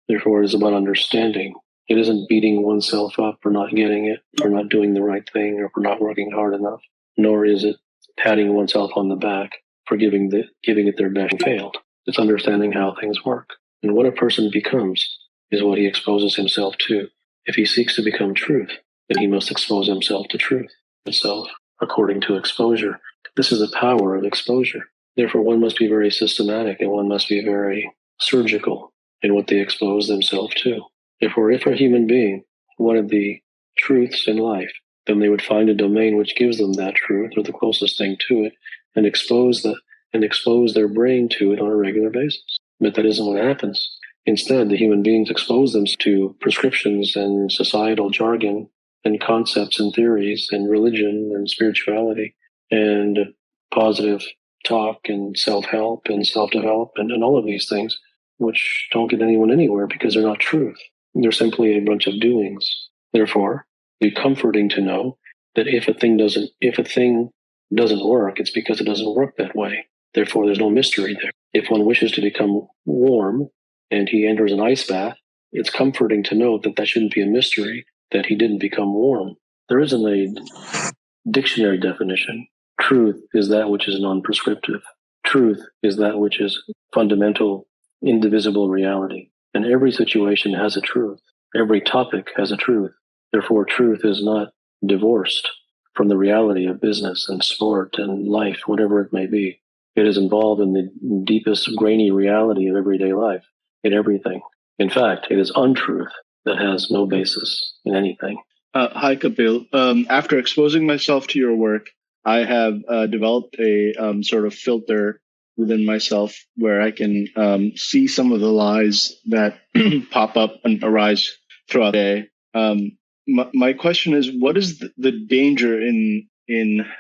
Therefore, it is about understanding. It isn't beating oneself up for not getting it, for not doing the right thing, or for not working hard enough. Nor is it patting oneself on the back for giving it their best and failed. It's understanding how things work. And what a person becomes is what he exposes himself to. If he seeks to become truth, then he must expose himself to truth itself, according to exposure. This is the power of exposure. Therefore, one must be very systematic and one must be very surgical in what they expose themselves to. Therefore, if a human being wanted the truths in life, then they would find a domain which gives them that truth or the closest thing to it and expose their brain to it on a regular basis. But that isn't what happens. Instead, the human beings expose them to prescriptions and societal jargon and concepts and theories and religion and spirituality and positive talk and self-help and self-development and all of these things, which don't get anyone anywhere because they're not truth. They're simply a bunch of doings. Therefore, it's comforting to know that if a thing doesn't work, it's because it doesn't work that way. Therefore, there's no mystery there. If one wishes to become warm and he enters an ice bath, it's comforting to know that that shouldn't be a mystery, that he didn't become warm. There isn't a dictionary definition. Truth is that which is non-prescriptive. Truth is that which is fundamental, indivisible reality. And every situation has a truth. Every topic has a truth. Therefore, truth is not divorced from the reality of business and sport and life, whatever it may be. It is involved in the deepest, grainy reality of everyday life, in everything. In fact, it is untruth that has no basis in anything. Hi, Kapil. After exposing myself to your work, I have developed a sort of filter within myself where I can see some of the lies that pop up and arise throughout the day. My question is, what is the danger in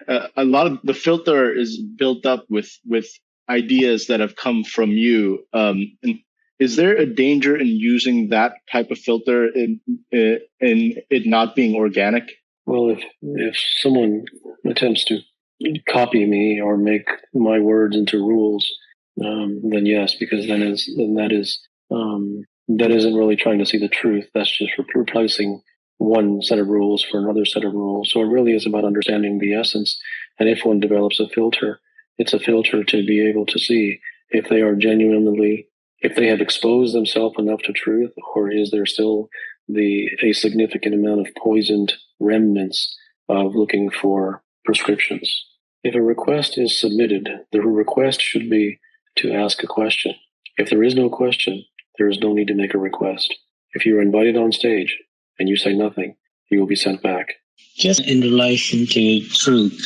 a lot of the filter is built up with ideas that have come from you. And is there a danger in using that type of filter in it not being organic? Well, if someone attempts to copy me or make my words into rules, then yes, because that isn't really trying to see the truth. That's just replacing one set of rules for another set of rules. So it really is about understanding the essence. And if one develops a filter, it's a filter to be able to see if they are genuinely, if they have exposed themselves enough to truth, or is there still a significant amount of poisoned remnants of looking for prescriptions. If a request is submitted, the request should be to ask a question. If there is no question, there is no need to make a request. If you are invited on stage and you say nothing, you will be sent back. Just in relation to truth,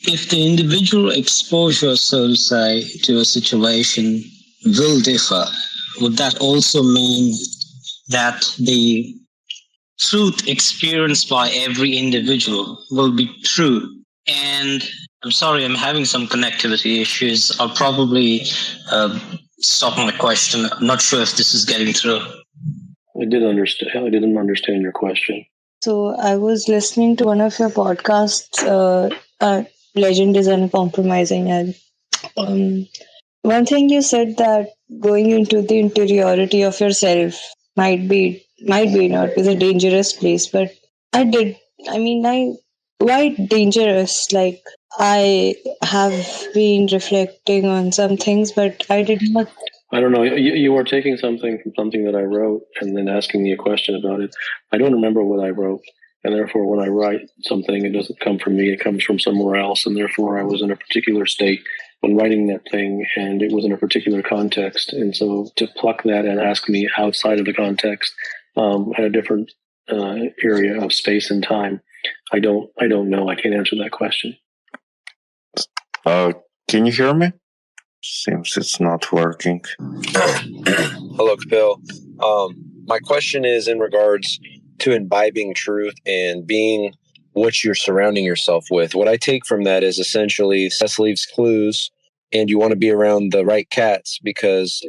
if the individual exposure, so to say, to a situation will differ, would that also mean that the truth experienced by every individual will be true? And I'm sorry, I'm having some connectivity issues. I'll probably stop my question. I'm not sure if this is getting through. I didn't understand your question. So I was listening to one of your podcasts, Legend is Uncompromising, and one thing you said that going into the interiority of yourself might be not is a dangerous place, but why dangerous? Like, I have been reflecting on some things, but I did not. I don't know. You were taking something from something that I wrote and then asking me a question about it. I don't remember what I wrote. And therefore, when I write something, it doesn't come from me. It comes from somewhere else. And therefore, I was in a particular state when writing that thing, and it was in a particular context. And so to pluck that and ask me outside of the context at a different area of space and time, I don't know. I can't answer that question. Can you hear me? Seems it's not working. Hello, Kapil. My question is in regards to imbibing truth and being what you're surrounding yourself with. What I take from that is essentially success leaves clues, and you want to be around the right cats because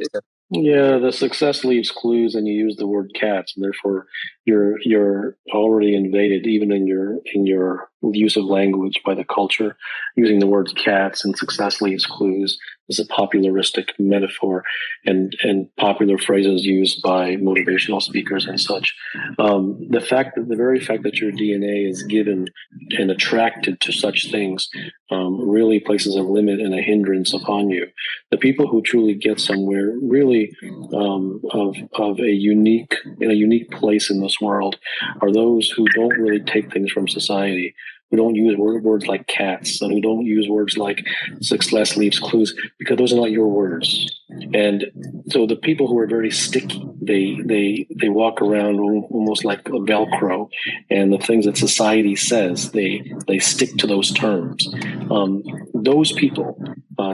Yeah, the success leaves clues, and you use the word cats, and therefore you're already invaded, even in your use of language, by the culture. Using the words cats and success leaves clues is a popularistic metaphor, and popular phrases used by motivational speakers and such. The very fact that your DNA is given and attracted to such things really places a limit and a hindrance upon you. The people who truly get somewhere really of a unique in a unique place in this world are those who don't really take things from society, who don't use words like cats, and who don't use words like success leaves clues, because those are not your words. And so the people who are very sticky, they walk around almost like a Velcro, and the things that society says, they stick to those terms. Those people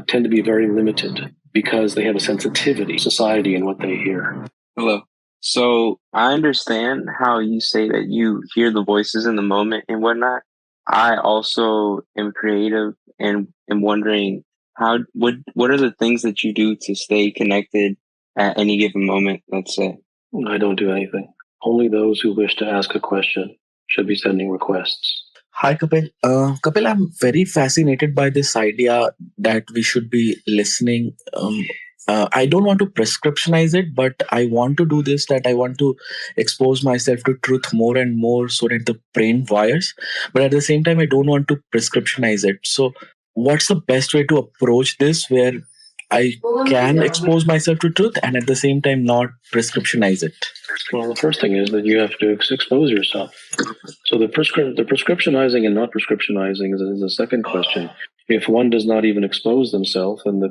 tend to be very limited because they have a sensitivity to society and what they hear. Hello. So I understand how you say that you hear the voices in the moment and whatnot. I also am creative and am wondering what are the things that you do to stay connected at any given moment, let's say? I don't do anything. Only those who wish to ask a question should be sending requests. Hi, Kapil. Kapil, I'm very fascinated by this idea that we should be listening. I don't want to prescriptionize it, but I want to do this, that I want to expose myself to truth more and more so that the brain wires. But at the same time, I don't want to prescriptionize it. So, what's the best way to approach this where I can expose myself to truth and at the same time not prescriptionize it? Well, the first thing is that you have to expose yourself. So the prescriptionizing and not prescriptionizing is the second question. If one does not even expose themselves, then the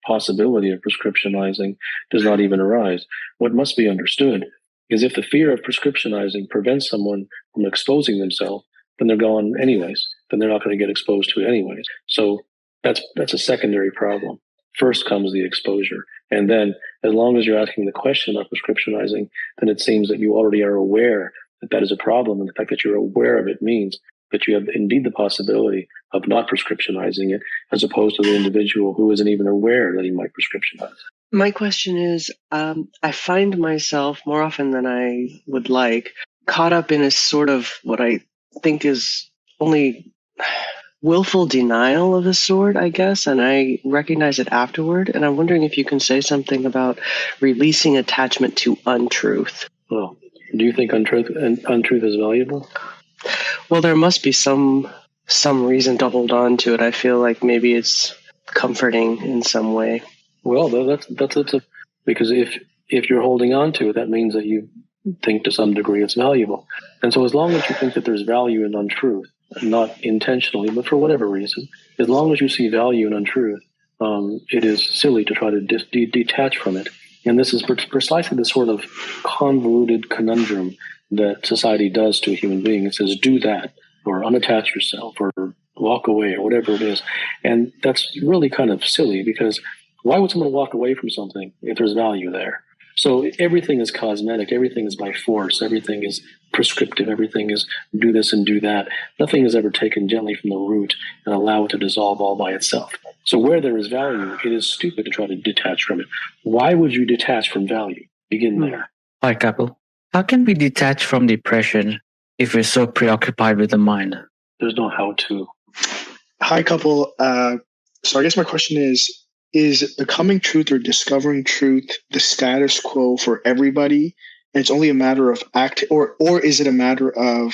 possibility of prescriptionizing does not even arise. What must be understood is if the fear of prescriptionizing prevents someone from exposing themselves, then they're gone anyways. Then they're not going to get exposed to it anyways. So that's a secondary problem. First comes the exposure. And then as long as you're asking the question about prescriptionizing, then it seems that you already are aware that that is a problem. And the fact that you're aware of it means that you have indeed the possibility of not prescriptionizing it, as opposed to the individual who isn't even aware that he might prescriptionize. My question is, I find myself more often than I would like caught up in a sort of what I think is only willful denial of a sort, I guess, and I recognize it afterward. And I'm wondering if you can say something about releasing attachment to untruth. Well, do you think untruth is valuable? Well, there must be some reason to hold on to it. I feel like maybe it's comforting in some way. Well, that's because if you're holding on to it, that means that you think to some degree it's valuable. And so as long as you think that there's value in untruth, not intentionally, but for whatever reason, as long as you see value in untruth, it is silly to try to detach from it. And this is precisely the sort of convoluted conundrum that society does to a human being. It says, do that, or unattach yourself, or walk away, or whatever it is. And that's really kind of silly, because why would someone walk away from something if there's value there? So everything is cosmetic, everything is by force, everything is prescriptive, everything is do this and do that. Nothing is ever taken gently from the root and allow it to dissolve all by itself. So where there is value, it is stupid to try to detach from it. Why would you detach from value? Begin there. Hi, Kapil. How can we detach from depression if we're so preoccupied with the mind? There's no how to. Hi, Kapil. So I guess my question is becoming truth or discovering truth the status quo for everybody, and it's only a matter of or is it a matter of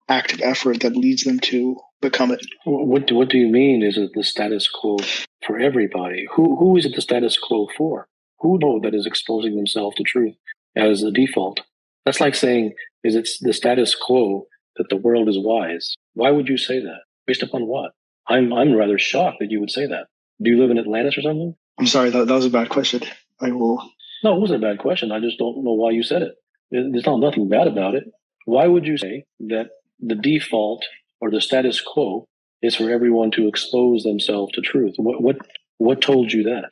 active effort that leads them to become it? What do you mean? Is it the status quo for everybody? Who is it the status quo for? Who knows that is exposing themselves to truth as the default? That's like saying, is it the status quo that the world is wise? Why would you say that? Based upon what? I'm rather shocked that you would say that. Do you live in Atlantis or something? I'm sorry, that was a bad question. I will. No, it wasn't a bad question. I just don't know why you said it. There's nothing bad about it. Why would you say that the default or the status quo is for everyone to expose themselves to truth? What told you that?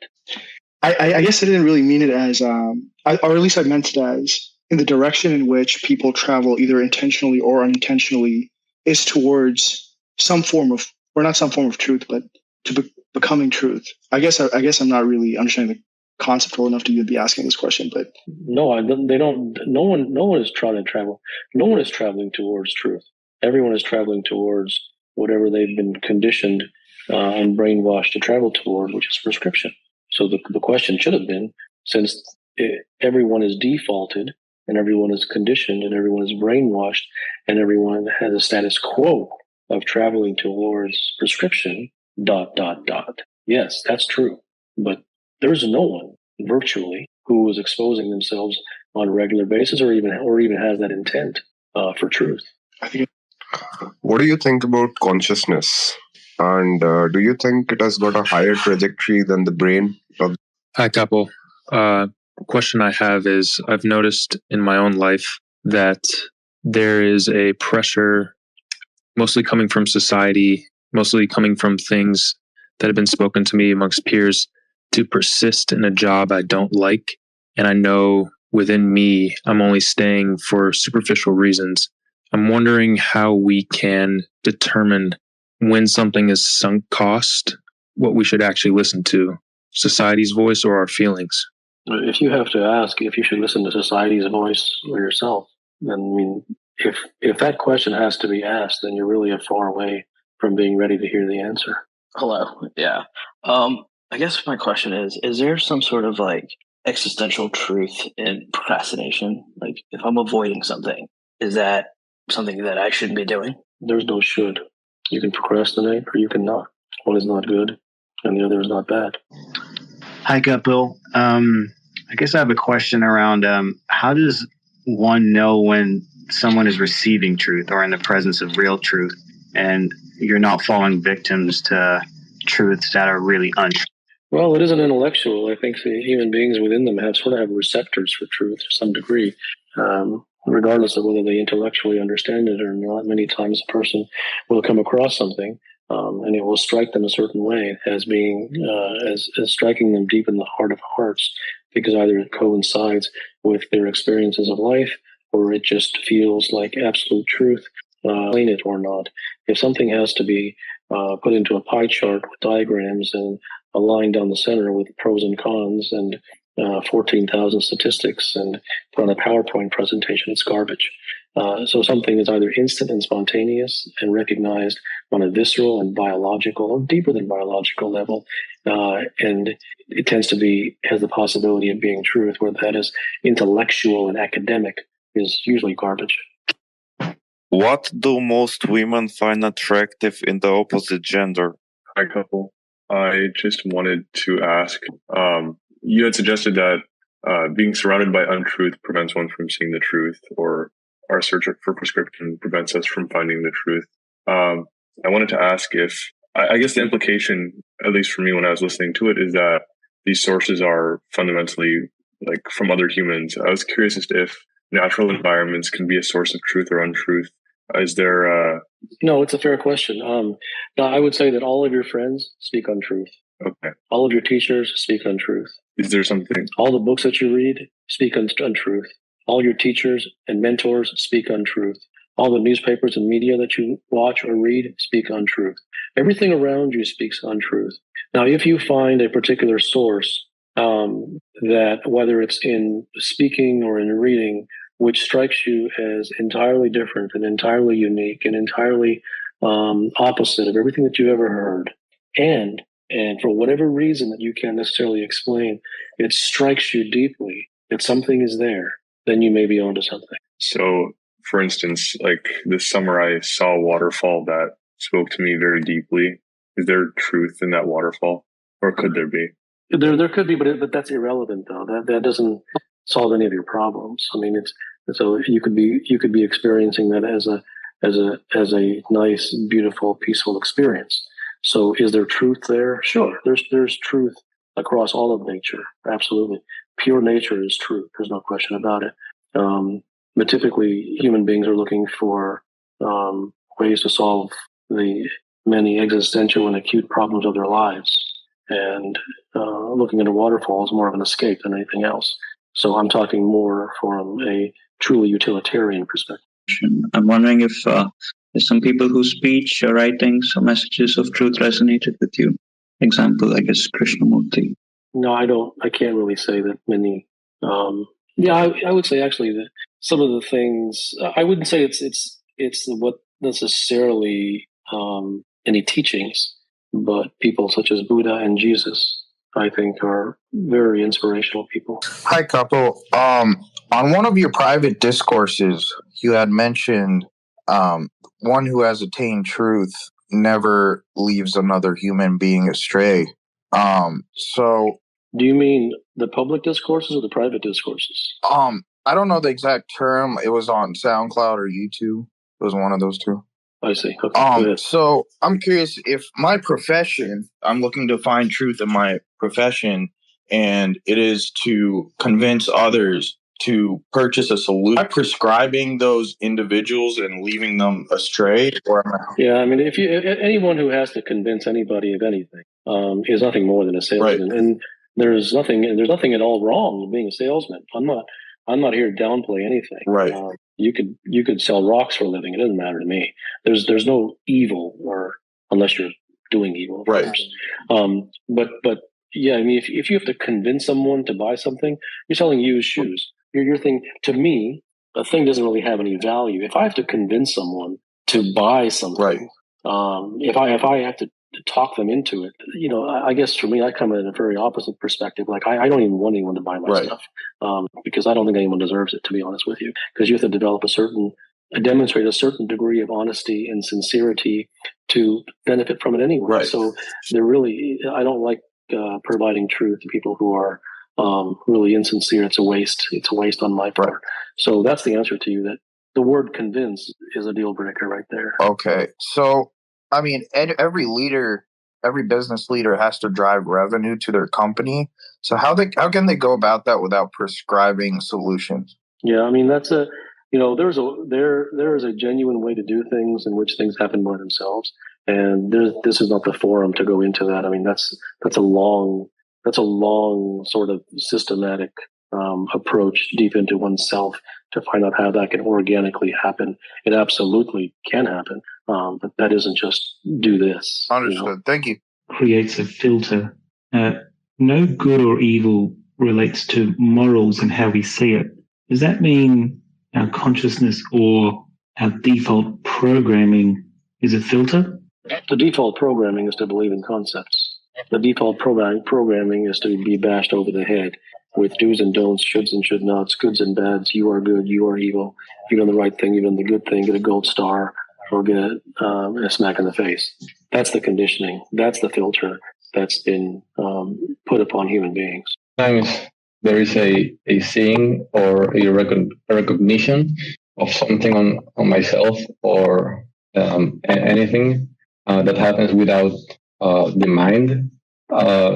I guess I didn't really mean it as, or at least I meant it as in the direction in which people travel, either intentionally or unintentionally, is towards some form of, or not some form of truth, but to becoming truth. I guess I'm not really understanding conceptual enough to be asking this question, but no, they don't. No one is trying to travel. No one is traveling towards truth. Everyone is traveling towards whatever they've been conditioned and brainwashed to travel toward, which is prescription. So the question should have been, since everyone is defaulted and everyone is conditioned and everyone is brainwashed and everyone has a status quo of traveling towards prescription, ... Yes, that's true. But there's no one virtually who is exposing themselves on a regular basis or even has that intent for truth. I think What do you think about consciousness? And do you think it has got a higher trajectory than the brain? Hi, Kapil. Question I have is, I've noticed in my own life that there is a pressure, mostly coming from society, mostly coming from things that have been spoken to me amongst peers, to persist in a job I don't like. And I know within me, I'm only staying for superficial reasons. I'm wondering how we can determine when something is sunk cost, what we should actually listen to, society's voice or our feelings. If you have to ask if you should listen to society's voice or yourself, then I mean, if that question has to be asked, then you're really far away from being ready to hear the answer. Hello. Yeah. I guess my question is there some sort of like existential truth in procrastination? Like if I'm avoiding something, is that something that I shouldn't be doing? There's no should. You can procrastinate or you can not. One is not good and the other is not bad. Hi, Kapil. I guess I have a question around how does one know when someone is receiving truth or in the presence of real truth and you're not falling victims to truths that are really untrue? Well, it isn't intellectual. I think the human beings within them have receptors for truth to some degree, regardless of whether they intellectually understand it or not. Many times a person will come across something and it will strike them a certain way as being as striking them deep in the heart of hearts, because either it coincides with their experiences of life or it just feels like absolute truth, explain it or not. If something has to be put into a pie chart with diagrams and a line down the center with pros and cons and 14,000 statistics and put on a PowerPoint presentation, it's garbage. So something is either instant and spontaneous and recognized on a visceral and biological or deeper than biological level. And it tends to has the possibility of being truth, where that is intellectual and academic is usually garbage. What do most women find attractive in the opposite gender? Hi, Kapil. I just wanted to ask, you had suggested that being surrounded by untruth prevents one from seeing the truth, or our search for prescription prevents us from finding the truth. I wanted to ask if, I guess the implication, at least for me when I was listening to it, is that these sources are fundamentally like from other humans. I was curious as to if natural environments can be a source of truth or untruth. Is there No, it's a fair question. Now, I would say that all of your friends speak untruth. Okay. All of your teachers speak untruth. Is there something? All the books that you read speak untruth. All your teachers and mentors speak untruth. All the newspapers and media that you watch or read speak untruth. Everything around you speaks untruth. Now, if you find a particular source that, whether it's in speaking or in reading, which strikes you as entirely different and entirely unique and entirely opposite of everything that you've ever heard, and for whatever reason that you can't necessarily explain, it strikes you deeply that something is there, then you may be onto something. So, for instance, like this summer, I saw a waterfall that spoke to me very deeply. Is there truth in that waterfall, or could there be? There could be, but that's irrelevant though. That doesn't solve any of your problems. I mean, so you could be experiencing that as a nice, beautiful, peaceful experience. So is there truth there? Sure. There's truth across all of nature. Absolutely. Pure nature is truth. There's no question about it. But typically human beings are looking for ways to solve the many existential and acute problems of their lives. And looking at a waterfall is more of an escape than anything else. So I'm talking more from a truly utilitarian perspective. I'm wondering if there's some people whose speech or writings or messages of truth resonated with you. Example, I guess, Krishnamurti. No, I don't. I can't really say that many. Yeah, I would say actually that some of the things I wouldn't say it's what necessarily any teachings, but people such as Buddha and Jesus, I think, are very inspirational people. Hi, couple. On one of your private discourses, you had mentioned one who has attained truth never leaves another human being astray. So do you mean the public discourses or the private discourses? I don't know the exact term. It was on SoundCloud or YouTube. It was one of those two. I see. Okay. So I'm curious if my profession, I'm looking to find truth in my profession, and it is to convince others to purchase a solution. Am I prescribing those individuals and leaving them astray? Yeah, I mean, if anyone who has to convince anybody of anything is nothing more than a salesman, right. And there's nothing at all wrong with being a salesman. I'm not here to downplay anything. Right. You could sell rocks for a living. It doesn't matter to me. There's no evil, or unless you're doing evil, of right. course. But yeah, I mean, if you have to convince someone to buy something, you're selling used shoes. Your thing, to me, a thing doesn't really have any value. If I have to convince someone to buy something, right. If I have to talk them into it, I guess for me, I come at a very opposite perspective. Like I don't even want anyone to buy my right. stuff because I don't think anyone deserves it, to be honest with you. Because you have to demonstrate a certain degree of honesty and sincerity to benefit from it anyway. Right. So I don't like providing truth to people who are really insincere. It's a waste. It's a waste on my part. Right. So that's the answer to you. That the word convince is a deal breaker right there. Okay. So, I mean, every business leader has to drive revenue to their company. So how can they go about that without prescribing solutions? Yeah, I mean, that's there is a genuine way to do things in which things happen by themselves. And this is not the forum to go into that. I mean, that's a long sort of systematic approach deep into oneself to find out how that can organically happen. It absolutely can happen, but that isn't just do this. Understood. Thank you. Creates a filter. No good or evil relates to morals and how we see it. Does that mean our consciousness or our default programming is a filter? The default programming is to believe in concepts. The default programming is to be bashed over the head with do's and don'ts, shoulds and should nots, goods and bads. You are good, you are evil. You've done the right thing, you've done the good thing, get a gold star or get a smack in the face. That's the conditioning. That's the filter that's been put upon human beings. Sometimes there is a seeing or a recognition of something on myself or anything that happens without the mind.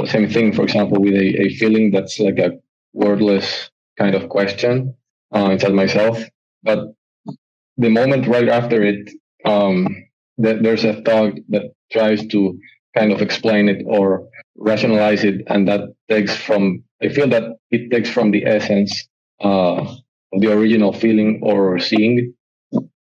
Same thing, for example, with a feeling that's like a wordless kind of question inside myself. But the moment right after it, there's a thought that tries to kind of explain it or rationalize it, and that I feel that it takes from the essence of the original feeling or seeing.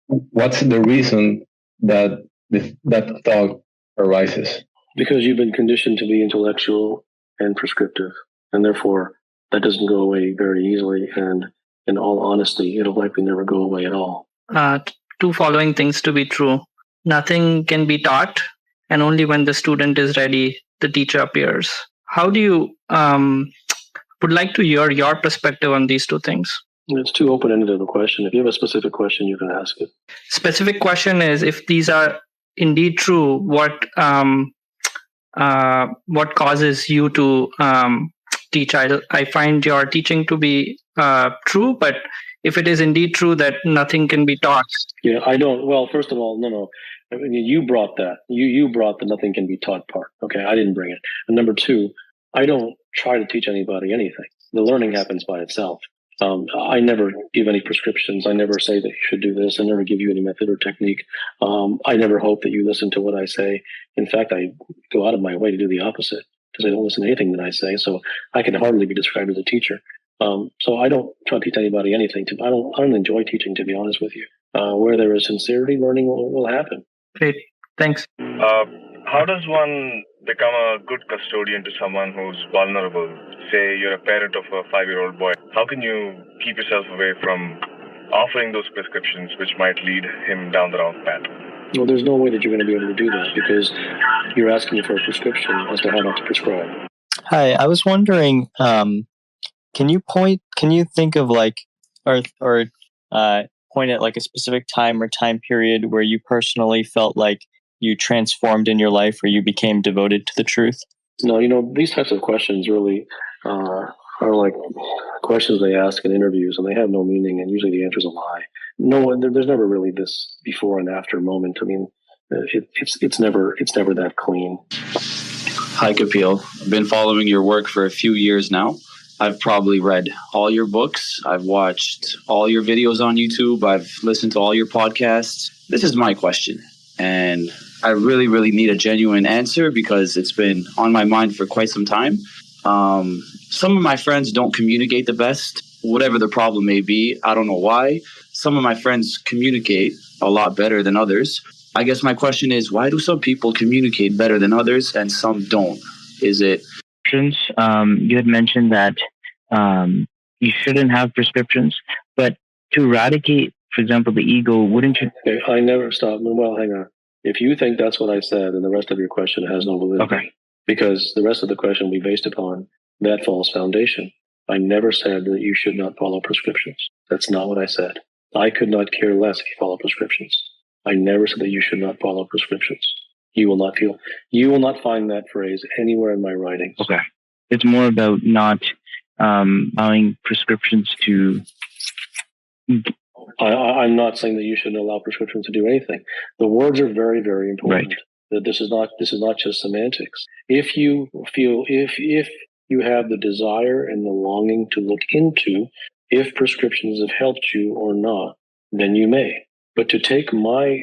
What's the reason that that thought arises? Because you've been conditioned to be intellectual and prescriptive, and therefore that doesn't go away very easily. And in all honesty, it'll likely never go away at all. Two following things to be true. Nothing can be taught, and only when the student is ready, the teacher appears. How do you would like to hear your perspective on these two things? It's too open-ended of a question. If you have a specific question, you can ask it. Specific question is, if these are indeed true, what causes you to teach? I find your teaching to be true, but if it is indeed true that nothing can be taught. Yeah, I don't. Well, first of all, no. I mean, you brought that. You brought the nothing can be taught part. Okay, I didn't bring it. And number two, I don't try to teach anybody anything. The learning happens by itself. I never give any prescriptions. I never say that you should do this. I never give you any method or technique. I never hope that you listen to what I say. In fact, I go out of my way to do the opposite because I don't listen to anything that I say. So I can hardly be described as a teacher. So I don't try to teach anybody anything. I don't enjoy teaching, to be honest with you. Where there is sincerity, learning will happen. Great. Thanks. How does one become a good custodian to someone who's vulnerable? Say you're a parent of a 5-year-old boy. How can you keep yourself away from offering those prescriptions which might lead him down the wrong path? Well, there's no way that you're going to be able to do that because you're asking for a prescription as to how not to prescribe. Hi, I was wondering, can you think of like, or point at like a specific time or time period where you personally felt like you transformed in your life or you became devoted to the truth? No, these types of questions really are like questions they ask in interviews, and they have no meaning, and usually the answer is a lie. No, there's never really this before and after moment. I mean, it's never that clean. Hi, Kapil. I've been following your work for a few years now. I've probably read all your books. I've watched all your videos on YouTube. I've listened to all your podcasts. This is my question, and I really, really need a genuine answer because it's been on my mind for quite some time. Some of my friends don't communicate the best, whatever the problem may be. I don't know why. Some of my friends communicate a lot better than others. I guess my question is, why do some people communicate better than others and some don't? Is it... You had mentioned that you shouldn't have prescriptions, but to eradicate, for example, the ego, wouldn't you? Okay, I never stop. Well, hang on. If you think that's what I said, then the rest of your question has no validity. Okay. Because the rest of the question will be based upon that false foundation. I never said that you should not follow prescriptions. That's not what I said. I could not care less if you follow prescriptions. I never said that you should not follow prescriptions. You will not find that phrase anywhere in my writings. Okay. It's more about not allowing prescriptions to... I'm not saying that you shouldn't allow prescriptions to do anything. The words are very, very important. Right. That this is not just semantics. If you you have the desire and the longing to look into if prescriptions have helped you or not, then you may. But to take my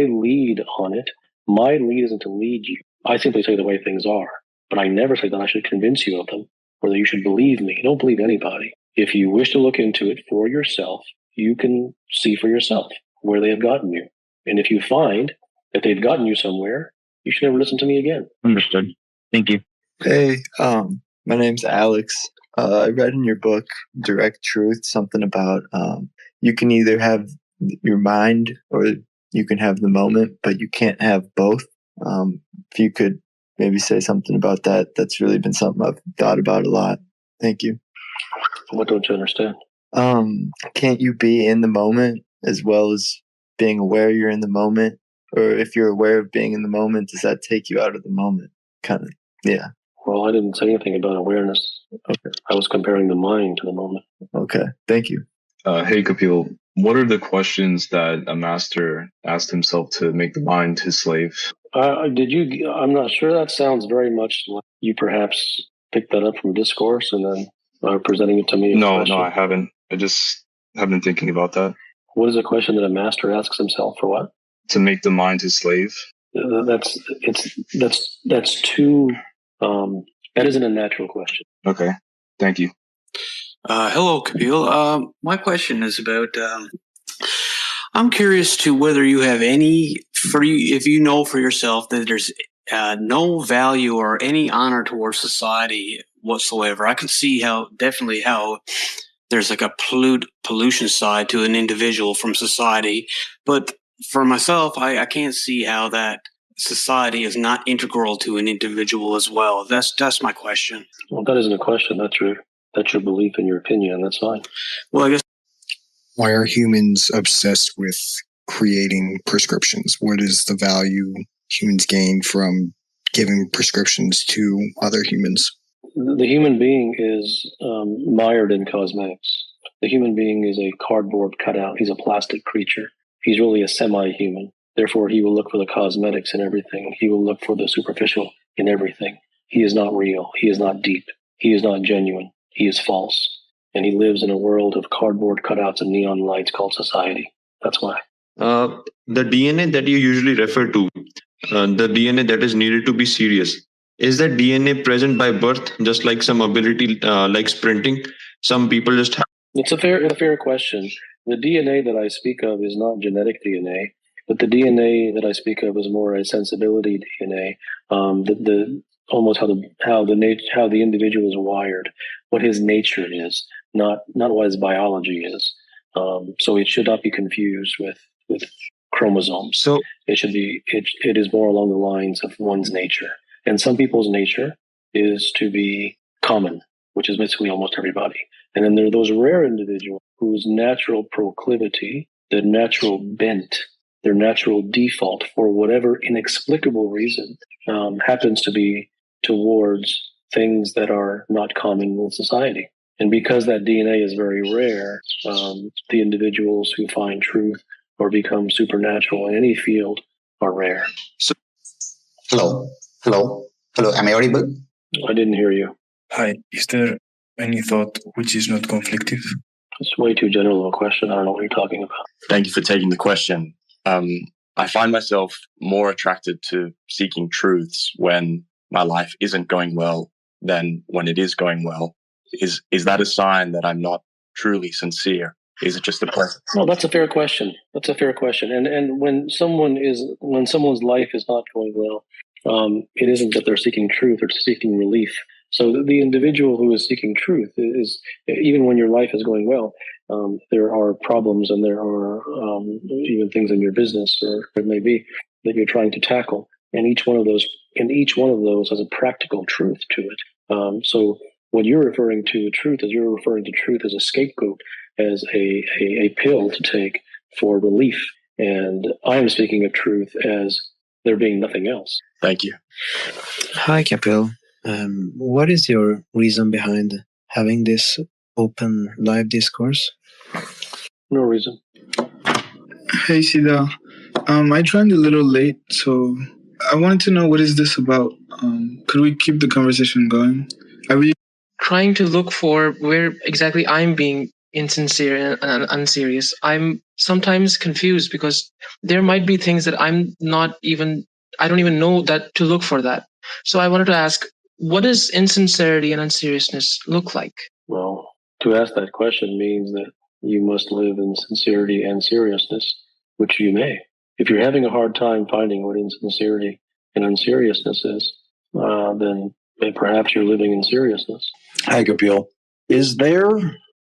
lead on it, my lead isn't to lead you. I simply say the way things are. But I never say that I should convince you of them or that you should believe me. Don't believe anybody. If you wish to look into it for yourself, you can see for yourself where they have gotten you. And if you find that they've gotten you somewhere, you should never listen to me again. Understood. Thank you. Hey, my name's Alex. I read in your book, Direct Truth, something about you can either have your mind or you can have the moment, but you can't have both. If you could maybe say something about that, that's really been something I've thought about a lot. Thank you. What don't you understand? Can't you be in the moment as well as being aware you're in the moment? Or if you're aware of being in the moment, does that take you out of the moment? Kind of, yeah. Well, I didn't say anything about awareness. Okay. I was comparing the mind to the moment. Okay, thank you. Hey, Kapil, what are the questions that a master asked himself to make the mind his slave? I'm not sure. That sounds very much like you perhaps picked that up from discourse and then are presenting it to me. No, I haven't. I just have been thinking about that. What is a question that a master asks himself for what? To make the mind his slave. That's too. That isn't a natural question. Okay, thank you. Hello, Kapil. My question is about. I'm curious to whether you have if you know for yourself that there's no value or any honor towards society whatsoever. I can see definitely how there's like a pollution side to an individual from society, but for myself, I can't see how that society is not integral to an individual as well. That's my question. Well, that isn't a question. That's your belief and your opinion. That's fine. Well, I guess. Why are humans obsessed with creating prescriptions? What is the value humans gain from giving prescriptions to other humans? The human being is mired in cosmetics. The human being is a cardboard cutout. He's a plastic creature. He's really a semi-human. Therefore, he will look for the cosmetics in everything. He will look for the superficial in everything. He is not real. He is not deep. He is not genuine. He is false. And he lives in a world of cardboard cutouts and neon lights called society. That's why. The DNA that you usually refer to, the DNA that is needed to be serious, is that DNA present by birth, just like some ability like sprinting? Some people just have. It's a fair question. The DNA that I speak of is not genetic DNA. The But the DNA that I speak of is more a sensibility DNA. The almost how the individual is wired, what his nature is, not what his biology is. So it should not be confused with chromosomes. So it is more along the lines of one's nature. And some people's nature is to be common, which is basically almost everybody. And then there are those rare individuals whose natural proclivity, their natural bent, their natural default, for whatever inexplicable reason, happens to be towards things that are not common in society. And because that DNA is very rare, the individuals who find truth or become supernatural in any field are rare. Hello. Am I audible? I didn't hear you. Hi. Is there any thought which is not conflictive? It's way too general of a question. I don't know what you're talking about. Thank you for taking the question. I find myself more attracted to seeking truths when my life isn't going well than when it is going well. Is that a sign that I'm not truly sincere? Is it just a place? No, that's a fair question. And when someone's life is not going well, it isn't that they're seeking truth or seeking relief. So the individual who is seeking truth is, even when your life is going well, there are problems and there are even things in your business or it may be that you're trying to tackle, and each one of those has a practical truth to it. So what you're referring to truth as a scapegoat, as a pill to take for relief, and I am speaking of truth as there being nothing else. Thank you. Hi, Kapil. What is your reason behind having this open live discourse? No reason. Hey, Siddha. I joined a little late, so I wanted to know what is this about. Could we keep the conversation going? Trying to look for where exactly I'm being insincere and unserious. I'm sometimes confused because there might be things that I don't even know that to look for that. So I wanted to ask, what does insincerity and unseriousness look like? Well, to ask that question means that you must live in sincerity and seriousness, which you may. If you're having a hard time finding what insincerity and unseriousness is, then perhaps you're living in seriousness. Hi, Kapil. Is there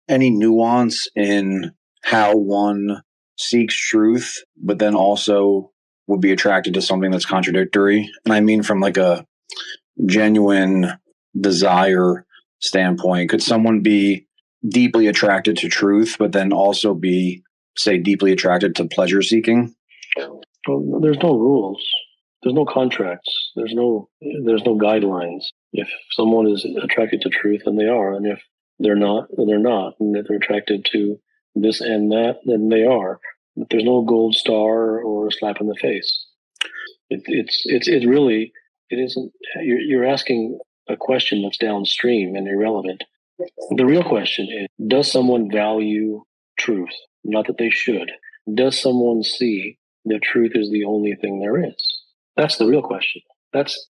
any nuance in how one seeks truth, but then also would be attracted to something that's contradictory? And I mean from like a genuine desire standpoint. Could someone be deeply attracted to truth, but then also be, say, deeply attracted to pleasure seeking? Well, there's no rules. There's no contracts. There's no guidelines. If someone is attracted to truth, then they are. And if they're not, then they're not. And if they're attracted to this and that, then they are. But there's no gold star or slap in the face. It really isn't. You're asking a question that's downstream and irrelevant. The real question is, does someone value truth? Not that they should. Does someone see that truth is the only thing there is? That's the real question. That's,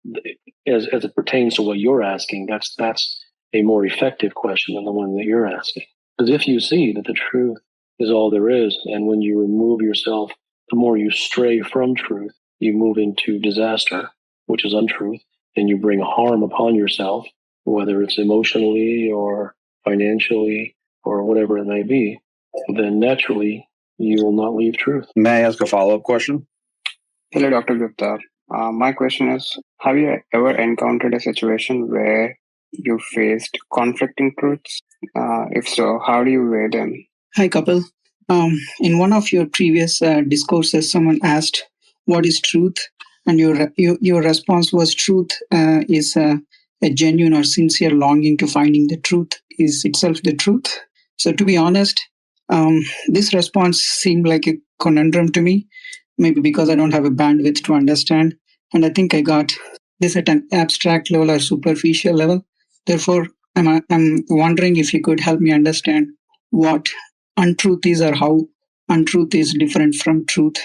as it pertains to what you're asking, that's a more effective question than the one that you're asking. Because if you see that the truth is all there is, and when you remove yourself, the more you stray from truth, you move into disaster, which is untruth, and you bring harm upon yourself, whether it's emotionally or financially or whatever it may be, then naturally you will not leave truth. May I ask a follow-up question? Hello, Dr. Gupta. My question is, have you ever encountered a situation where you faced conflicting truths? If so, how do you weigh them? Hi, Kapil. In one of your previous discourses, someone asked, what is truth? And your response was, truth is a genuine or sincere longing to finding the truth is itself the truth. So to be honest, this response seemed like a conundrum to me, maybe because I don't have a bandwidth to understand. And I think I got this at an abstract level or superficial level. Therefore, I'm wondering if you could help me understand what untruth is or how untruth is different from truth.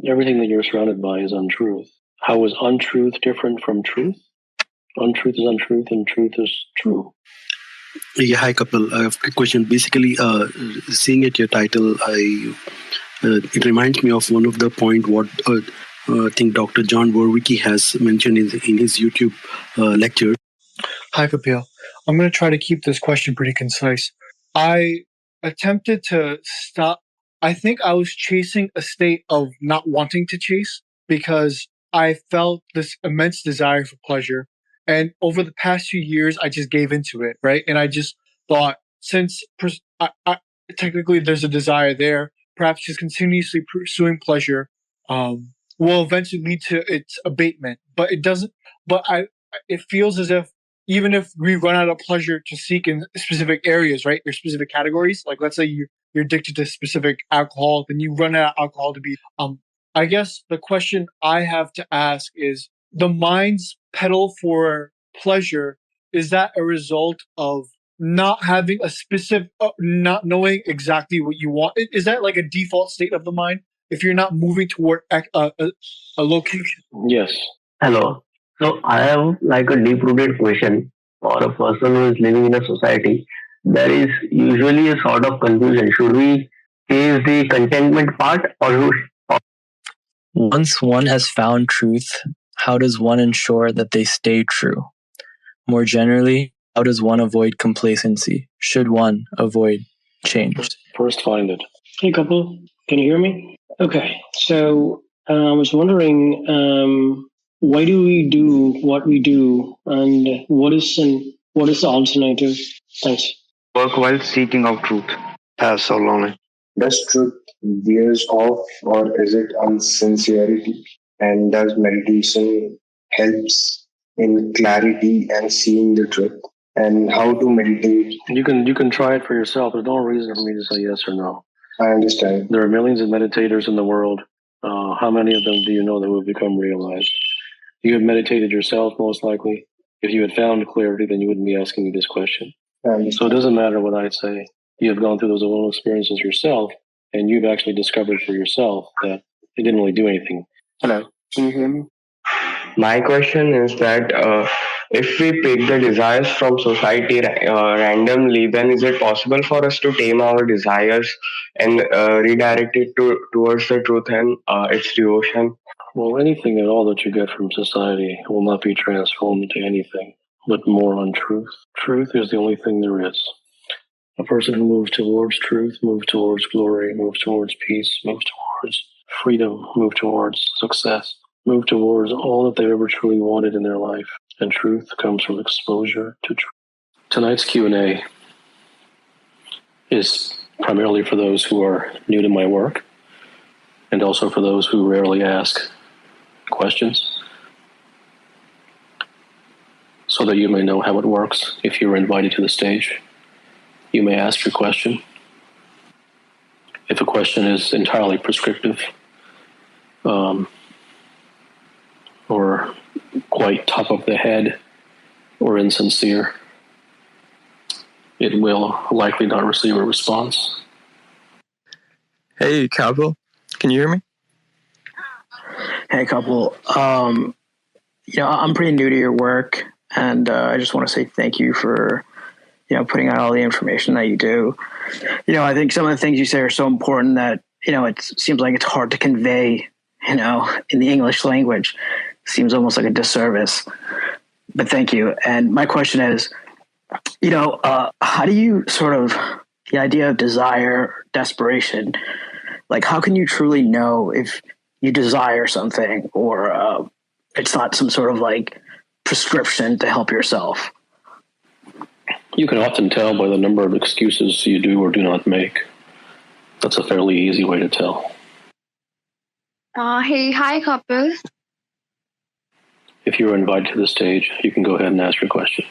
Everything that you're surrounded by is untruth. How is untruth different from truth? Untruth is untruth and truth is true. Yeah, hi Kapil. I have a question. Basically, seeing at your title, I It reminds me of one of the point what I think Dr. John Verwicki has mentioned in his YouTube lecture. Hi, Kapil. I'm going to try to keep this question pretty concise. I attempted to stop. I think I was chasing a state of not wanting to chase because I felt this immense desire for pleasure. And over the past few years, I just gave into it, right? And I just thought, since technically there's a desire there, perhaps just continuously pursuing pleasure will eventually lead to its abatement. But it doesn't. But it feels as if even if we run out of pleasure to seek in specific areas, right, or specific categories, like let's say you're addicted to specific alcohol, then you run out of alcohol to be. I guess the question I have to ask is the mind's pedal for pleasure. Is that a result of not having a specific, not knowing exactly what you want? Is that like a default state of the mind if you're not moving toward a location? Yes. Hello. So I have like a deep-rooted question for a person who is living in a society. There is usually a sort of confusion. Should we chase the contentment part or Once one has found truth, how does one ensure that they stay true? More generally, how does one avoid complacency? Should one avoid change? First find it. Hey, Kapil, can you hear me? Okay, so I was wondering, why do we do what we do, and what is the alternative? Thanks. Work while seeking out truth. Pass so lonely. Does truth veers off, or is it insincerity? And does meditation helps in clarity and seeing the truth? And how to meditate? You can try it for yourself. There's no reason for me to say yes or no. I understand. There are millions of meditators in the world. How many of them do you know that will become realized? You have meditated yourself, most likely. If you had found clarity, then you wouldn't be asking me this question. So it doesn't matter what I say. You have gone through those own experiences yourself, and you've actually discovered for yourself that it didn't really do anything. Hello, can you hear me? My question is that if we pick the desires from society randomly, then is it possible for us to tame our desires and redirect it towards the truth and its devotion? Well, anything at all that you get from society will not be transformed into anything but more on truth. Truth is the only thing there is. A person who moves towards truth, moves towards glory, moves towards peace, moves towards freedom, moves towards success, moves towards all that they've ever truly wanted in their life. And truth comes from exposure to truth. Tonight's Q&A is primarily for those who are new to my work, and also for those who rarely ask questions, so that you may know how it works. If you're invited to the stage, you may ask your question. If a question is entirely prescriptive, or quite top of the head or insincere, it will likely not receive a response. Hey, Kapil, can you hear me? Hey, Kapil. I'm pretty new to your work, and I just want to say thank you for, putting out all the information that you do. I think some of the things you say are so important that, it seems like it's hard to convey, in the English language. It seems almost like a disservice. But thank you. And my question is, how do you sort of, the idea of desire, desperation, like how can you truly know if you desire something or it's not some sort of like prescription to help yourself? You can often tell by the number of excuses you do or do not make. That's a fairly easy way to tell. Hi, Kapil. If you are invited to the stage, you can go ahead and ask your question.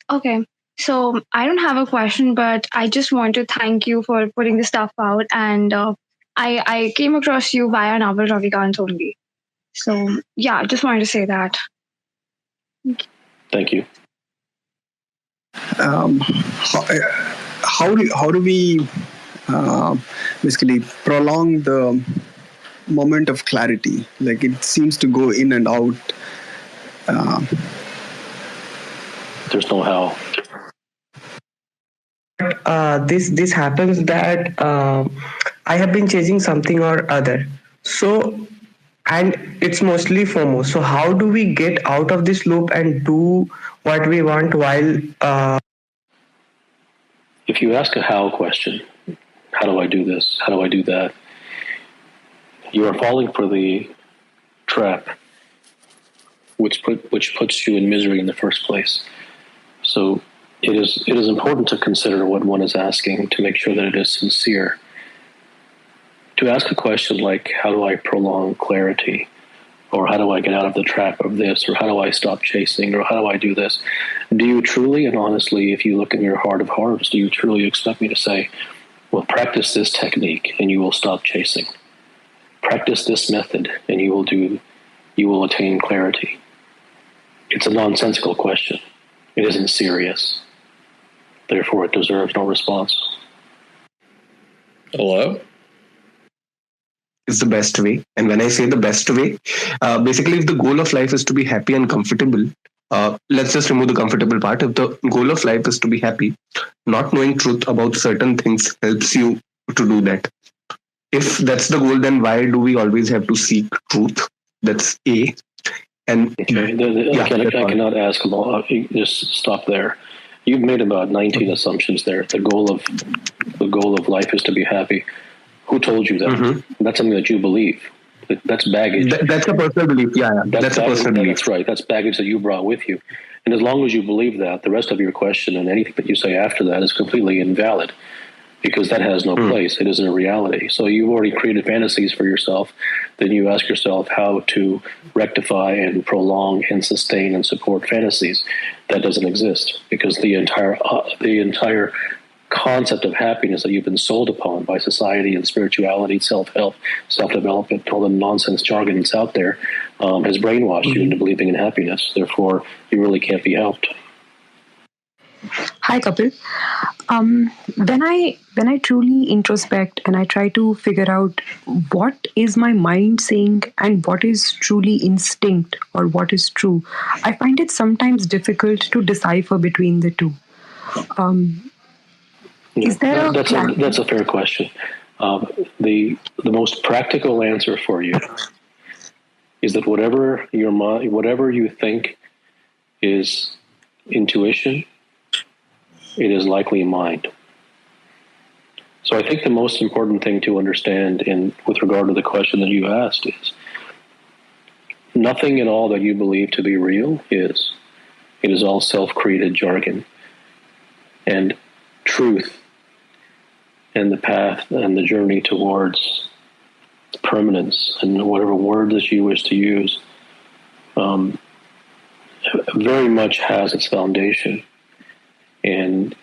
Okay, so I don't have a question, but I just want to thank you for putting the stuff out. And I came across you via Naval Ravikant only. So yeah, just wanted to say that. Thank you. How do we basically prolong the moment of clarity? Like it seems to go in and out. There's no how. This happens that I have been chasing something or other. So, and it's mostly FOMO. So, how do we get out of this loop and do what we want while? If you ask a how question, how do I do this? How do I do that? You are falling for the trap, which puts you in misery in the first place. So it is important to consider what one is asking to make sure that it is sincere. To ask a question like, how do I prolong clarity? Or how do I get out of the trap of this? Or how do I stop chasing? Or how do I do this? Do you truly and honestly, if you look in your heart of hearts, do you truly expect me to say, well, practice this technique and you will stop chasing? Practice this method and you will attain clarity. It's a nonsensical question. It isn't serious. Therefore, it deserves no response. Hello? Is the best way. And when I say the best way, basically, if the goal of life is to be happy and comfortable, let's just remove the comfortable part. If the goal of life is to be happy, not knowing truth about certain things helps you to do that. If that's the goal, then why do we always have to seek truth? That's A. And okay, I cannot ask them all. Just stop there. You've made about 19 assumptions there. The goal of life is to be happy. Who told you that? Mm-hmm. That's something that you believe. That's baggage. That's a personal belief. Yeah. That's a personal belief. That's right. That's baggage that you brought with you. And as long as you believe that, the rest of your question and anything that you say after that is completely invalid, because that has no place. It isn't a reality. So you've already created fantasies for yourself. Then you ask yourself how to rectify and prolong and sustain and support fantasies. That doesn't exist, because the entire concept of happiness that you've been sold upon by society and spirituality, self-help, self-development, all the nonsense jargon that's out there has brainwashed you into believing in happiness. Therefore, you really can't be helped. Hi, Kapil. When I truly introspect and I try to figure out what is my mind saying and what is truly instinct or what is true, I find it sometimes difficult to decipher between the two. Is there that's a fair question. The most practical answer for you is that whatever you think is intuition, it is likely mind. So I think the most important thing to understand with regard to the question that you asked is nothing at all that you believe to be real is. It is all self-created jargon. And truth and the path and the journey towards permanence and whatever word that you wish to use very much has its foundation in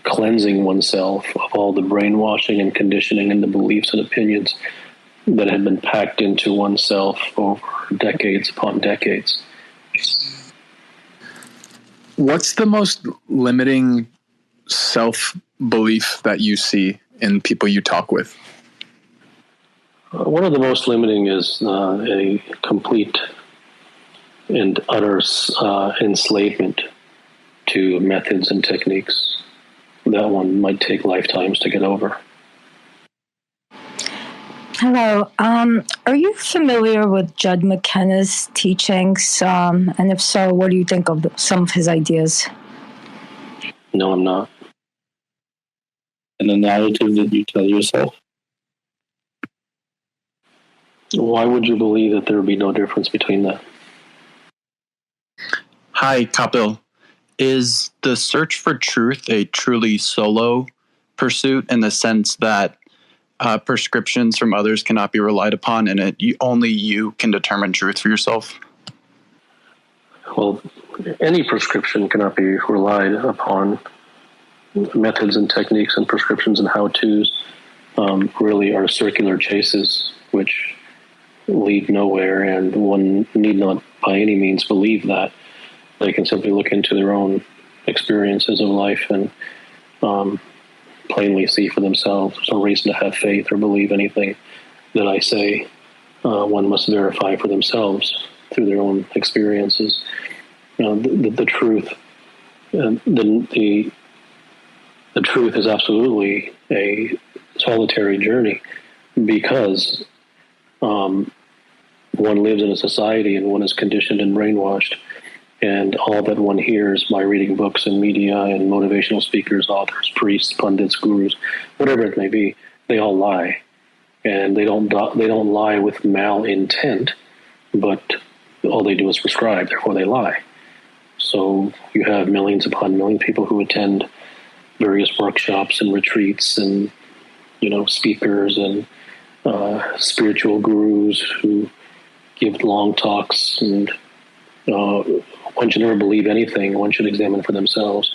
cleansing oneself of all the brainwashing and conditioning and the beliefs and opinions that have been packed into oneself over decades upon decades. What's the most limiting self-belief that you see in people you talk with? One of the most limiting is a complete and utter enslavement to methods and techniques that one might take lifetimes to get over. Hello. Are you familiar with Judd McKenna's teachings? And if so, what do you think of some of his ideas? No, I'm not. And the narrative that you tell yourself? Why would you believe that there would be no difference between that? Hi, Kapil. Is the search for truth a truly solo pursuit in the sense that prescriptions from others cannot be relied upon and only you can determine truth for yourself? Well, any prescription cannot be relied upon. Methods and techniques and prescriptions and how-tos really are circular chases which lead nowhere, and one need not by any means believe that. They can simply look into their own experiences of life and plainly see for themselves. There's no reason to have faith or believe anything that I say. One must verify for themselves through their own experiences. The truth, the truth is absolutely a solitary journey because one lives in a society and one is conditioned and brainwashed, and all that one hears by reading books and media and motivational speakers, authors, priests, pundits, gurus, whatever it may be, they all lie, and they don't lie with malintent, but all they do is prescribe. Therefore, they lie. So you have millions upon millions of people who attend various workshops and retreats, and speakers and spiritual gurus who give long talks, and one should never believe anything. One should examine for themselves.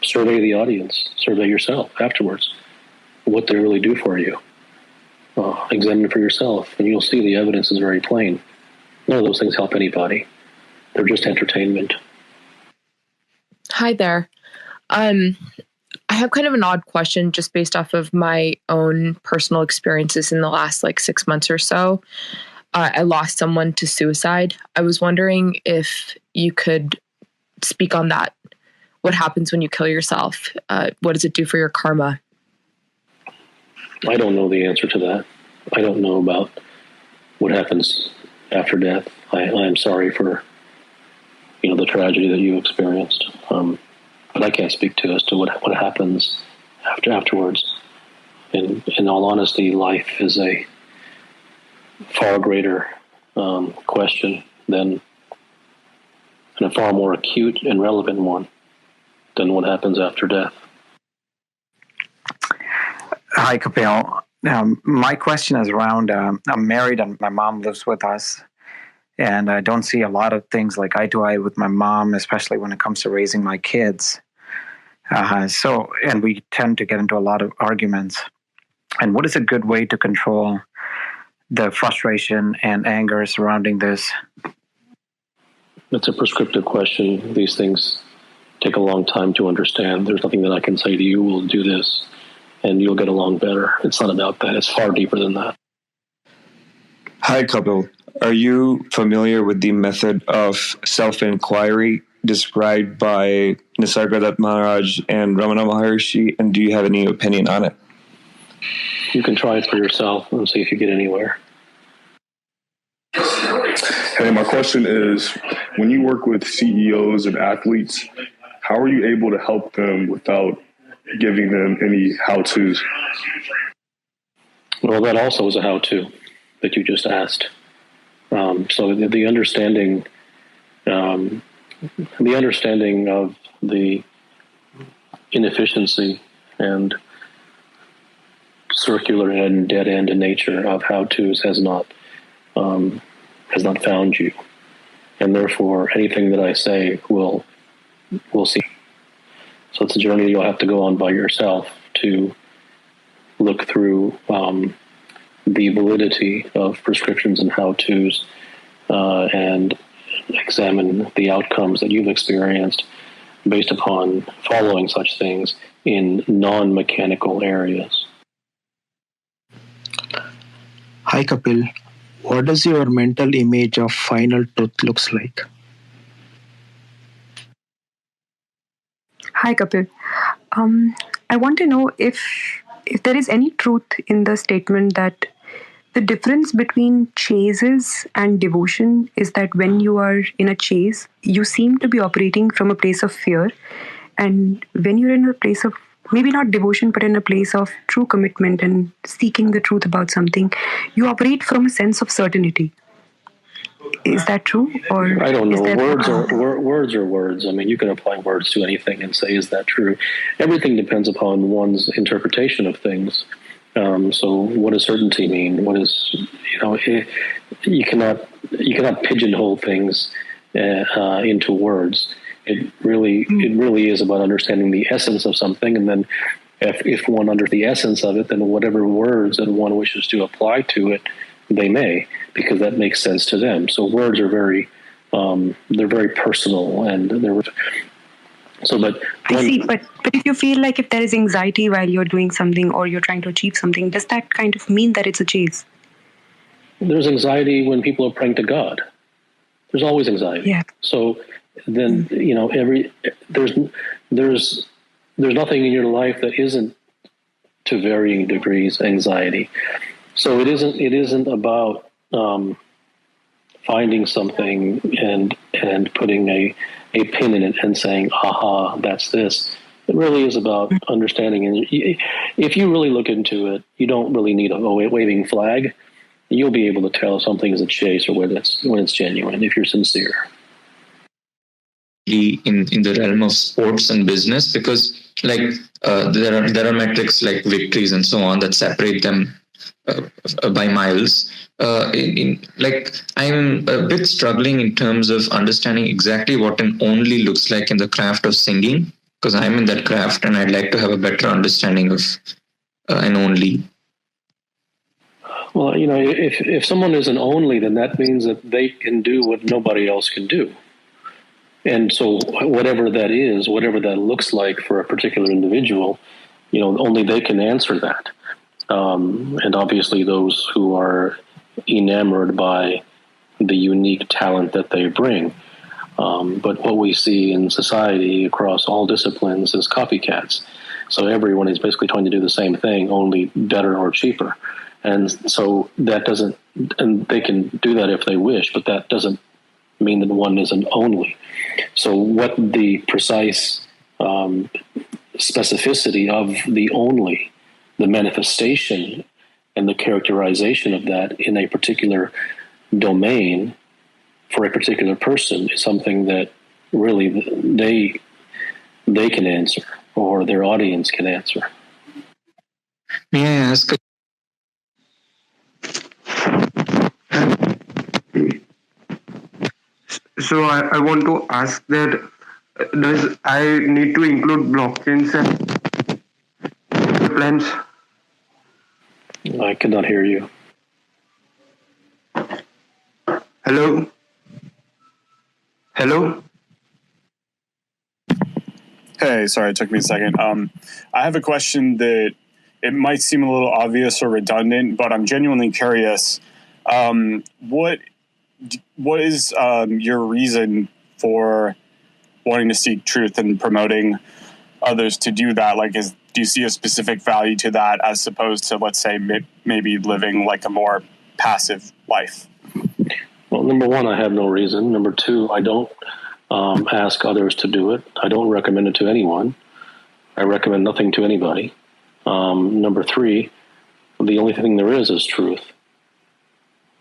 Survey the audience. Survey yourself afterwards. What they really do for you. Examine for yourself, and you'll see the evidence is very plain. None of those things help anybody. They're just entertainment. Hi there. I have kind of an odd question just based off of my own personal experiences in the last 6 months or so. I lost someone to suicide. I was wondering if you could speak on that. What happens when you kill yourself? What does it do for your karma? I don't know the answer to that. I don't know about what happens after death. I am sorry for the tragedy that you experienced, but I can't speak to as to what happens afterwards. In all honesty, life is a far greater question and a far more acute and relevant one than what happens after death. Hi, Kapil. My question is around, I'm married and my mom lives with us, and I don't see a lot of things like eye to eye with my mom, especially when it comes to raising my kids. And we tend to get into a lot of arguments. And what is a good way to control the frustration and anger surrounding this? It's a prescriptive question. These things take a long time to understand. There's nothing that I can say to you, we'll do this, and you'll get along better. It's not about that. It's far deeper than that. Hi, Kapil. Are you familiar with the method of self-inquiry described by Nisargadatta Maharaj and Ramana Maharshi, and do you have any opinion on it? You can try it for yourself and see if you get anywhere. Hey, my question is, when you work with CEOs and athletes, how are you able to help them without giving them any how-tos? Well, that also is a how-to that you just asked. So the understanding of the inefficiency and circular and dead end nature of how-tos has not found you, and therefore anything that I say will see. So it's a journey you'll have to go on by yourself to look through the validity of prescriptions and how-tos and examine the outcomes that you've experienced based upon following such things in non-mechanical areas. Hi, Kapil. What does your mental image of final truth looks like? Hi, Kapil. I want to know if there is any truth in the statement that the difference between chases and devotion is that when you are in a chase, you seem to be operating from a place of fear. And when you're in a place of maybe not devotion, but in a place of true commitment and seeking the truth about something, you operate from a sense of certainty. Is that true? Or I don't know. Words are words. I mean, you can apply words to anything and say, is that true? Everything depends upon one's interpretation of things. So what does certainty mean? What is, you cannot pigeonhole things into words. It really is about understanding the essence of something, and then if one understands the essence of it, then whatever words that one wishes to apply to it, they may, because that makes sense to them. So words are they're very personal, and they're so. But I see. But if you feel like if there is anxiety while you're doing something or you're trying to achieve something, does that kind of mean that it's a chase? There's anxiety when people are praying to God. There's always anxiety. Yeah. So then there's nothing in your life that isn't to varying degrees anxiety. So it isn't about finding something and putting a pin in it and saying, aha, that's this. It really is about understanding. And if you really look into it, you don't really need a waving flag. You'll be able to tell if something is a chase or when it's genuine, if you're sincere. In the realm of sports and business, because there are metrics like victories and so on that separate them by miles. I'm a bit struggling in terms of understanding exactly what an only looks like in the craft of singing, because I'm in that craft and I'd like to have a better understanding of an only. Well, if someone is an only, then that means that they can do what nobody else can do. And so whatever that is, whatever that looks like for a particular individual, only they can answer that. And obviously those who are enamored by the unique talent that they bring. But what we see in society across all disciplines is copycats. So everyone is basically trying to do the same thing, only better or cheaper. And so that doesn't, and they can do that if they wish, but that doesn't mean that one isn't only. So what the precise specificity of the only, the manifestation and the characterization of that in a particular domain for a particular person is something that really they can answer, or their audience can answer. May I ask? So I want to ask that, does I need to include blockchains and plans? I cannot hear you. Hello? Hey, sorry, it took me a second. I have a question that it might seem a little obvious or redundant, but I'm genuinely curious. What is your reason for wanting to seek truth and promoting others to do that? Do you see a specific value to that as opposed to, let's say, maybe living like a more passive life? Well, number one, I have no reason. Number two, I don't ask others to do it. I don't recommend it to anyone. I recommend nothing to anybody. Number three, the only thing there is truth.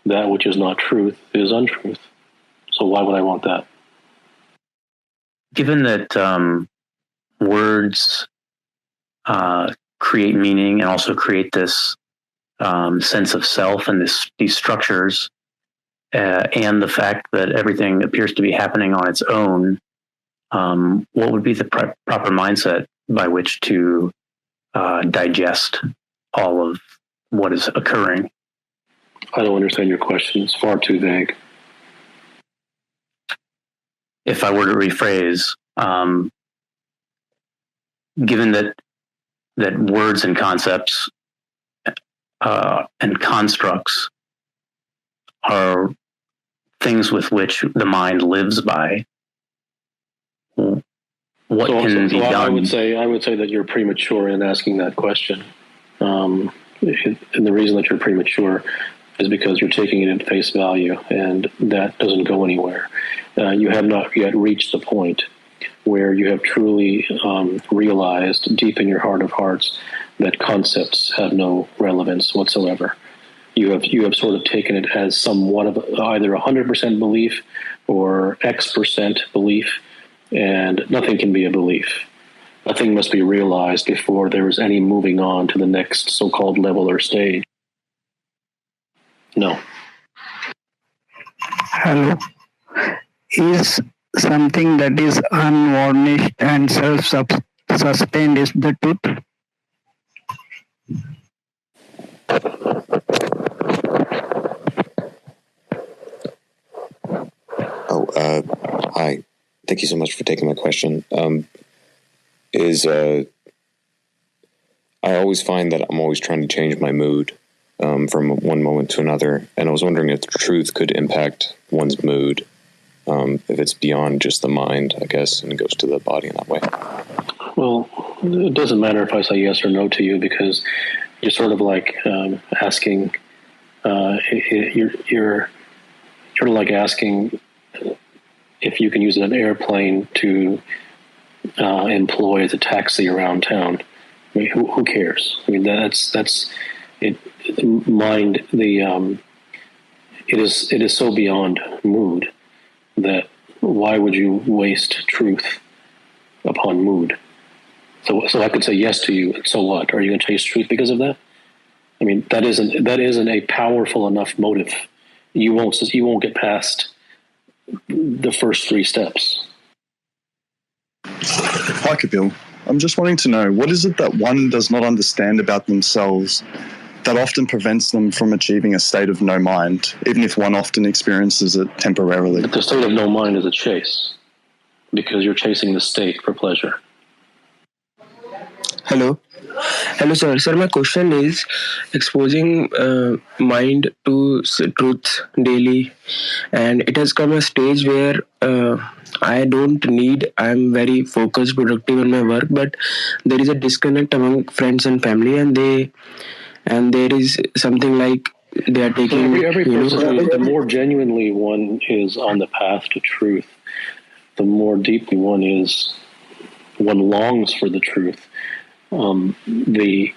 That which is not truth is untruth. So why would I want that? Given that words create meaning and also create this sense of self and these structures, and the fact that everything appears to be happening on its own, what would be the proper mindset by which to digest all of what is occurring? I don't understand your question. It's far too vague. If I were to rephrase, given that words and concepts and constructs are things with which the mind lives by, what can be done? I would say that you're premature in asking that question. And the reason that you're premature is because you're taking it at face value, and that doesn't go anywhere. You have not yet reached the point where you have truly realized deep in your heart of hearts that concepts have no relevance whatsoever. You have sort of taken it as somewhat of either 100% belief or X% belief, and nothing can be a belief. Nothing must be realized before there is any moving on to the next so-called level or stage. No. Hello. Is something that is unvarnished and self-sustained is the truth? Hi. Thank you so much for taking my question. I always find that I'm always trying to change my mood from one moment to another, and I was wondering if truth could impact one's mood, if it's beyond just the mind, I guess, and it goes to the body in that way. Well, it doesn't matter if I say yes or no to you, because you're sort of like asking. You're like asking if you can use an airplane to employ as a taxi around town. I mean, who cares? I mean, that's it. Mind the it is so beyond mood that why would you waste truth upon mood? So I could say yes to you. So what? Are you going to chase truth because of that? I mean, that isn't a powerful enough motive. You won't get past the first three steps. Hi, Kapil. I'm just wanting to know, what is it that one does not understand about themselves that often prevents them from achieving a state of no mind, even if one often experiences it temporarily? But the state of no mind is a chase, because you're chasing the state for pleasure. Hello. Hello, sir. Sir, my question is exposing mind to truth daily, and it has come a stage where I'm very focused, productive in my work, but there is a disconnect among friends and family, and there is something like they are taking. Every person, the more genuinely one is on the path to truth, the more deeply one longs for the truth. The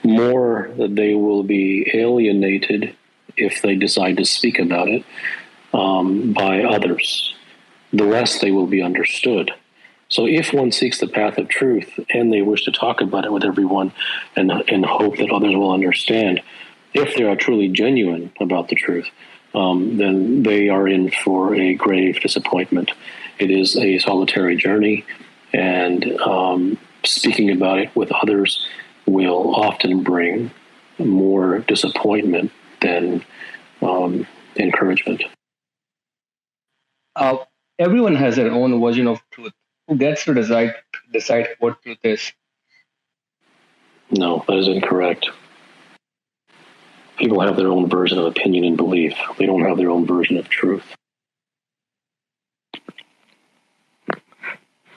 more that they will be alienated if they decide to speak about it by others, the less they will be understood. So if one seeks the path of truth and they wish to talk about it with everyone and hope that others will understand, if they are truly genuine about the truth, then they are in for a grave disappointment. It is a solitary journey, and speaking about it with others will often bring more disappointment than encouragement. Everyone has their own version of truth. Who gets to decide what truth is? No, that is incorrect. People have their own version of opinion and belief. They don't have their own version of truth.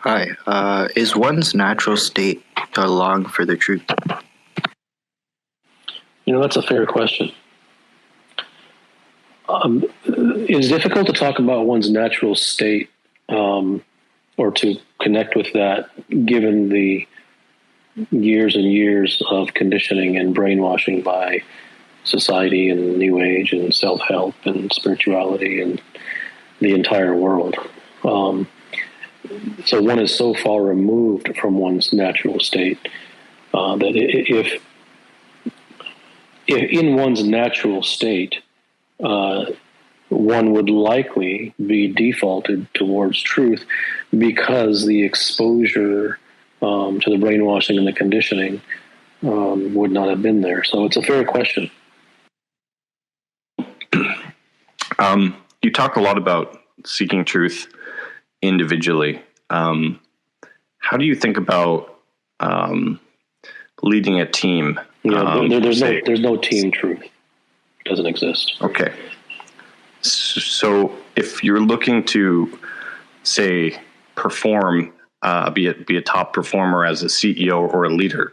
Hi. Is one's natural state to long for the truth? That's a fair question. It's difficult to talk about one's natural state or to connect with that, given the years and years of conditioning and brainwashing by society and New Age and self-help and spirituality and the entire world. So one is so far removed from one's natural state that if in one's natural state, one would likely be defaulted towards truth because the exposure to the brainwashing and the conditioning would not have been there. So it's a fair question. You talk a lot about seeking truth individually. How do you think about leading a team? There's no team truth. It doesn't exist. Okay. So if you're looking to, say, perform, be a top performer as a CEO or a leader,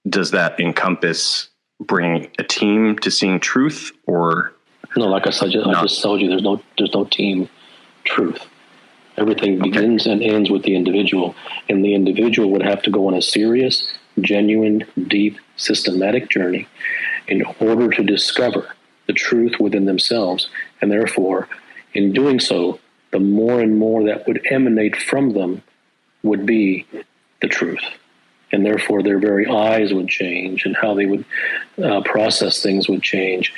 does that encompass bringing a team to seeing truth, or no? Like I just told you, there's no team truth. Everything begins and ends with the individual, and the individual would have to go on a serious, genuine, deep, systematic journey in order to discover the truth within themselves, and therefore, in doing so, the more and more that would emanate from them would be the truth. And therefore, their very eyes would change, and how they would process things would change.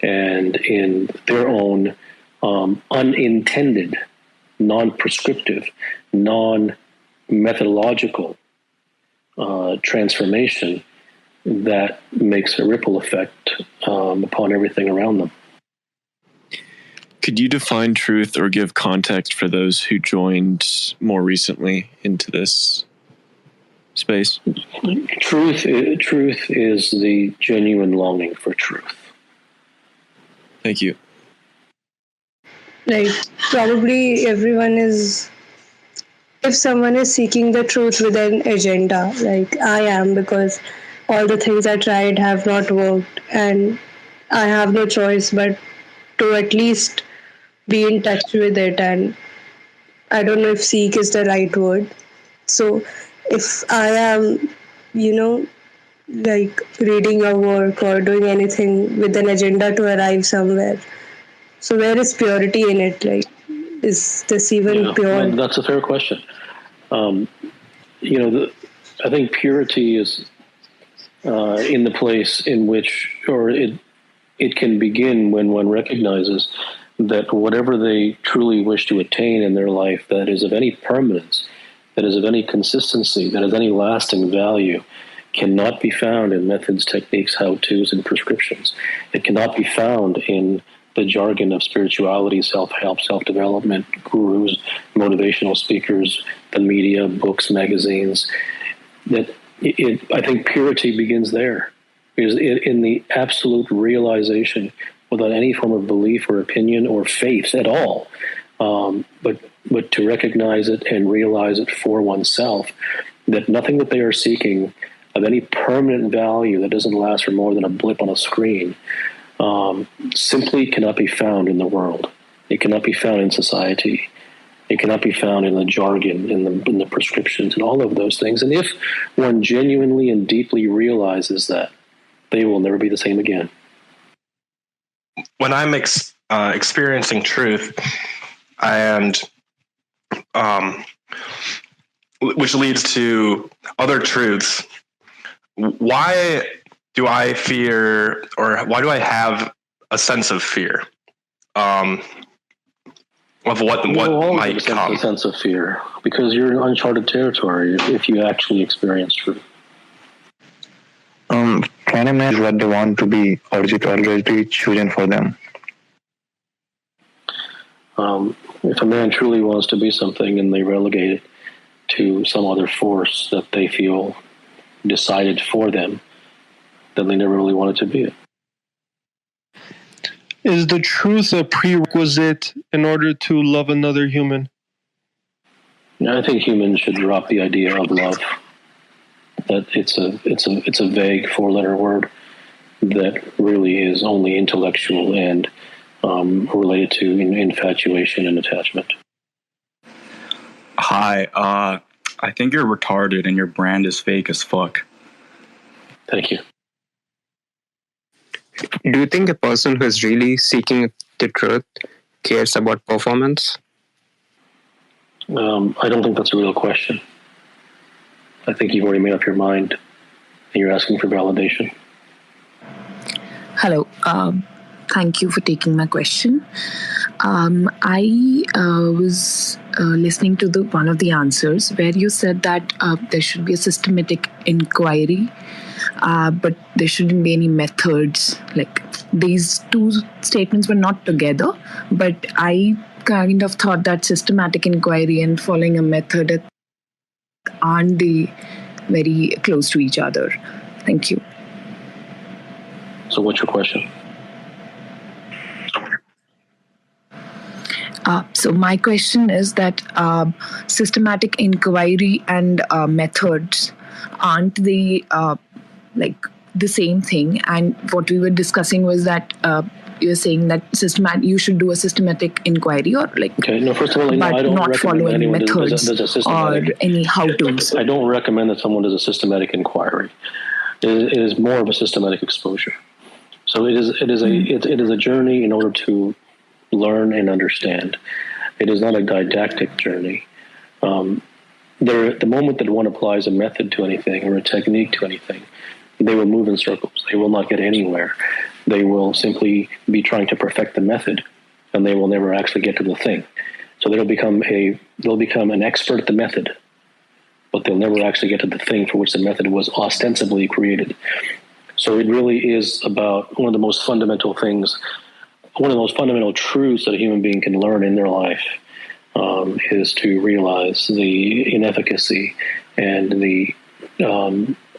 And in their own unintended, non-prescriptive, non-methodological transformation, that makes a ripple effect upon everything around them. Could you define truth or give context for those who joined more recently into this space? Truth is the genuine longing for truth. Thank you. Like, probably everyone is if someone is seeking the truth with an agenda, like I am, because all the things I tried have not worked, and I have no choice but to at least be in touch with it. And I don't know if seek is the right word. So if I am, you know, like reading your work or doing anything with an agenda to arrive somewhere, so where is purity in it? Like, is this even pure? No, that's a fair question. I think purity is in the place in which, or it can begin when one recognizes that whatever they truly wish to attain in their life that is of any permanence, that is of any consistency, that has any lasting value, cannot be found in methods, techniques, how-tos, and prescriptions. It cannot be found in the jargon of spirituality, self-help, self-development, gurus, motivational speakers, the media, books, magazines. I think purity begins there. Is in the absolute realization, without any form of belief or opinion or faith at all, but to recognize it and realize it for oneself, that nothing that they are seeking of any permanent value that doesn't last for more than a blip on a screen simply cannot be found in the world. It cannot be found in society. It cannot be found in the jargon, in the prescriptions, and all of those things. And if one genuinely and deeply realizes that, they will never be the same again. When I'm experiencing truth, and which leads to other truths, why do I fear, or why do I have a sense of fear of what might come? A sense of fear because you're in uncharted territory if you actually experience truth. Can a man what they want to be, or is it already chosen for them? If a man truly wants to be something and they relegate it to some other force that they feel decided for them, then they never really wanted to be it. Is the truth a prerequisite in order to love another human? I think humans should drop the idea of love. That it's a vague four-letter word that really is only intellectual and related to infatuation and attachment. Hi, I think you're retarded and your brand is fake as fuck. Thank you. Do you think a person who is really seeking the truth cares about performance? I don't think that's a real question. I think you've already made up your mind and you're asking for validation. Hello. Thank you for taking my question. I was listening to one of the answers where you said that there should be a systematic inquiry, but there shouldn't be any methods. Like these two statements were not together, but I kind of thought that systematic inquiry and following a method aren't they very close to each other. Thank you. So what's your question? So my question is that systematic inquiry and methods, aren't they like the same thing? And what we were discussing was that you're saying that you should do a systematic inquiry or like, okay, no, first of all, but I don't not follow any methods or any how-tos. I don't recommend that someone does a systematic inquiry. It is more of a systematic exposure. So it is a journey in order to learn and understand. It is not a didactic journey. The moment that one applies a method to anything or a technique to anything, they will move in circles. They will not get anywhere. They will simply be trying to perfect the method, and they will never actually get to the thing. So they'll become an expert at the method, but they'll never actually get to the thing for which the method was ostensibly created. So it really is about one of the most fundamental things, one of the most fundamental truths that a human being can learn in their life is to realize the inefficacy and the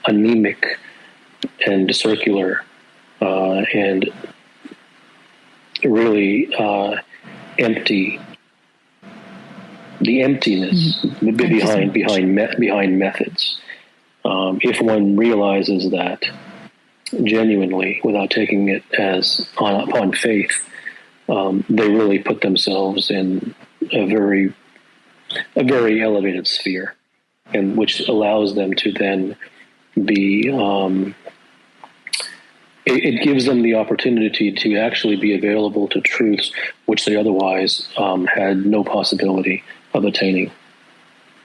anemic and circular and really empty the emptiness behind methods. If one realizes that genuinely, without taking it as upon faith, they really put themselves in a very elevated sphere, and which allows them to then be. It gives them the opportunity to actually be available to truths which they otherwise had no possibility of attaining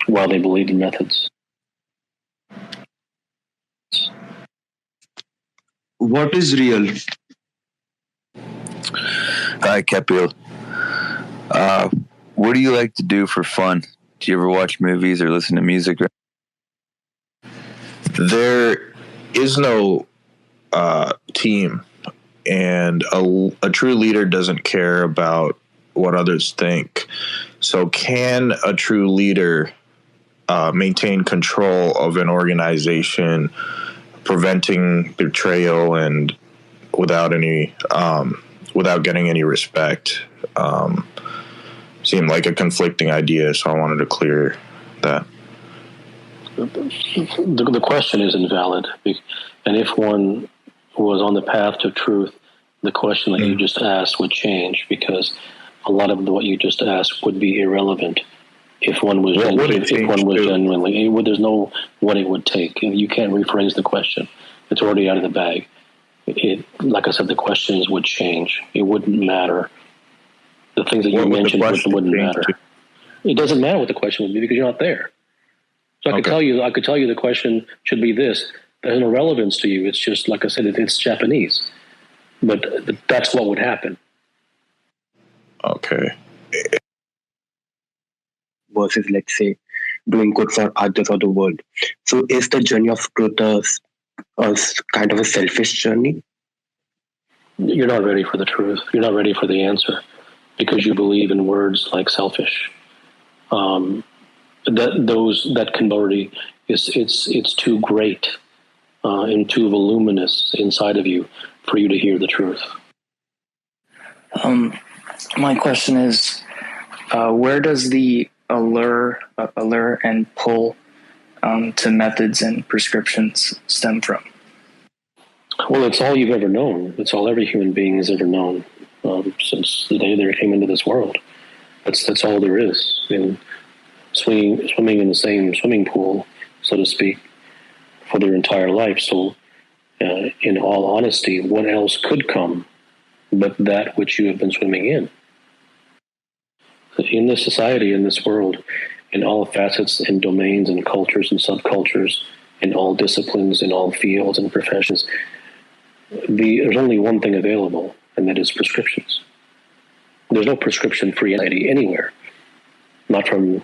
while they believed in methods. What is real? Hi, Kapil. What do you like to do for fun? Do you ever watch movies or listen to music? There is no team, and a true leader doesn't care about what others think. So can a true leader maintain control of an organization, preventing betrayal and without getting any respect? Seemed like a conflicting idea, so I wanted to clear that. The question is invalid, and if one was on the path to truth, the question that you just asked would change, because a lot of what you just asked would be irrelevant if one was genuinely. There's no what it would take. You can't rephrase the question; it's already out of the bag. Like I said, the questions would change. It wouldn't matter. The things that you mentioned wouldn't matter. It doesn't matter what the question would be because you're not there. So I could tell you the question should be this. There's no relevance to you. It's just, like I said, it's Japanese. But that's what would happen. Okay. Versus, let's say, doing good for others or the world. So is the journey of truth a kind of a selfish journey? You're not ready for the truth. You're not ready for the answer because you believe in words like selfish. That commodity it's too great and too voluminous inside of you for you to hear the truth. My question is, where does the allure and pull to methods and prescriptions stem from? Well, it's all you've ever known. It's all every human being has ever known since the day they came into this world. That's all there is. And swimming in the same swimming pool, so to speak, for their entire life. So, in all honesty, what else could come but that which you have been swimming in? In this society, in this world, in all facets and domains and cultures and subcultures, in all disciplines, in all fields and professions, there's only one thing available, and that is prescriptions. There's no prescription-free entity anywhere, not from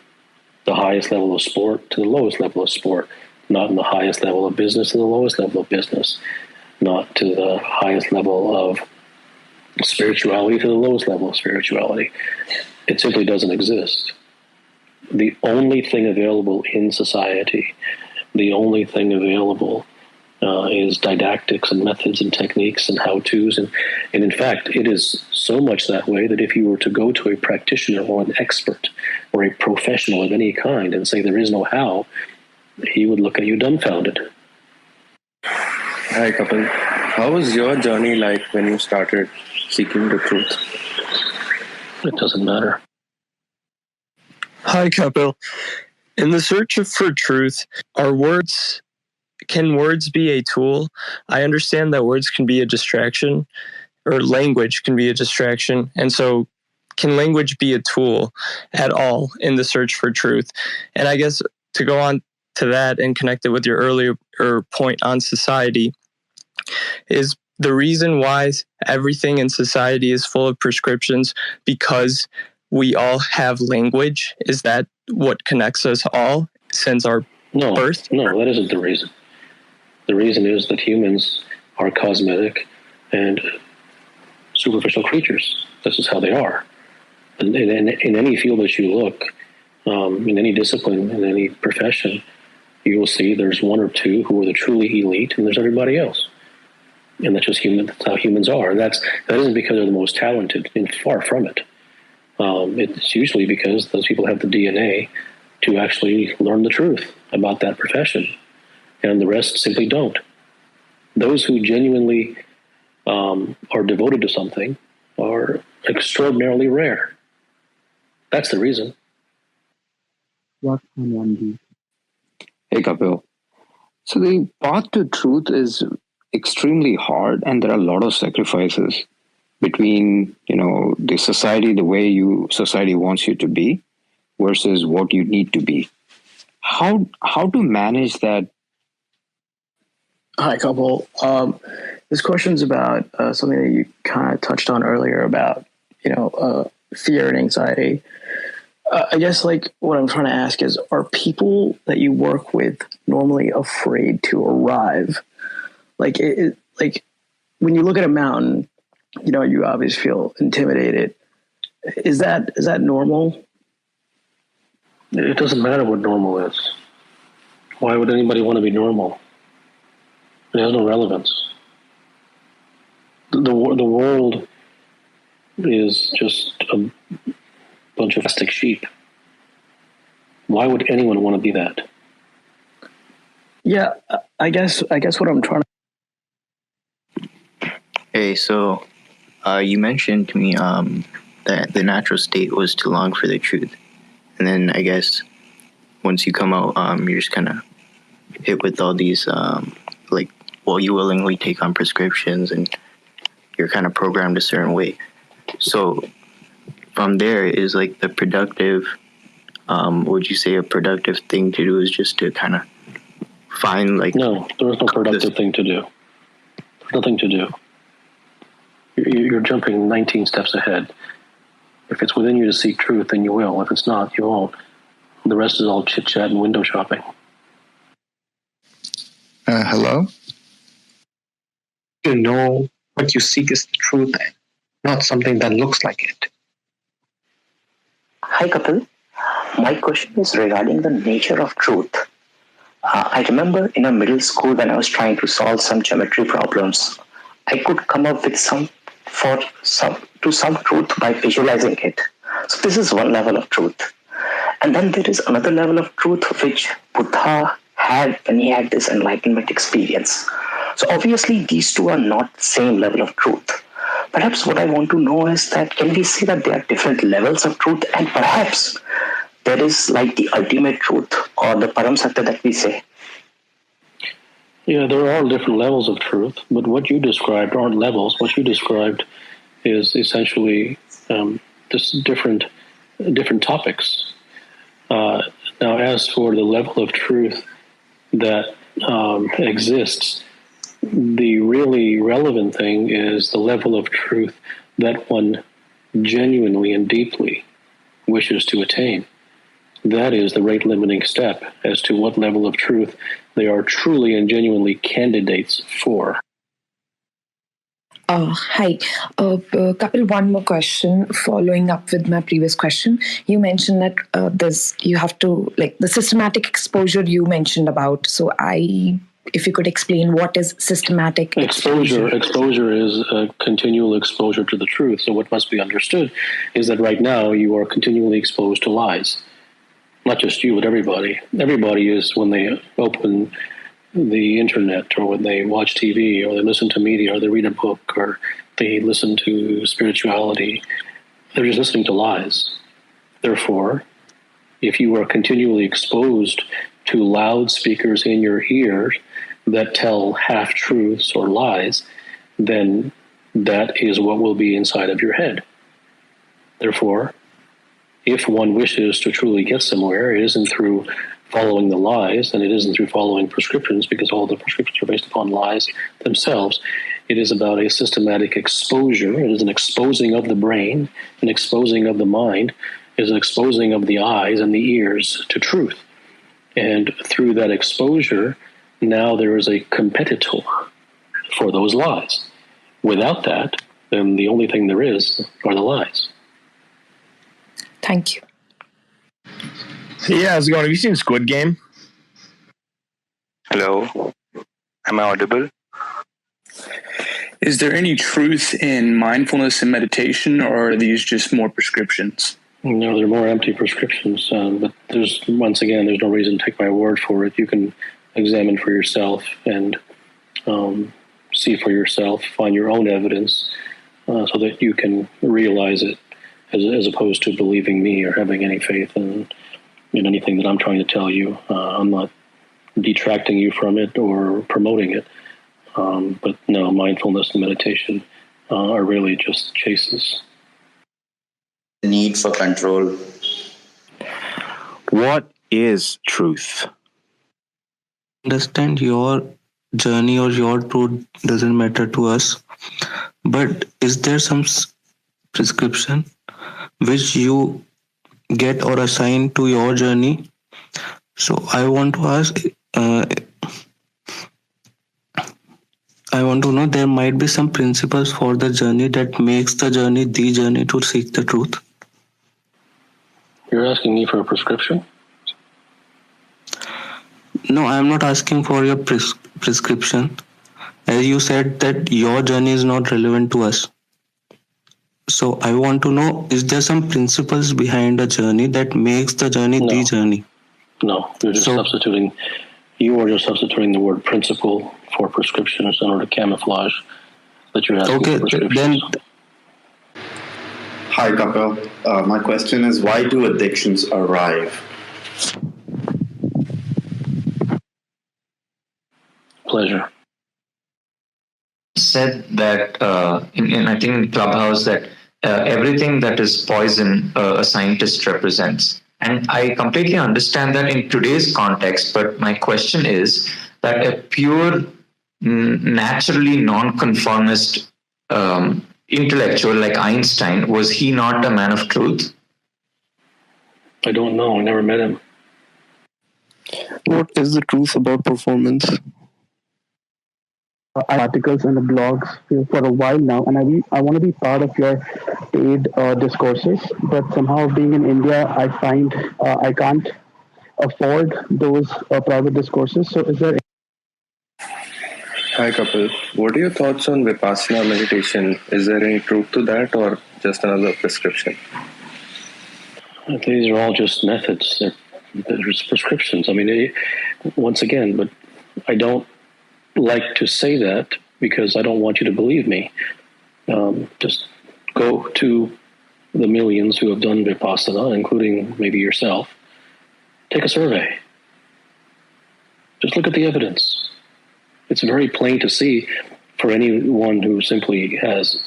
the highest level of sport to the lowest level of sport, not in the highest level of business to the lowest level of business, not to the highest level of spirituality to the lowest level of spirituality. It simply doesn't exist. The only thing available in society, the only thing available is didactics and methods and techniques and how-tos. And in fact, it is so much that way that if you were to go to a practitioner or an expert or a professional of any kind and say there is no how, he would look at you dumbfounded. Hi, Kapil. How was your journey like when you started seeking the truth? It doesn't matter. Hi, Kapil. In the search for truth, can words be a tool? I understand that words can be a distraction, or language can be a distraction. And so can language be a tool at all in the search for truth? And I guess to go on to that and connect it with your earlier point on society, is the reason why everything in society is full of prescriptions because we all have language? Is that what connects us all since our birth? No, that isn't the reason. The reason is that humans are cosmetic and superficial creatures. This is how they are. And in any field that you look, in any discipline, in any profession, you will see there's one or two who are the truly elite, and there's everybody else. And that's just human. That's how humans are. And that isn't because they're the most talented. And far from it. It's usually because those people have the DNA to actually learn the truth about that profession, and the rest simply don't. Those who genuinely are devoted to something are extraordinarily rare. That's the reason. Hey Kapil. So the path to truth is extremely hard, and there are a lot of sacrifices between the society, the way society wants you to be, versus what you need to be. How to manage that? Hi, Kapil. This question's about something that you kind of touched on earlier about fear and anxiety. I guess what I'm trying to ask is, are people that you work with normally afraid to arrive? Like when you look at a mountain, you obviously feel intimidated. Is that normal? It doesn't matter what normal is. Why would anybody want to be normal? It has no relevance. The world is just a bunch of plastic sheep. Why would anyone want to be that? Yeah, I guess what I'm trying to... Hey, so you mentioned to me that the natural state was to long for the truth. And then I guess once you come out, you're just kind of hit with all these, you willingly take on prescriptions and you're kind of programmed a certain way. So from there is the productive, would you say a productive thing to do is just to kind of find No, there is no productive thing to do. There's nothing to do. You're jumping 19 steps ahead. If it's within you to seek truth, then you will. If it's not, you won't. The rest is all chit-chat and window shopping. Hello? You know what you seek is the truth, not something that looks like it. Hi, Kapil. My question is regarding the nature of truth. I remember in a middle school when I was trying to solve some geometry problems, I could come up with some truth by visualizing it. So this is one level of truth. And then there is another level of truth which Buddha had when he had this enlightenment experience. So obviously these two are not the same level of truth. Perhaps what I want to know is that can we say that there are different levels of truth, and perhaps there is the ultimate truth or the Param Satya that we say? Yeah, there are different levels of truth, but what you described aren't levels. What you described is essentially just different topics. Now, as for the level of truth that exists, the really relevant thing is the level of truth that one genuinely and deeply wishes to attain. That is the rate limiting step as to what level of truth they are truly and genuinely candidates for. Hi. Kapil, one more question following up with my previous question. You mentioned that you have to, the systematic exposure you mentioned about. So if you could explain what is systematic exposure. Exposure is a continual exposure to the truth. So what must be understood is that right now you are continually exposed to lies. Not just you, but everybody. Everybody is, when they open the internet, or when they watch TV, or they listen to media, or they read a book, or they listen to spirituality, they're just listening to lies. Therefore, if you are continually exposed to loudspeakers in your ears that tell half-truths or lies, then that is what will be inside of your head. Therefore, if one wishes to truly get somewhere, it isn't through following the lies, and it isn't through following prescriptions, because all the prescriptions are based upon lies themselves. It is about a systematic exposure. It is an exposing of the brain, an exposing of the mind, it is an exposing of the eyes and the ears to truth. And through that exposure, now there is a competitor for those lies. Without that, then the only thing there is are the lies. Thank you. Yeah, how's it going? Have you seen Squid Game? Hello? Am I audible? Is there any truth in mindfulness and meditation, or are these just more prescriptions? No, they're more empty prescriptions. But there's no reason to take my word for it. You can examine for yourself and see for yourself, find your own evidence, so that you can realize it, as opposed to believing me or having any faith in anything that I'm trying to tell you. I'm not detracting you from it or promoting it. But no, mindfulness and meditation are really just chases. Need for control. What is truth? Understand your journey or your truth doesn't matter to us, but is there some prescription which you get or assign to your journey? So I want to ask, I want to know, there might be some principles for the journey that makes the journey to seek the truth. You're asking me for a prescription? No, I am not asking for your prescription. As you said that your journey is not relevant to us. So I want to know, is there some principles behind a journey that makes the journey the journey? No, you're just substituting. You are just substituting the word principle for prescriptions in order to camouflage that you're asking for prescriptions. Hi, Kapil. My question is, why do addictions arrive? Pleasure. Said that in I think in Clubhouse that everything that is poison a scientist represents, and I completely understand that in today's context. But my question is that a pure, naturally non-conformist intellectual like Einstein, was he not a man of truth? I don't know. I never met him. What is the truth about performance? Articles and the blogs for a while now, and I want to be part of your paid discourses, but somehow being in India, I find I can't afford those private discourses. So is there... Hi Kapil, what are your thoughts on Vipassana meditation? Is there any truth to that or just another prescription? These are all just methods. They're just prescriptions. I mean, once again, but I don't like to say that because I don't want you to believe me. Just go to the millions who have done Vipassana, including maybe yourself. Take a survey. Just look at the evidence. It's very plain to see for anyone who simply has,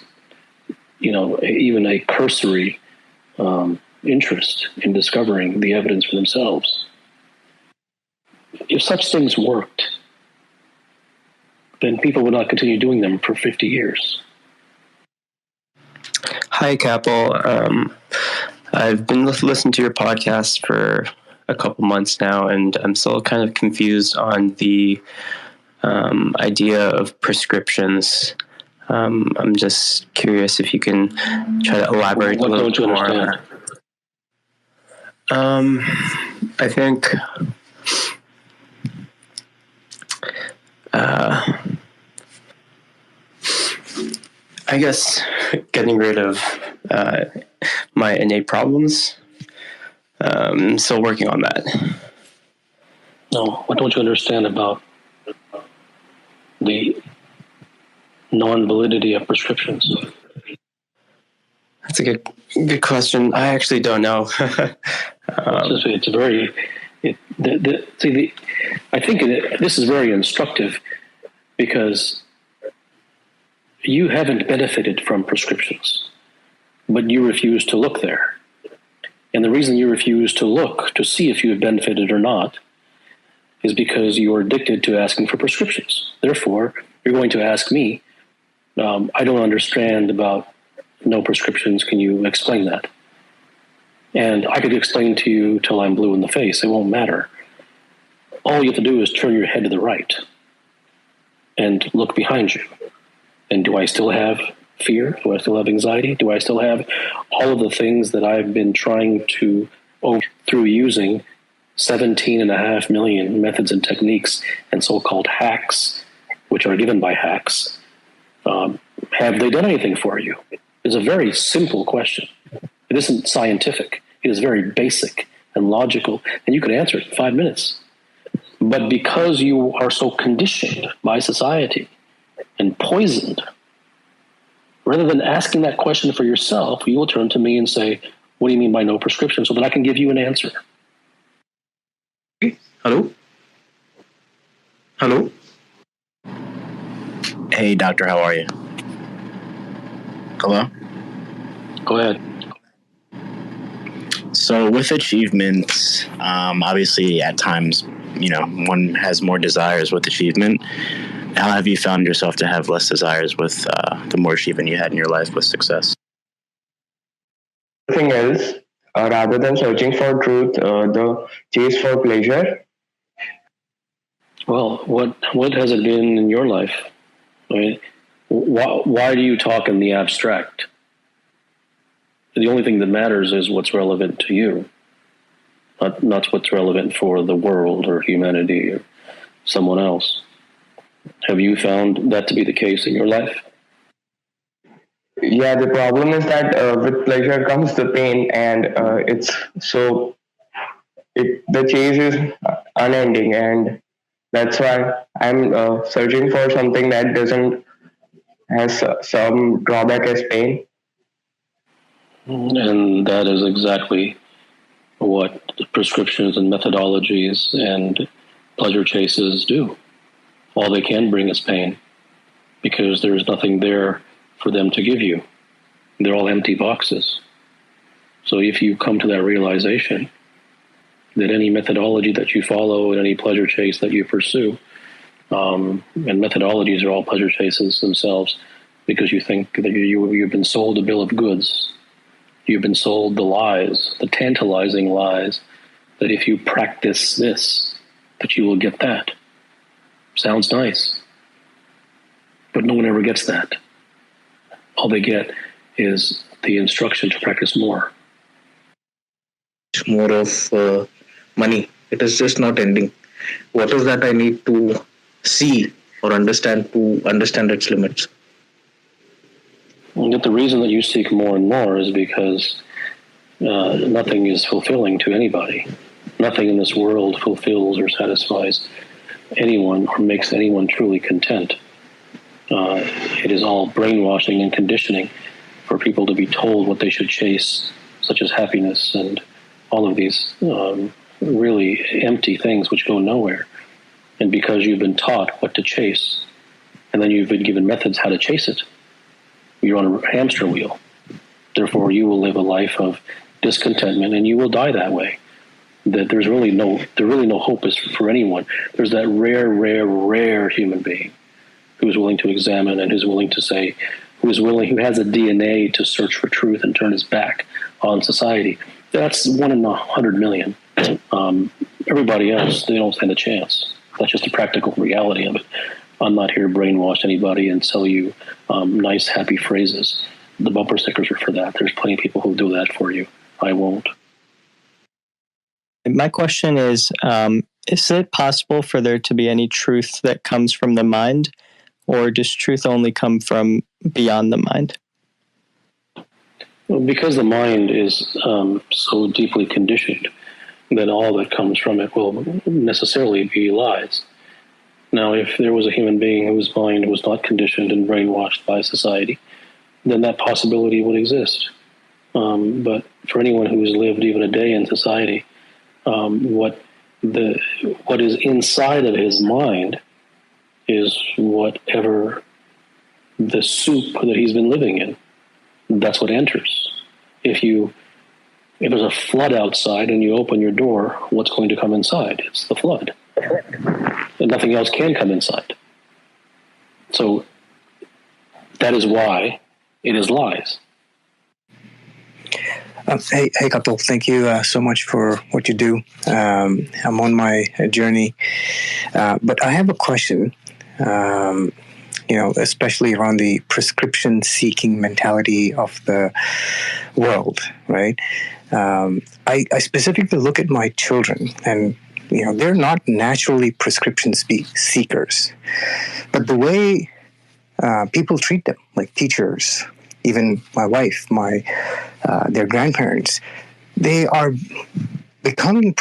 even a cursory interest in discovering the evidence for themselves. If such things worked, then people would not continue doing them for 50 years. Hi, Kapil. I've been listening to your podcast for a couple months now, and I'm still kind of confused on the idea of prescriptions. I'm just curious if you can try to elaborate a little bit more on that. I think I guess getting rid of my innate problems. I'm still working on that. No, what don't you understand about the non-validity of prescriptions? That's a good question. I actually don't know. It's very. I think this is very instructive because you haven't benefited from prescriptions, but you refuse to look there. And the reason you refuse to look to see if you have benefited or not is because you are addicted to asking for prescriptions. Therefore, you're going to ask me, I don't understand about no prescriptions. Can you explain that? And I could explain to you till I'm blue in the face. It won't matter. All you have to do is turn your head to the right and look behind you. And do I still have fear? Do I still have anxiety? Do I still have all of the things that I've been trying to, through using 17.5 million methods and techniques and so-called hacks, which are given by hacks, Have they done anything for you? It's a very simple question. It isn't scientific. It is very basic and logical, and you could answer it in 5 minutes. But because you are so conditioned by society and poisoned, rather than asking that question for yourself, you will turn to me and say, what do you mean by no prescription? So that I can give you an answer. Hello? Hello? Hey, doctor, how are you? Hello? Go ahead. So with achievements, obviously at times, one has more desires with achievement. How have you found yourself to have less desires with the more achievement you had in your life with success? Anything else, rather than searching for truth, the chase for pleasure? Well, what has it been in your life? I mean, why do you talk in the abstract? The only thing that matters is what's relevant to you, not what's relevant for the world or humanity or someone else. Have you found that to be the case in your life? Yeah, the problem is that with pleasure comes the pain, and the chase is unending, and that's why I'm searching for something that doesn't has some drawback as pain. And that is exactly what prescriptions and methodologies and pleasure chases do. All they can bring is pain, because there's nothing there for them to give you. They're all empty boxes. So if you come to that realization that any methodology that you follow and any pleasure chase that you pursue, and methodologies are all pleasure chases themselves, because you think that you've been sold a bill of goods. You've been sold the lies, the tantalizing lies, that if you practice this, that you will get that. Sounds nice. But no one ever gets that. All they get is the instruction to practice more. It's more of money. It is just not ending. What is that I need to see or understand to understand its limits? And yet the reason that you seek more and more is because nothing is fulfilling to anybody. Nothing in this world fulfills or satisfies anyone or makes anyone truly content. It is all brainwashing and conditioning for people to be told what they should chase, such as happiness and all of these really empty things which go nowhere. And because you've been taught what to chase, and then you've been given methods how to chase it, you're on a hamster wheel. Therefore, you will live a life of discontentment, and you will die that way. That there's really no hope is for anyone. There's that rare human being who's willing to examine and who's willing to say, who has a DNA to search for truth and turn his back on society. That's 1 in 100 million. Everybody else, they don't stand a chance. That's just the practical reality of it. I'm not here to brainwash anybody and sell you nice, happy phrases. The bumper stickers are for that. There's plenty of people who do that for you. I won't. My question is it possible for there to be any truth that comes from the mind, or does truth only come from beyond the mind? Well, because the mind is so deeply conditioned, then all that comes from it will necessarily be lies. Now, if there was a human being whose mind was not conditioned and brainwashed by society, then that possibility would exist. But for anyone who has lived even a day in society, what is inside of his mind is whatever the soup that he's been living in. That's what enters. If there's a flood outside and you open your door, what's going to come inside? It's the flood. And nothing else can come inside. So that is why it is lies. Hey, Kapil, thank you so much for what you do. I'm on my journey, but I have a question, especially around the prescription-seeking mentality of the world, right? I specifically look at my children, and they're not naturally prescription seekers, but the way people treat them like teachers. Even my wife, their grandparents, they are becoming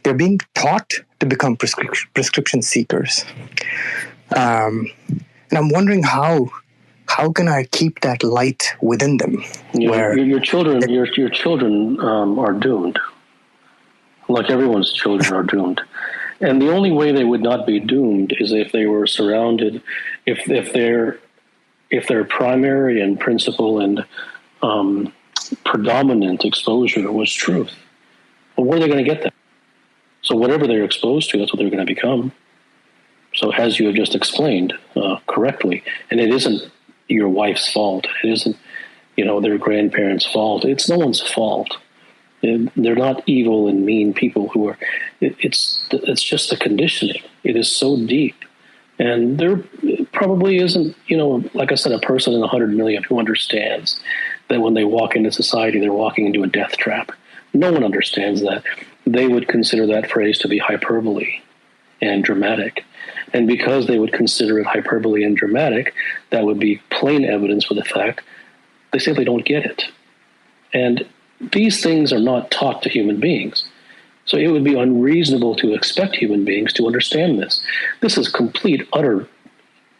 they're being taught to become prescription seekers. And I'm wondering how can I keep that light within them? Your children are doomed. Like everyone's children are doomed. And the only way they would not be doomed is if they were surrounded, if their primary and principal and predominant exposure was truth. Well, where are they going to get that? So whatever they're exposed to, that's what they're going to become. So as you have just explained correctly, and it isn't your wife's fault, it isn't their grandparents' fault. It's no one's fault. They're not evil and mean people who are. It's just the conditioning. It is so deep, and there probably isn't like I said, a person in 100 million who understands that when they walk into society, they're walking into a death trap. No one understands that. They would consider that phrase to be hyperbole and dramatic. And because they would consider it hyperbole and dramatic, that would be plain evidence for the fact they simply don't get it. And these things are not taught to human beings. So it would be unreasonable to expect human beings to understand this. This is complete, utter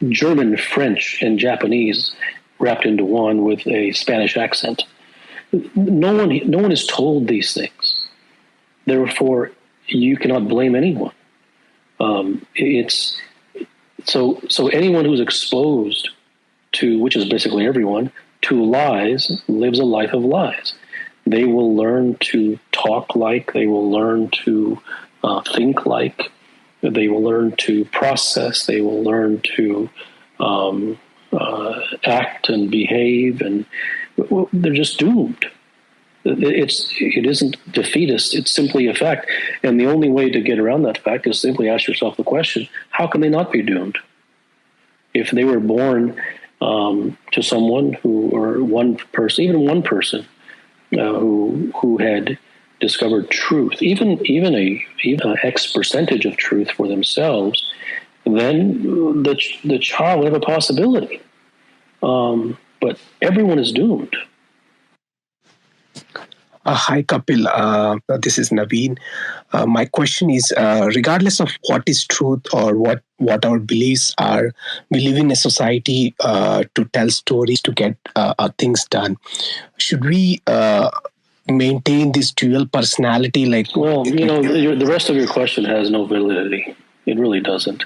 German, French, and Japanese wrapped into one with a Spanish accent. No one is told these things. Therefore, you cannot blame anyone. So anyone who's exposed to, which is basically everyone, to lies, lives a life of lies. They will learn to talk like, they will learn to think like, they will learn to process, they will learn to act and behave, and they're just doomed. It isn't defeatist, it's simply a fact. And the only way to get around that fact is simply ask yourself the question, how can they not be doomed? If they were born to someone or one person who had discovered truth, even an X percentage of truth for themselves, then the child would have a possibility. But everyone is doomed. Hi, Kapil. This is Naveen. My question is, regardless of what is truth or what our beliefs are, we live in a society to tell stories to get things done. Should we maintain this dual personality? The rest of your question has no validity. It really doesn't.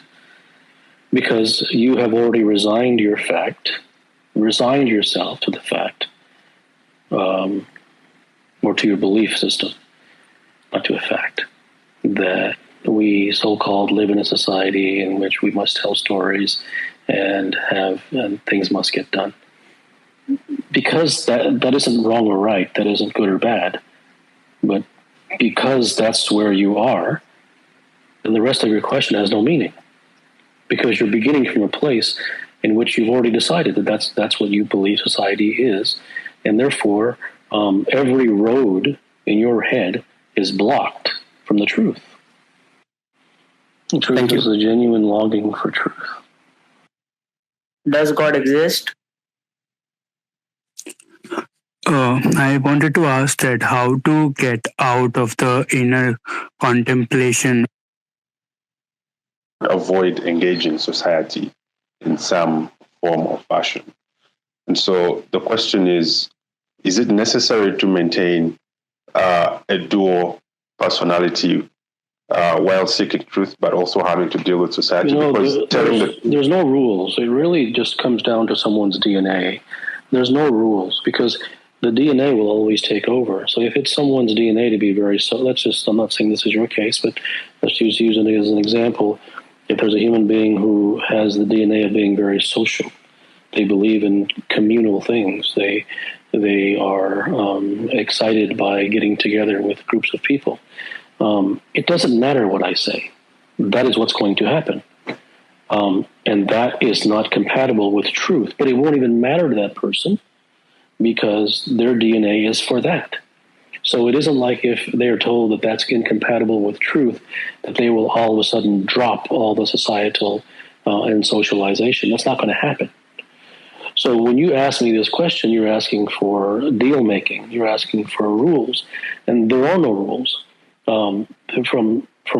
Because you have already resigned yourself to the fact, or to your belief system, not to a fact, that we so-called live in a society in which we must tell stories and things must get done. Because that isn't wrong or right, that isn't good or bad, but because that's where you are, then the rest of your question has no meaning. Because you're beginning from a place in which you've already decided that that's what you believe society is, and therefore every road in your head is blocked from the truth. The truth is a genuine longing for truth. Does God exist? I wanted to ask that how to get out of the inner contemplation. Avoid engaging society in some form or fashion. And so the question is it necessary to maintain a dual personality while seeking truth, but also having to deal with society? There's no rules. It really just comes down to someone's DNA. There's no rules because the DNA will always take over. So if it's someone's DNA to be I'm not saying this is your case, but let's use it as an example. If there's a human being who has the DNA of being very social, they believe in communal things. They are excited by getting together with groups of people. It doesn't matter what I say. That is what's going to happen. And that is not compatible with truth. But it won't even matter to that person because their DNA is for that. So it isn't like if they're told that that's incompatible with truth, that they will all of a sudden drop all the societal and socialization. That's not going to happen. So when you ask me this question, you're asking for deal making. You're asking for rules, and there are no rules. From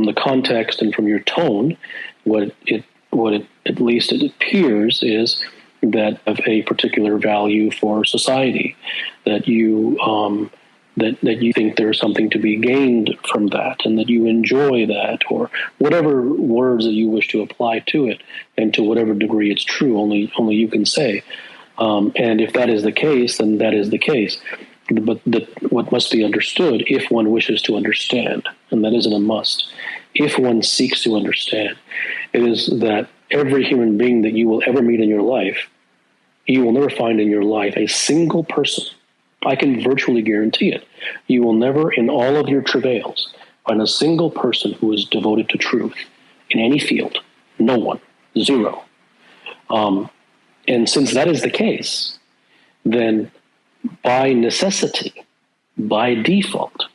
the context and from your tone, what it at least it appears is that of a particular value for society, that you that you think there's something to be gained from that, and that you enjoy that, or whatever words that you wish to apply to it, and to whatever degree it's true, only you can say. And if that is the case, then that is the case. But what must be understood, if one wishes to understand, and that isn't a must, if one seeks to understand, it is that every human being that you will ever meet in your life, you will never find in your life a single person. I can virtually guarantee it. You will never, in all of your travails, find a single person who is devoted to truth in any field. No one. Zero. And since that is the case, then by necessity, by default,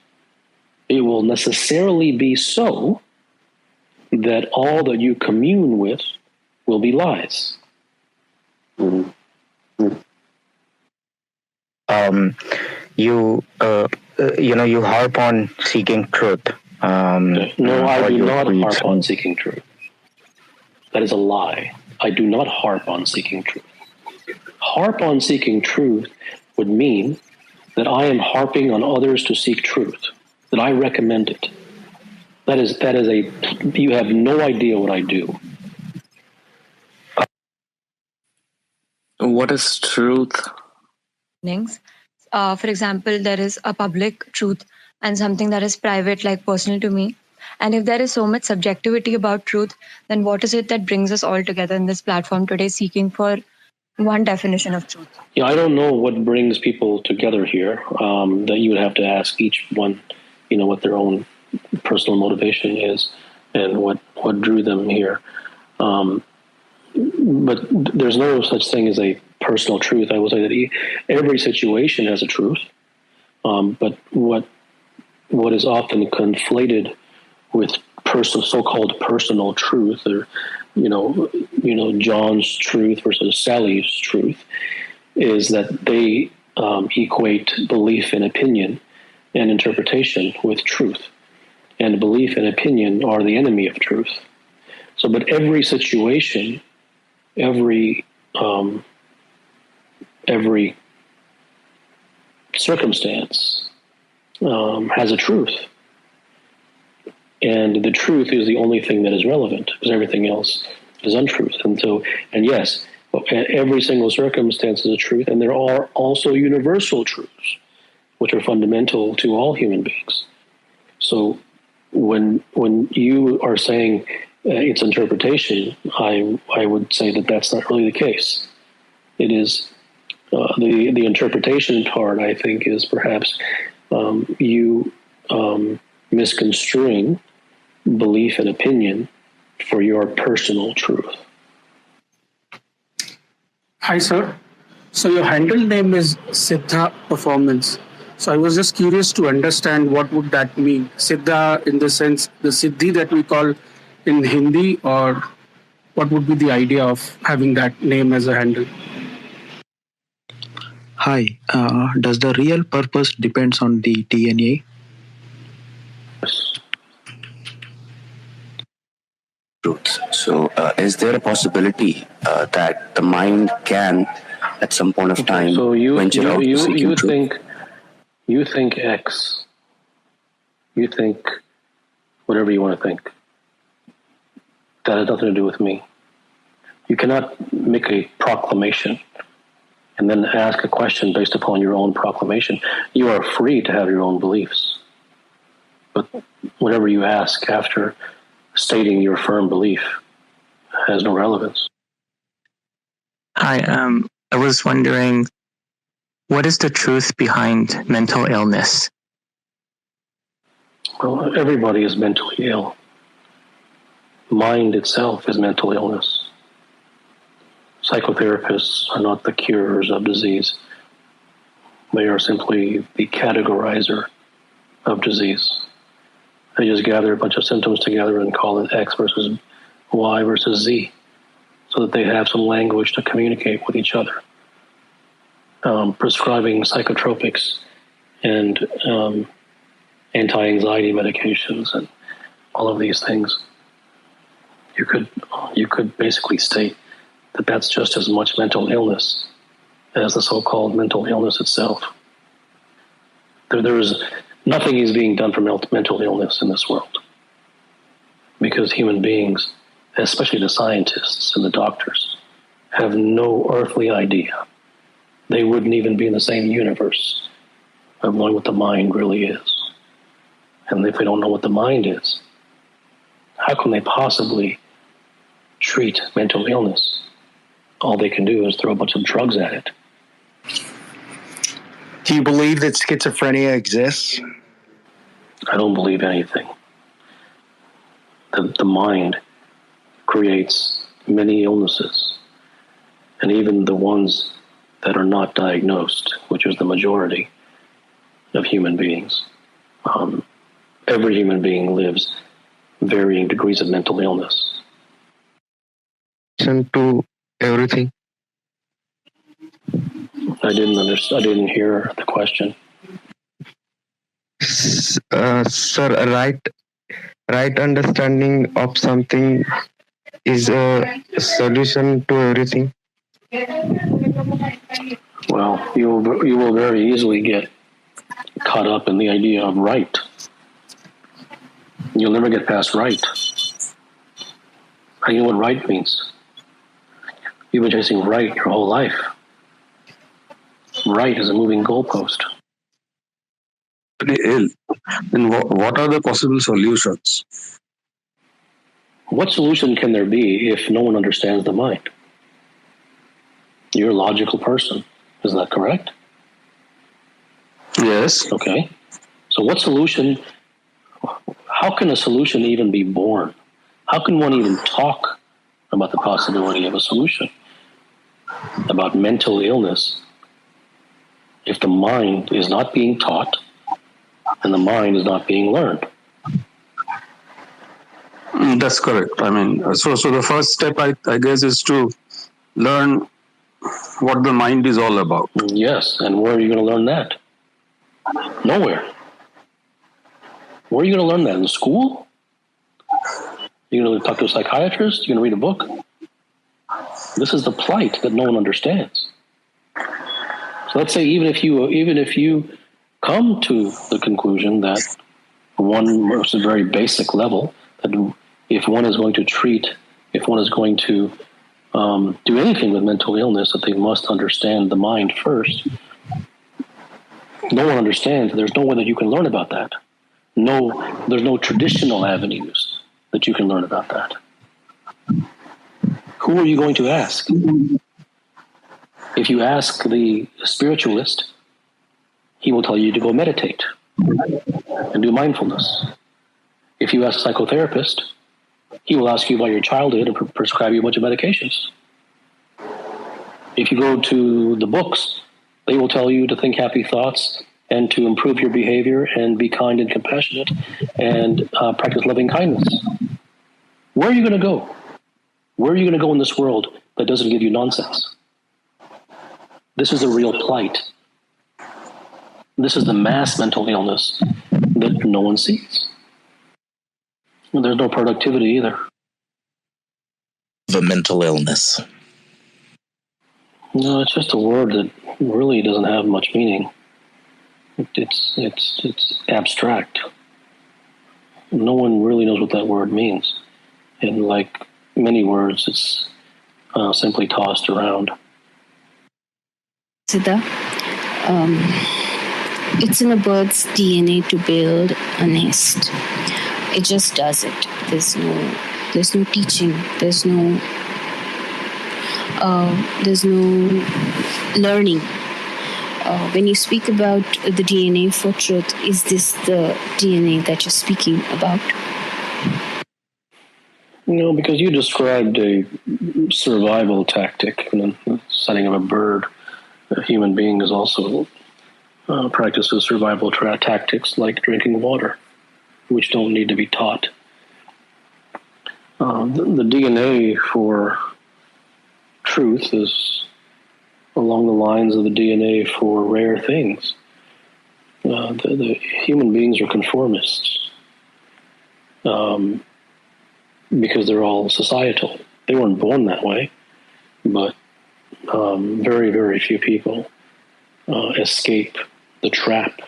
it will necessarily be so that all that you commune with will be lies. You harp on seeking truth. No, I do not harp on seeking truth. That is a lie. I do not harp on seeking truth. Harp on seeking truth would mean that I am harping on others to seek truth, that I recommend it. You have no idea what I do. What is truth? For example, there is a public truth and something that is private, like personal to me. And if there is so much subjectivity about truth, then what is it that brings us all together in this platform today, seeking for one definition of truth? Yeah, I don't know what brings people together here. That you would have to ask each one, what their own personal motivation is and what drew them here. But there's no such thing as a personal truth. I will say that every situation has a truth. But what is often conflated with so-called personal truth, or John's truth versus Sally's truth, is that they equate belief and opinion and interpretation with truth, and belief and opinion are the enemy of truth. So, but every situation, every circumstance has a truth. And the truth is the only thing that is relevant, because everything else is untruth. And yes, every single circumstance is a truth, and there are also universal truths, which are fundamental to all human beings. So when you are saying it's interpretation, I would say that that's not really the case. It is the interpretation part, I think, is perhaps you misconstruing belief and opinion for your personal truth. Hi, sir. So your handle name is Siddha Performance. So I was just curious to understand what would that mean? Siddha in the sense, the Siddhi that we call in Hindi, or what would be the idea of having that name as a handle? Hi, does the real purpose depends on the DNA? Truth. So, is there a possibility that the mind can, at some point of time, venture out to seeking truth? You think X. You think whatever you want to think. That has nothing to do with me. You cannot make a proclamation and then ask a question based upon your own proclamation. You are free to have your own beliefs. But whatever you ask after stating your firm belief has no relevance. Hi, I was wondering, what is the truth behind mental illness? Well, everybody is mentally ill. Mind itself is mental illness. Psychotherapists are not the curers of disease. They are simply the categorizer of disease. They just gather a bunch of symptoms together and call it X versus Y versus Z. so that they have some language to communicate with each other. Prescribing psychotropics and anti-anxiety medications and all of these things. You could basically state that that's just as much mental illness as the so-called mental illness itself. There is nothing is being done for mental illness in this world, because human beings, especially the scientists and the doctors, have no earthly idea. They wouldn't even be in the same universe of knowing what the mind really is. And if they don't know what the mind is, how can they possibly treat mental illness? All they can do is throw a bunch of drugs at it. Do you believe that schizophrenia exists? I don't believe anything. The mind creates many illnesses, and even the ones that are not diagnosed, which is the majority of human beings. Every human being lives varying degrees of mental illness. To everything. I didn't hear the question. Sir, right understanding of something is a solution to everything. Well, you will very easily get caught up in the idea of right. You'll never get past right. You know what right means? You've been chasing right your whole life. Right is a moving goalpost. Pretty ill. Then what are the possible solutions? What solution can there be if no one understands the mind? You're a logical person. Is that correct? Yes. Okay. So what solution, how can a solution even be born? How can one even talk about the possibility of a solution about mental illness if the mind is not being taught and the mind is not being learned? That's correct. I mean, so the first step, I guess, is to learn what the mind is all about. Yes, and where are you going to learn that? Nowhere. Where are you going to learn that? In school? You're going to talk to a psychiatrist? You're going to read a book? This is the plight that no one understands. So let's say even if you come to the conclusion that one is a very basic level, that if one is going to treat, if one is going to do anything with mental illness, that they must understand the mind first. No one understands. There's no way that you can learn about that. There's no traditional avenues that you can learn about that. Who are you going to ask? If you ask the spiritualist, he will tell you to go meditate and do mindfulness. If you ask a psychotherapist, he will ask you about your childhood and prescribe you a bunch of medications. If you go to the books, they will tell you to think happy thoughts and to improve your behavior and be kind and compassionate and practice loving kindness. Where are you going to go? Where are you going to go in this world that doesn't give you nonsense? This is a real plight. This is the mass mental illness that no one sees. And there's no productivity either. The mental illness. No, it's just a word that really doesn't have much meaning. It's abstract. No one really knows what that word means. And like many words, it's simply tossed around. Siddha, it's in a bird's DNA to build a nest. It just does it. There's no teaching. There's no learning. When you speak about the DNA for truth, is this the DNA that you're speaking about? No, because you described a survival tactic in the setting of a bird. A human being is also practices survival tactics like drinking water, which don't need to be taught. The DNA for truth is along the lines of the DNA for rare things. The human beings are conformists because they're all societal. They weren't born that way, but very, very few people escape the trap,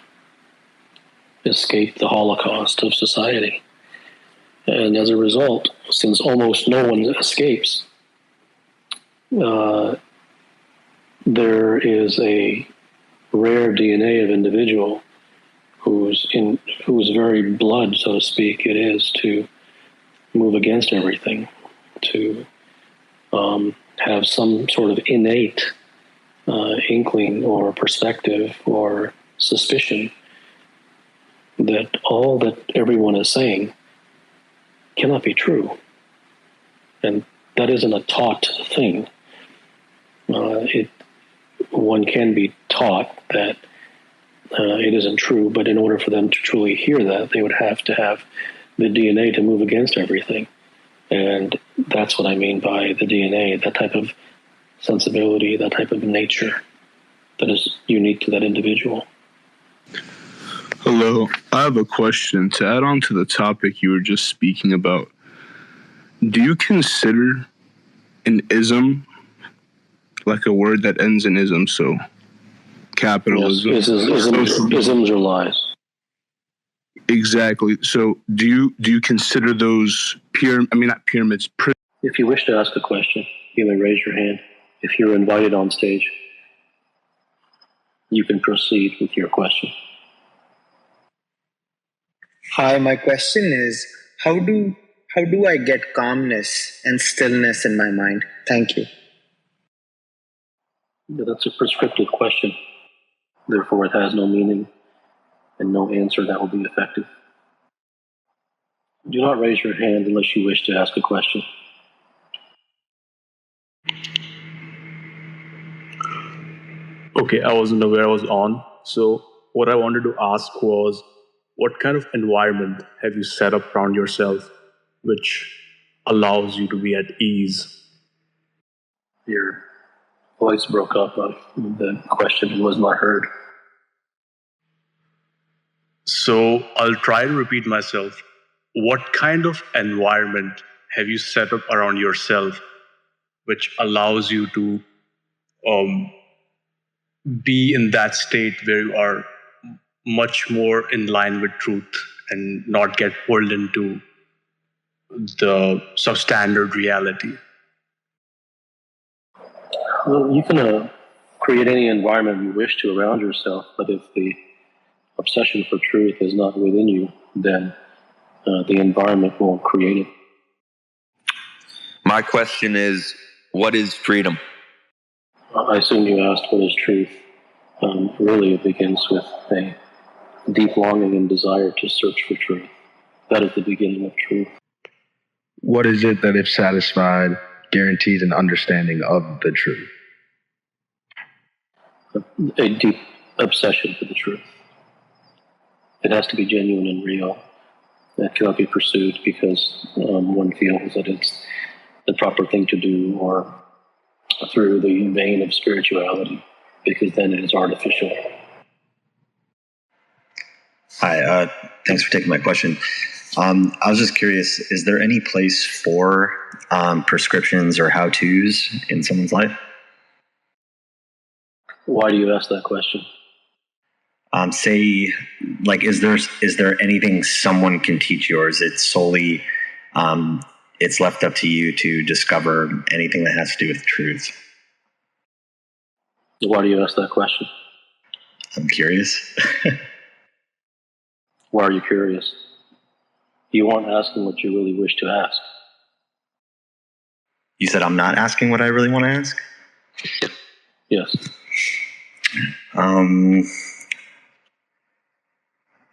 escape the Holocaust of society. And as a result, since almost no one escapes, there is a rare DNA of individual whose very blood, so to speak, it is to move against everything, to have some sort of innate inkling or perspective or suspicion that all that everyone is saying cannot be true. And that isn't a taught thing. One can be taught that it isn't true, but in order for them to truly hear that, they would have to have the DNA to move against everything. And that's what I mean by the DNA, that type of sensibility, that type of nature that is unique to that individual. Hello, I have a question to add on to the topic you were just speaking about. Do you consider an ism like a word that ends in ism, so capitalism? Yes, isms are lies. Exactly. So do you consider those not pyramids? If you wish to ask a question, you may raise your hand. If you're invited on stage, you can proceed with your question. Hi, my question is, how do I get calmness and stillness in my mind? Thank you. Yeah, that's a prescriptive question. Therefore, it has no meaning and no answer that will be effective. Do not raise your hand unless you wish to ask a question. Okay, I wasn't aware I was on. So what I wanted to ask was, what kind of environment have you set up around yourself which allows you to be at ease? Your voice broke up on the question and was not heard. So I'll try to repeat myself. What kind of environment have you set up around yourself which allows you to be in that state where you are much more in line with truth and not get pulled into the substandard reality? Well, you can create any environment you wish to around yourself, but if the obsession for truth is not within you, then the environment won't create it. My question is, what is freedom? I assume you asked what is truth. Really, it begins with a deep longing and desire to search for truth. That is the beginning of truth. What is it that, if satisfied, guarantees an understanding of the truth? A deep obsession for the truth. It has to be genuine and real. It cannot be pursued because one feels that it's the proper thing to do or through the vein of spirituality, because then it is artificial. Hi, thanks for taking my question. I was just curious, is there any place for prescriptions or how-tos in someone's life? Why do you ask that question? Say, like, is there anything someone can teach you, or is it solely it's left up to you to discover anything that has to do with truth? Why do you ask that question? I'm curious. Why are you curious? You aren't asking what you really wish to ask. You said I'm not asking what I really want to ask? Yes.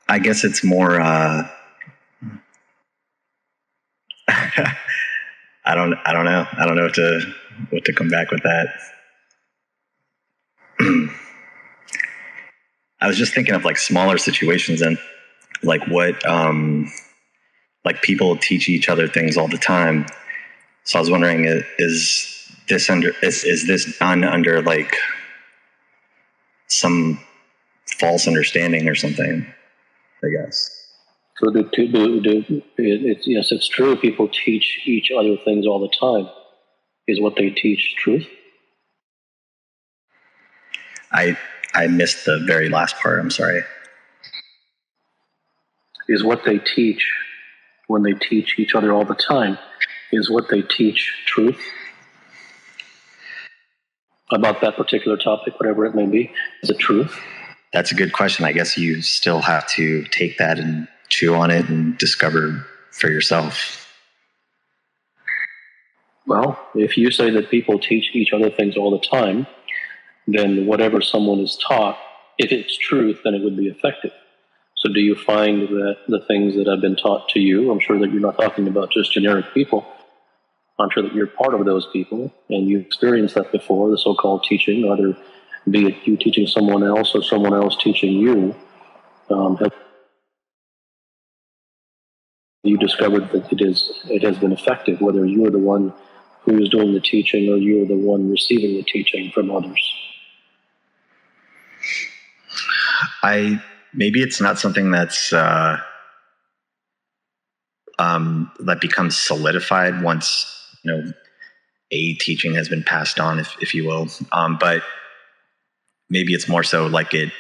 I guess it's more I don't know. I don't know what to come back with that. I was just thinking of like smaller situations and like what like people teach each other things all the time. So I was wondering, is is this done under like some false understanding or something, I guess. So yes, it's true. People teach each other things all the time. Is what they teach truth? I missed the very last part. I'm sorry. Is what they teach when they teach each other all the time, is what they teach truth? About that particular topic, whatever it may be, is it truth? That's a good question. I guess you still have to take that and chew on it and discover for yourself. Well, if you say that people teach each other things all the time, then whatever someone is taught, if it's truth, then it would be effective. So do you find that the things that have been taught to you, I'm sure that you're not talking about just generic people, I'm sure that you're part of those people, and you've experienced that before, the so-called teaching, either be it you teaching someone else or someone else teaching you. Have you discovered that it has been effective, whether you're the one who is doing the teaching or you're the one receiving the teaching from others? Maybe it's not something that's that becomes solidified once a teaching has been passed on, if you will. But maybe it's more so like it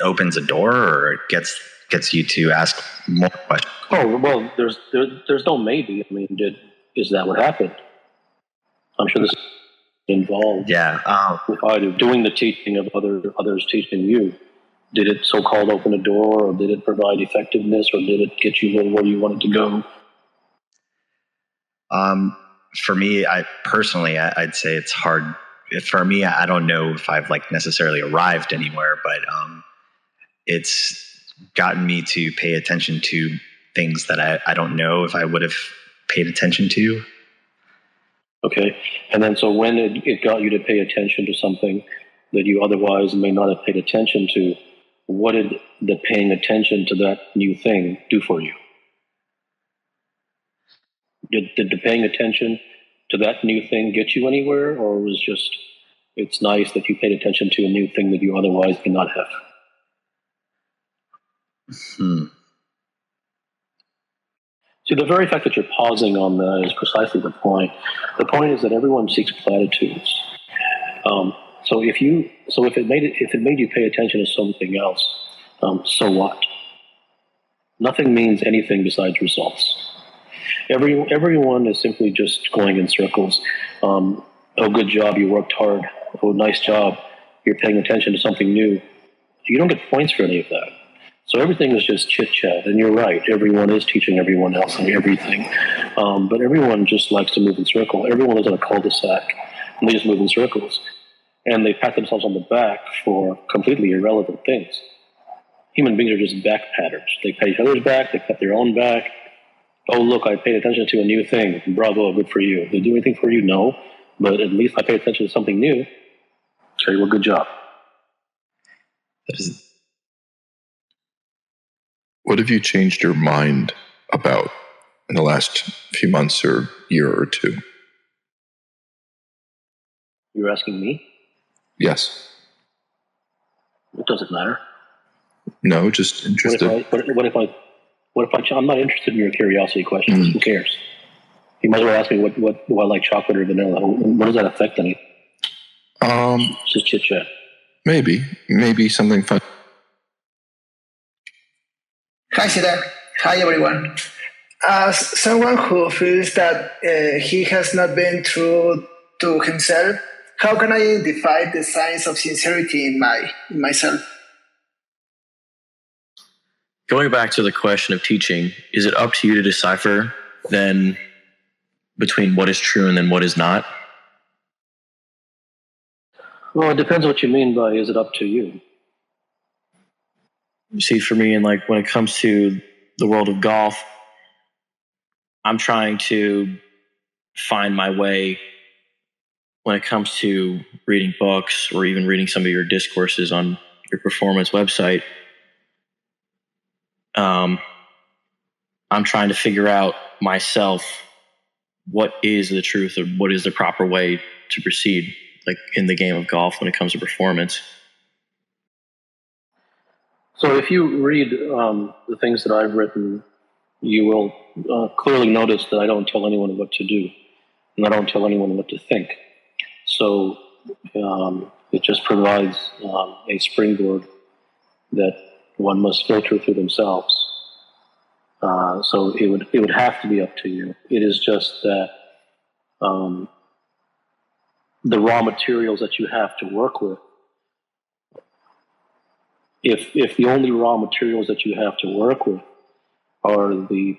opens a door, or it gets you to ask more questions. Oh well, there's no maybe. I mean, is that what happened? I'm sure this is involved. Yeah. With either doing the teaching of others teaching you. Did it so-called open a door, or did it provide effectiveness, or did it get you where you wanted to go? For me, I'd say it's hard. For me, I don't know if I've necessarily arrived anywhere, but it's gotten me to pay attention to things that I don't know if I would have paid attention to. Okay. And then so when it got you to pay attention to something that you otherwise may not have paid attention to, what did the paying attention to that new thing do for you? Did the paying attention to that new thing get you anywhere, or was just it's nice that you paid attention to a new thing that you otherwise did not have? See, the very fact that you're pausing on that is precisely the point. The point is that everyone seeks platitudes. So if it made you pay attention to something else, so what? Nothing means anything besides results. Everyone is simply just going in circles. Oh, good job, you worked hard. Oh, nice job, you're paying attention to something new. You don't get points for any of that. So everything is just chit-chat, and you're right, everyone is teaching everyone else and everything. But everyone just likes to move in circles. Everyone is in a cul-de-sac, and they just move in circles. And they pat themselves on the back for completely irrelevant things. Human beings are just back patters. They pat each other's back, they pat their own back. Oh, look, I paid attention to a new thing. Bravo, good for you. Did they do anything for you? No. But at least I paid attention to something new. Okay, well, good job. What have you changed your mind about in the last few months or year or two? You're asking me? Yes. It doesn't matter. No, just interested. What if I'm not interested in your curiosity questions? Who cares? You might as well ask me what do I like, chocolate or vanilla? What does that affect anything? It's just chit chat. Maybe something fun. Hi, Siddha. Hi, everyone. As someone who feels that he has not been true to himself, how can I identify the signs of sincerity in myself? Going back to the question of teaching, is it up to you to decipher then between what is true and then what is not? Well, it depends what you mean by is it up to you. You see, for me, and when it comes to the world of golf, I'm trying to find my way when it comes to reading books or even reading some of your discourses on your performance website. I'm trying to figure out myself what is the truth, or what is the proper way to proceed, like in the game of golf when it comes to performance? So if you read the things that I've written, you will clearly notice that I don't tell anyone what to do, and I don't tell anyone what to think. So it just provides a springboard that one must filter through themselves. So it would have to be up to you. It is just that the raw materials that you have to work with, if the only raw materials that you have to work with are the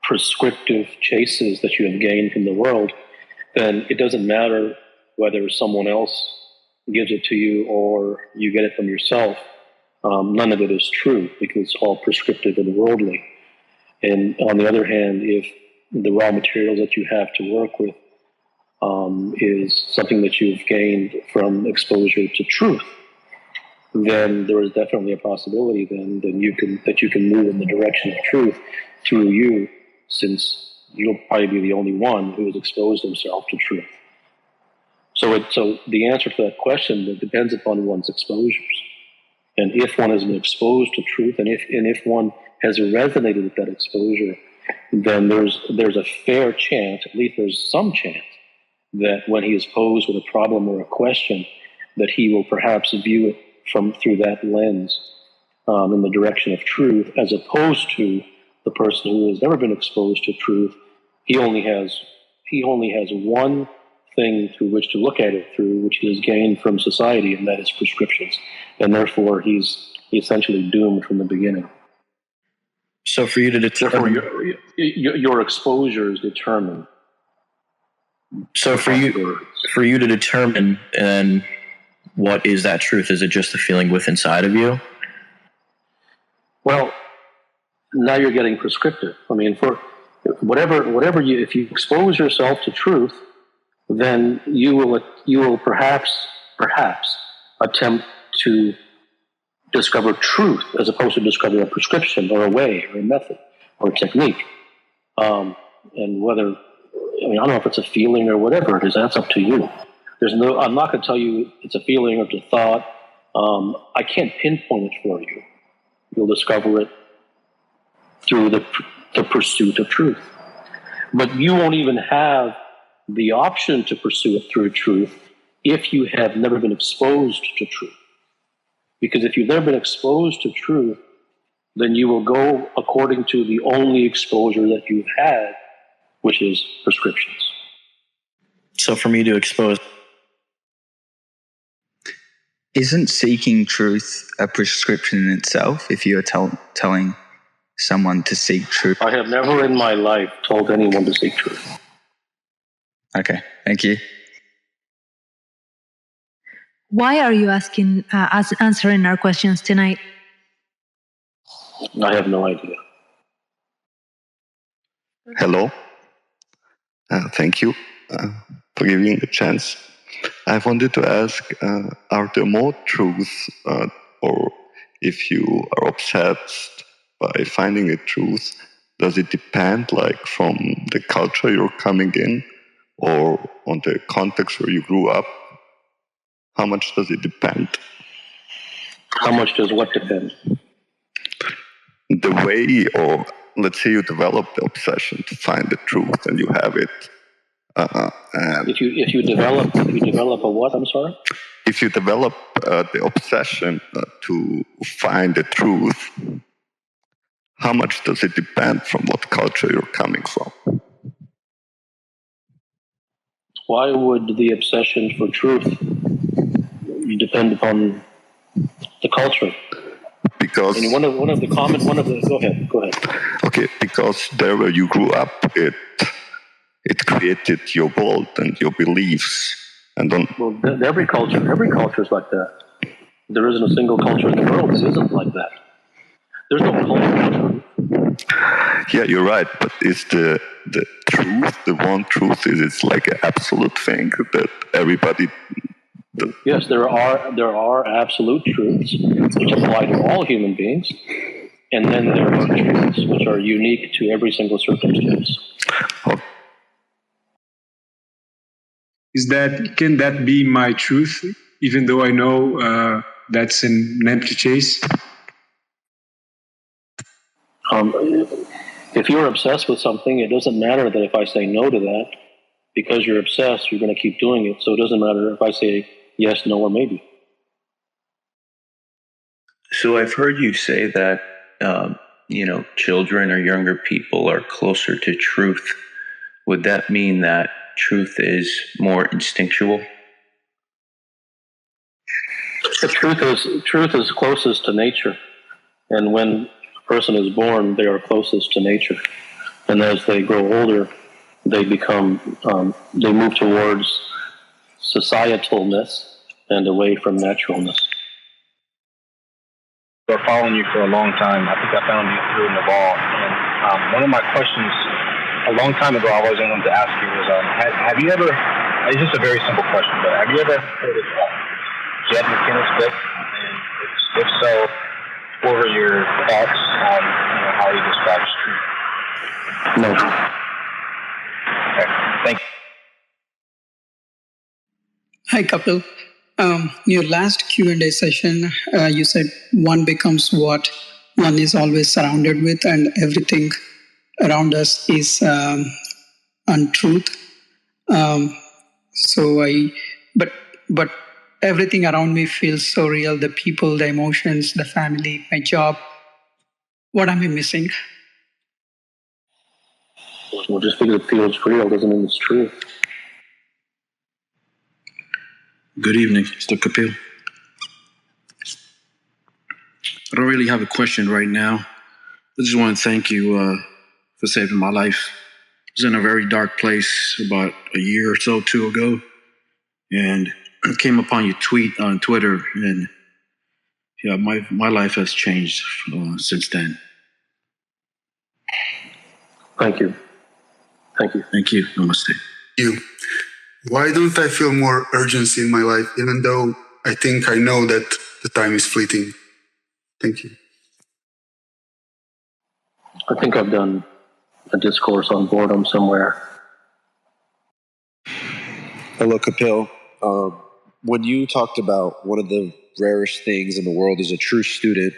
prescriptive chases that you have gained from the world, then it doesn't matter whether someone else gives it to you or you get it from yourself. None of it is true because it's all prescriptive and worldly. And on the other hand, if the raw materials that you have to work with is something that you've gained from exposure to truth, then there is definitely a possibility that you can move in the direction of truth through you, since you'll probably be the only one who has exposed himself to truth. So the answer to that question, it depends upon one's exposures. And if one has been exposed to truth, and if one has resonated with that exposure, then there's a fair chance, at least there's some chance, that when he is posed with a problem or a question, that he will perhaps view it through that lens in the direction of truth, as opposed to the person who has never been exposed to truth. He only has one thing through which to look at it through, which he has gained from society, and that is prescriptions. And therefore, he's essentially doomed from the beginning. So for you to determine... your exposure is determined. So for you to determine, and what is that truth? Is it just the feeling within inside of you? Well, now you're getting prescriptive. I mean, for whatever you, if you expose yourself to truth, then you will perhaps attempt to discover truth as opposed to discover a prescription or a way or a method or a technique. And whether, I don't know if it's a feeling or whatever it is, that's up to you. I'm not going to tell you it's a feeling or it's a thought. I can't pinpoint it for you. You'll discover it through the pursuit of truth. But you won't even have the option to pursue it through truth if you have never been exposed to truth. Because if you've never been exposed to truth, then you will go according to the only exposure that you've had, which is prescriptions. So for me to expose... Isn't seeking truth a prescription in itself if you're telling someone to seek truth? I have never in my life told anyone to seek truth. Okay, thank you. Why are you answering our questions tonight? I have no idea. Hello. Thank you for giving me the chance. I wanted to ask, are there more truths, or if you are obsessed by finding a truth, does it depend from the culture you're coming in or on the context where you grew up? How much does it depend? How much does what depend? The way, or let's say you develop the obsession to find the truth and you have it. And if you develop a what? I'm sorry. If you develop the obsession to find the truth, how much does it depend from what culture you're coming from? Why would the obsession for truth depend upon the culture? Because go ahead. Okay, because there where you grew up, it created your world and your beliefs. Every culture is like that. There isn't a single culture in the world that isn't like that. There's no culture. Yeah, you're right. But is the truth, the one truth, is it's like an absolute thing that everybody? Yes, there are absolute truths which apply to all human beings, and then there are truths which are unique to every single circumstance. Can that be my truth, even though I know that's an empty chase? If you're obsessed with something, it doesn't matter that if I say no to that, because you're obsessed, you're going to keep doing it. So it doesn't matter if I say yes, no, or maybe. So I've heard you say that, children or younger people are closer to truth. Would that mean that truth is more instinctual? The truth is closest to nature. And when a person is born, they are closest to nature. And as they grow older, they they move towards societalness and away from naturalness. I've been following you for a long time. I think I found you through Naval. And one of my questions a long time ago I always wanted to ask you was, have you ever, it's just a very simple question, but have you ever heard of Jed McKenna's book? And if so, what were your thoughts on how he describes truth? No. Okay, thank you. Hi, Kapil. Your last Q&A session, you said one becomes what one is always surrounded with, and everything around us is untruth. But everything around me feels so real. The people, the emotions, the family, my job. What am I missing? Well, just because it feels real doesn't mean it's true. Good evening, Mr. Kapil. I don't really have a question right now. I just want to thank you for saving my life. I was in a very dark place about a year or so, two ago, and I came upon your tweet on Twitter, and yeah, my life has changed since then. Thank you. Thank you. Thank you. Namaste. Why don't I feel more urgency in my life, even though I think I know that the time is fleeting? Thank you. I think I've done a discourse on boredom somewhere. Hello, Kapil. When you talked about one of the rarest things in the world is a true student,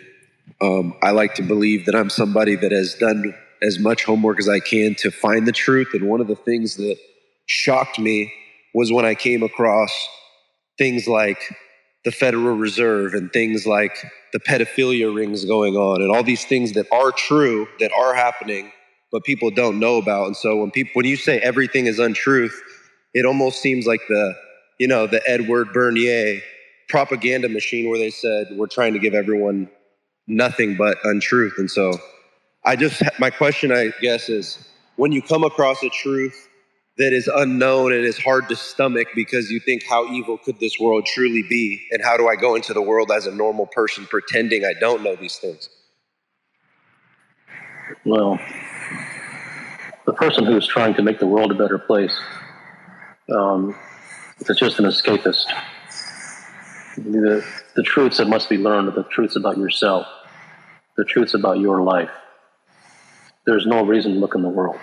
I like to believe that I'm somebody that has done as much homework as I can to find the truth. And one of the things that shocked me was when I came across things like the Federal Reserve and things like the pedophilia rings going on and all these things that are true, that are happening, but people don't know about. And so when you say everything is untruth, it almost seems like the Edward Bernier propaganda machine where they said, we're trying to give everyone nothing but untruth. And so my question, I guess, is when you come across a truth that is unknown and is hard to stomach because you think, how evil could this world truly be? And how do I go into the world as a normal person pretending I don't know these things? Well, the person who is trying to make the world a better place is just an escapist. The truths that must be learned are the truths about yourself, the truths about your life. There's no reason to look in the world.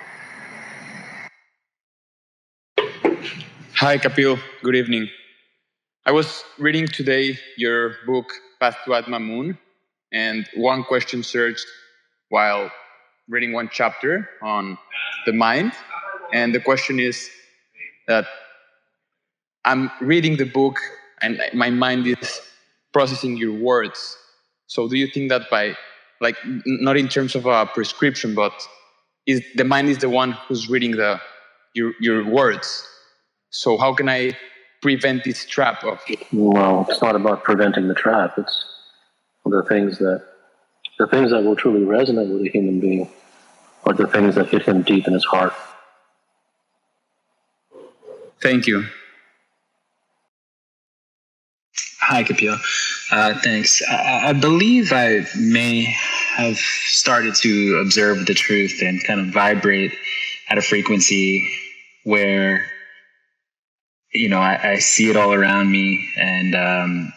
Hi, Kapil. Good evening. I was reading today your book, Path to Atma Moon, and one question surged while reading one chapter on the mind. And the question is that I'm reading the book and my mind is processing your words. So do you think that not in terms of a prescription, but the mind is the one who's reading your words? So how can I prevent this trap of? Well, it's not about preventing the trap. It's the things that will truly resonate with a human being are the things that hit him deep in his heart. Thank you. Hi, Kapil. Thanks. I believe I may have started to observe the truth and kind of vibrate at a frequency where I see it all around me, and I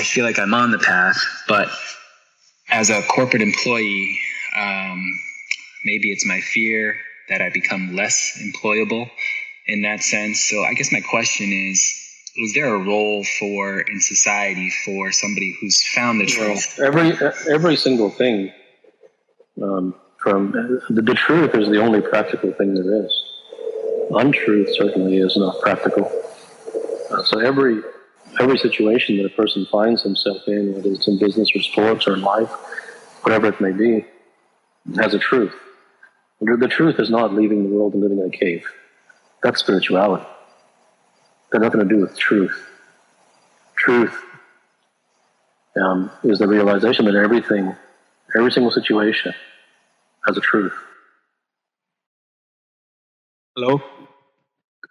feel like I'm on the path. But as a corporate employee, maybe it's my fear that I become less employable in that sense. So I guess my question is there a role in society for somebody who's found the truth? Every single thing from the truth is the only practical thing there is. Untruth certainly is not practical. So every situation that a person finds himself in, whether it's in business or sports or in life, whatever it may be, has a truth. The truth is not leaving the world and living in a cave. That's spirituality. Got nothing to do with truth. Truth is the realization that every single situation has a truth. Hello.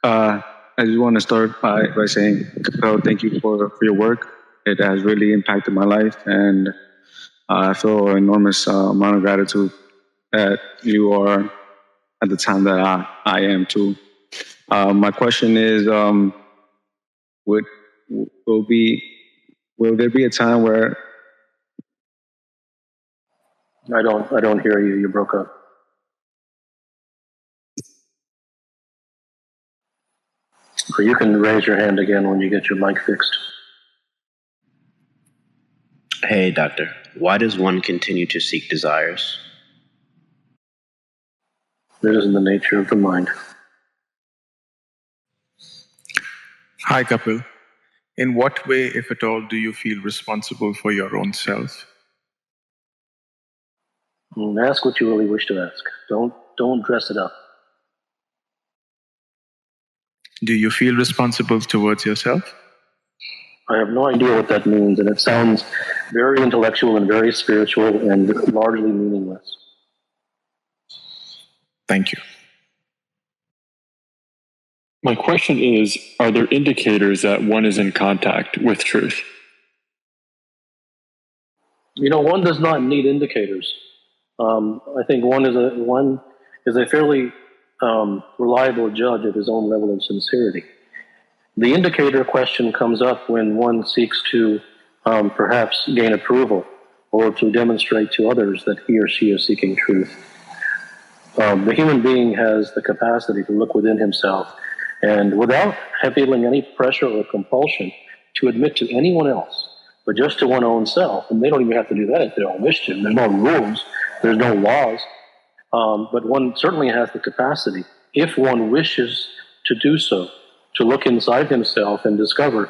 I just want to start by saying, Kapil, thank you for your work. It has really impacted my life, and I feel an enormous amount of gratitude that you are at the time that I am too. My question is, will there be a time where I don't hear you. You broke up. Or you can raise your hand again when you get your mic fixed. Hey, doctor. Why does one continue to seek desires? It is in the nature of the mind. Hi, Kapil. In what way, if at all, do you feel responsible for your own self? Ask what you really wish to ask. Don't dress it up. Do you feel responsible towards yourself? I have no idea what that means, and it sounds very intellectual and very spiritual and largely meaningless. Thank you. My question is, are there indicators that one is in contact with truth? One does not need indicators. I think one is a fairly reliable judge of his own level of sincerity. The indicator question comes up when one seeks to perhaps gain approval or to demonstrate to others that he or she is seeking truth. The human being has the capacity to look within himself and without feeling any pressure or compulsion to admit to anyone else, but just to one's own self. And they don't even have to do that if they don't wish to. There's no rules. There's no laws. But one certainly has the capacity, if one wishes to do so, to look inside himself and discover,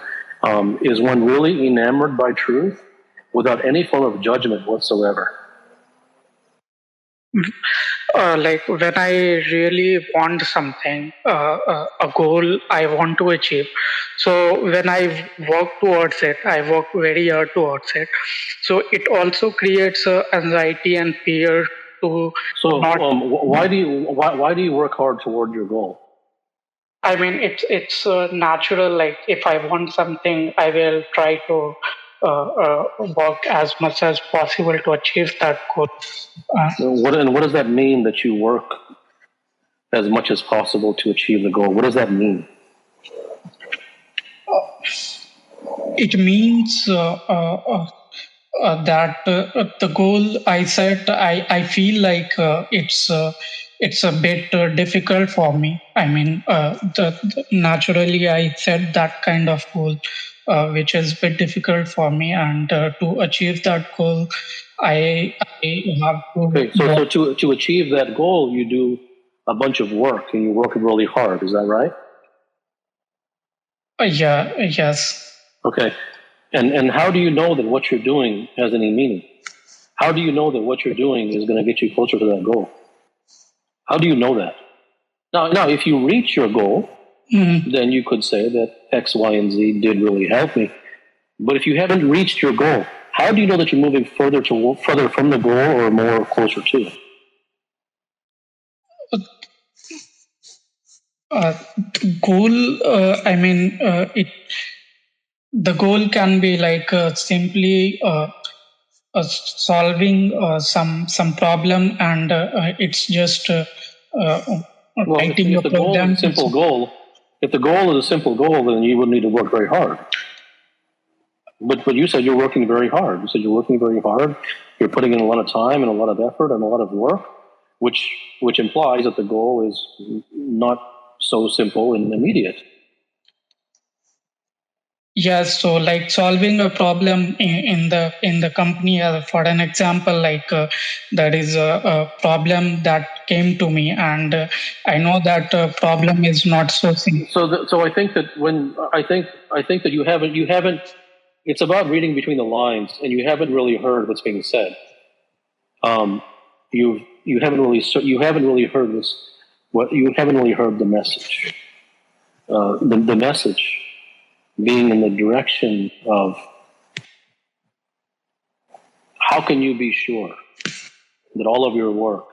is one really enamored by truth without any form of judgment whatsoever? Like when I really want something, a goal I want to achieve. So when I work towards it, I work very hard towards it. So it also creates anxiety and fear to. So why do you work hard toward your goal? I mean, it's natural. Like if I want something, I will try to work as much as possible to achieve that goal. What does that mean that you work as much as possible to achieve the goal? What does that mean? It means that the goal I set, I feel like it's a bit difficult for me. I mean, naturally I set that kind of goal, which is a bit difficult for me, and to achieve that goal, I have to. Okay, so to achieve that goal, you do a bunch of work and you work really hard. Is that right? Yes. Okay. And how do you know that what you're doing has any meaning? How do you know that what you're doing is going to get you closer to that goal? How do you know that? Now, if you reach your goal, then you could say that X, Y, and Z did really help me. But if you haven't reached your goal, how do you know that you're moving further from the goal or more closer to it? Goal. I mean, the goal can be like simply solving some problem, and it's just writing if the goal is a simple goal, if the goal is a simple goal, then you wouldn't need to work very hard. But you said you're working very hard. You said you're working very hard. You're putting in a lot of time and a lot of effort and a lot of work, which implies that the goal is not so simple and immediate. Yes, so like solving a problem in the company, for an example, like that is a problem that came to me, and I know that problem is not so simple. So I think that I think that you haven't. It's about reading between the lines, and you haven't really heard what's being said. You haven't really heard this. You haven't really heard the message. The message being in the direction of how can you be sure that all of your work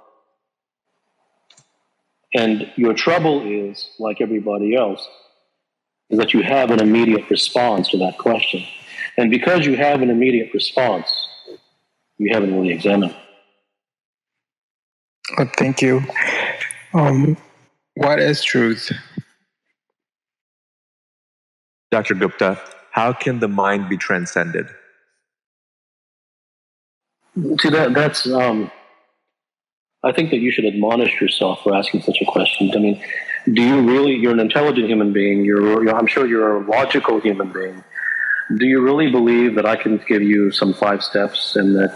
and your trouble is, like everybody else, is that you have an immediate response to that question. And because you have an immediate response, you haven't really examined. Thank you. What is truth? Dr. Gupta, how can the mind be transcended? See, that's I think that you should admonish yourself for asking such a question. I mean, you're an intelligent human being, I'm sure you're a logical human being. Do you really believe that I can give you some 5 steps and that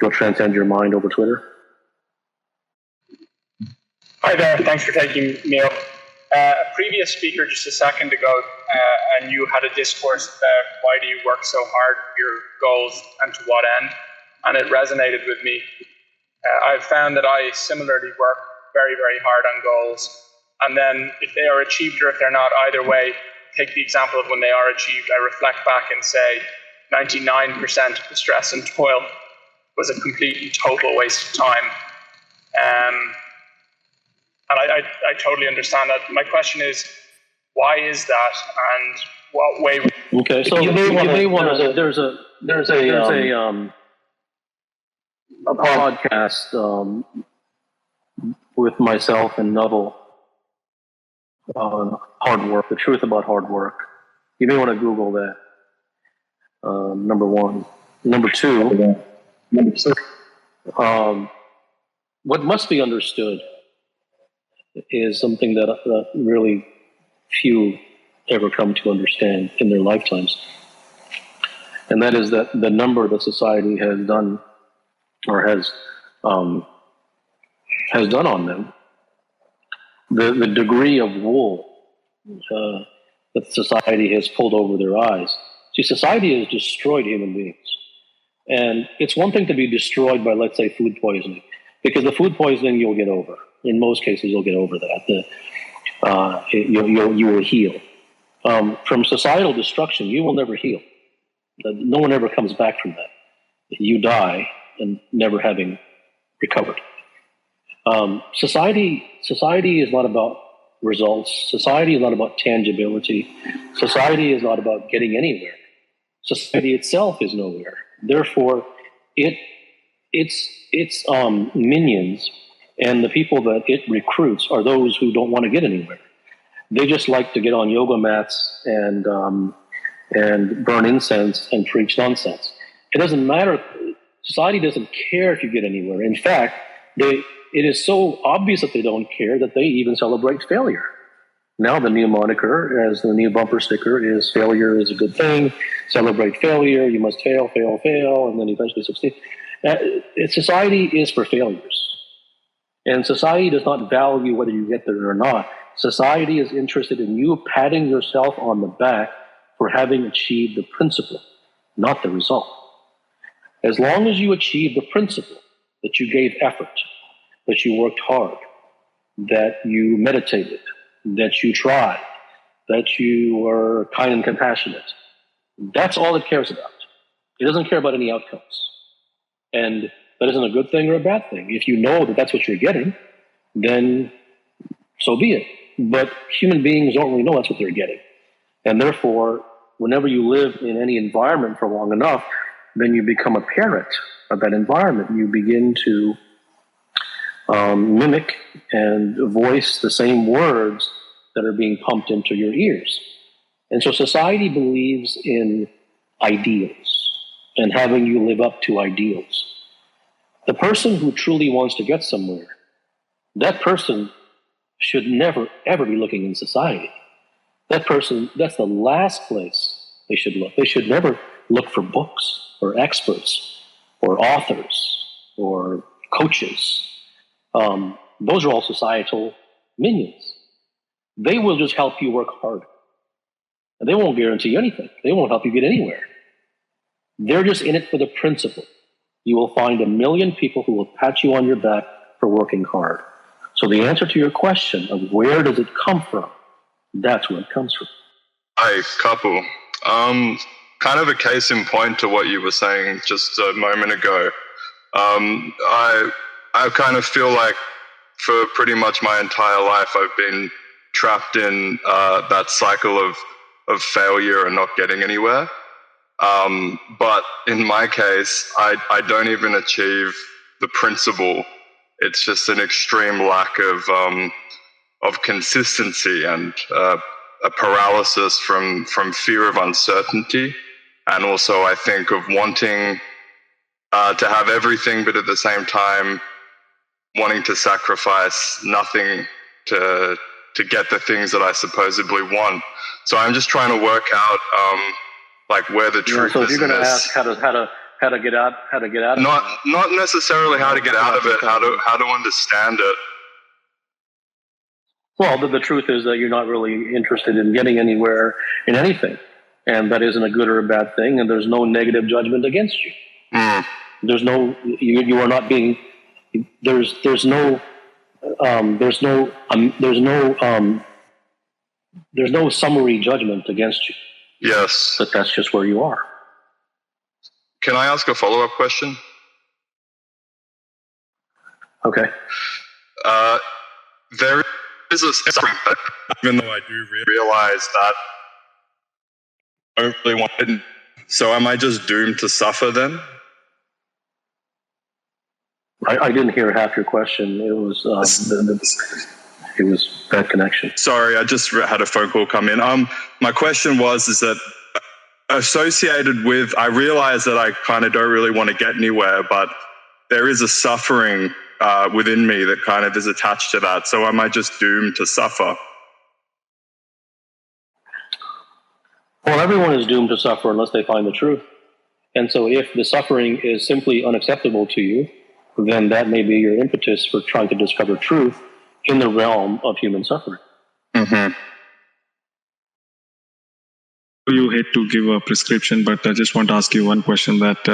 you'll transcend your mind over Twitter? Hi there, thanks for taking me up. A previous speaker just a second ago, and you had a discourse about why do you work so hard for your goals and to what end, and it resonated with me. I've found that I similarly work very, very hard on goals, and then if they are achieved or if they're not, either way, take the example of when they are achieved, I reflect back and say 99% of the stress and toil was a complete and total waste of time. And I totally understand that. My question is, why is that, and what way? Okay, so you may want to. There's a podcast with myself and Nuddle on hard work, the truth about hard work. You may want to Google that. Number one. Number two. What must be understood is something that really few ever come to understand in their lifetimes. And that is that the number that society has done or has done on them, the degree of wool that society has pulled over their eyes. See, society has destroyed human beings. And it's one thing to be destroyed by, let's say, food poisoning, because the food poisoning you'll get over. In most cases, you'll get over that. You will heal. From societal destruction, you will never heal. No one ever comes back from that. You die and never having recovered. Society is not about results. Society is not about tangibility. Society is not about getting anywhere. Society itself is nowhere. Therefore, its minions and the people that it recruits are those who don't want to get anywhere. They just like to get on yoga mats and burn incense and preach nonsense. It doesn't matter. Society doesn't care if you get anywhere. In fact, it is so obvious that they don't care that they even celebrate failure. Now the new moniker, as the new bumper sticker, is failure is a good thing. Celebrate failure. You must fail, fail, fail, and then eventually succeed. Society is for failures. And society does not value whether you get there or not. Society is interested in you patting yourself on the back for having achieved the principle, not the result. As long as you achieve the principle, that you gave effort, that you worked hard, that you meditated, that you tried, that you were kind and compassionate, that's all it cares about. It doesn't care about any outcomes. And that isn't a good thing or a bad thing. If you know that that's what you're getting, then so be it. But human beings don't really know that's what they're getting. And therefore, whenever you live in any environment for long enough, then you become a parrot of that environment. You begin to mimic and voice the same words that are being pumped into your ears. And so society believes in ideals and having you live up to ideals. The person who truly wants to get somewhere, that person should never, ever be looking in society. That person, that's the last place they should look. They should never look for books or experts or authors or coaches. Those are all societal minions. They will just help you work hard. And they won't guarantee anything. They won't help you get anywhere. They're just in it for the principle. You will find a million people who will pat you on your back for working hard. So the answer to your question of where does it come from, that's where it comes from. Hi, Kapil. Kind of a case in point to what you were saying just a moment ago. I kind of feel like for pretty much my entire life, I've been trapped in that cycle of failure and not getting anywhere. But in my case, I don't even achieve the principle. It's just an extreme lack of consistency and a paralysis from fear of uncertainty, and also I think of wanting to have everything, but at the same time wanting to sacrifice nothing to get the things that I supposedly want. So I'm just trying to work out like where the truth so is. if you're going to ask how to get out of it, not necessarily how to get out of it, how to understand it. Well, the truth is that you're not really interested in getting anywhere in anything, and that isn't a good or a bad thing. And there's no negative judgment against you. There's no you are not being there's no summary judgment against you. Yes, but that's just where you are. Can I ask a follow-up question? Okay. There is a suffering, even though I do realize that I don't really want it. So am I just doomed to suffer then? I didn't hear half your question. It was it was bad connection. Sorry, I just had a phone call come in. My question is that associated with, I realize that I kind of don't really want to get anywhere, but there is a suffering within me that kind of is attached to that. So am I just doomed to suffer? Well, everyone is doomed to suffer unless they find the truth. And so if the suffering is simply unacceptable to you, then that may be your impetus for trying to discover truth in the realm of human suffering. Mm-hmm. You hate to give a prescription, but I just want to ask you one question that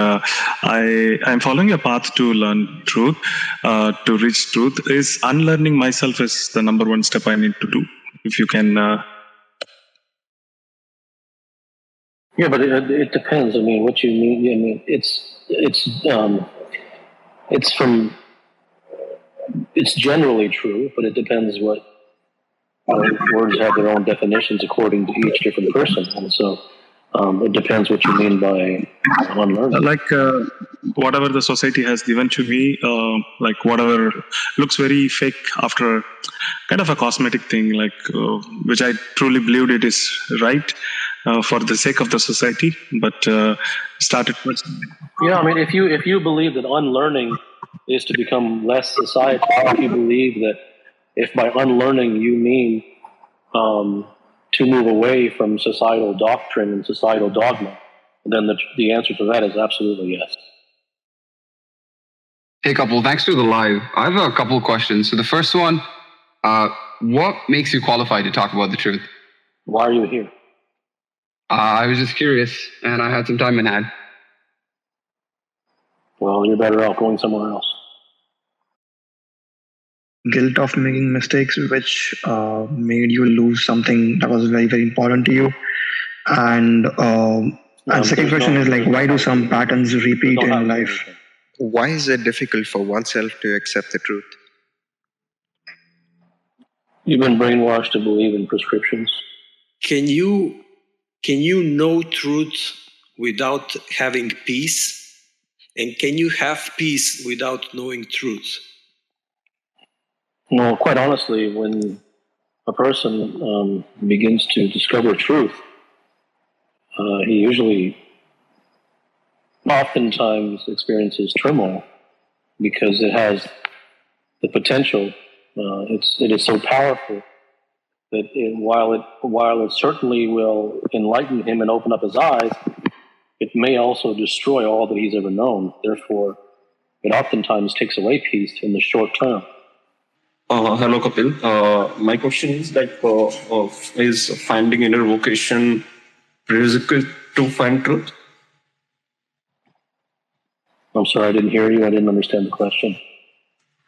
I'm following a path to learn truth, to reach truth. Is unlearning myself is the number one step I need to do? If you can... Yeah, but it depends. I mean, what you mean? I mean, it's generally true, but it depends what words have their own definitions according to each different person, and so it depends what you mean by unlearning. Like whatever the society has given to me, like whatever looks very fake after kind of a cosmetic thing, like which I truly believed it is right for the sake of the society, but started. Yeah, I mean, if you believe that unlearning is to become less societal, if you believe that if by unlearning you mean to move away from societal doctrine and societal dogma, then the answer to that is absolutely yes. Hey, Kapil, thanks to the live. I have a couple of questions. So the first one, what makes you qualified to talk about the truth? Why are you here? I was just curious, and I had some time in hand. Well, you're better off going somewhere else. Guilt of making mistakes which made you lose something that was very, very important to you. And second question is like, why do some patterns repeat in life? Why is it difficult for oneself to accept the truth? You've been brainwashed to believe in prescriptions. Can you know truth without having peace? And can you have peace without knowing truth? No, quite honestly, when a person begins to discover truth, he usually oftentimes experiences turmoil because it has the potential It is so powerful that while it certainly will enlighten him and open up his eyes, it may also destroy all that he's ever known. Therefore, it oftentimes takes away peace in the short term. Hello, Kapil. My question is is finding inner vocation prerequisite to find truth? I'm sorry, I didn't hear you. I didn't understand the question.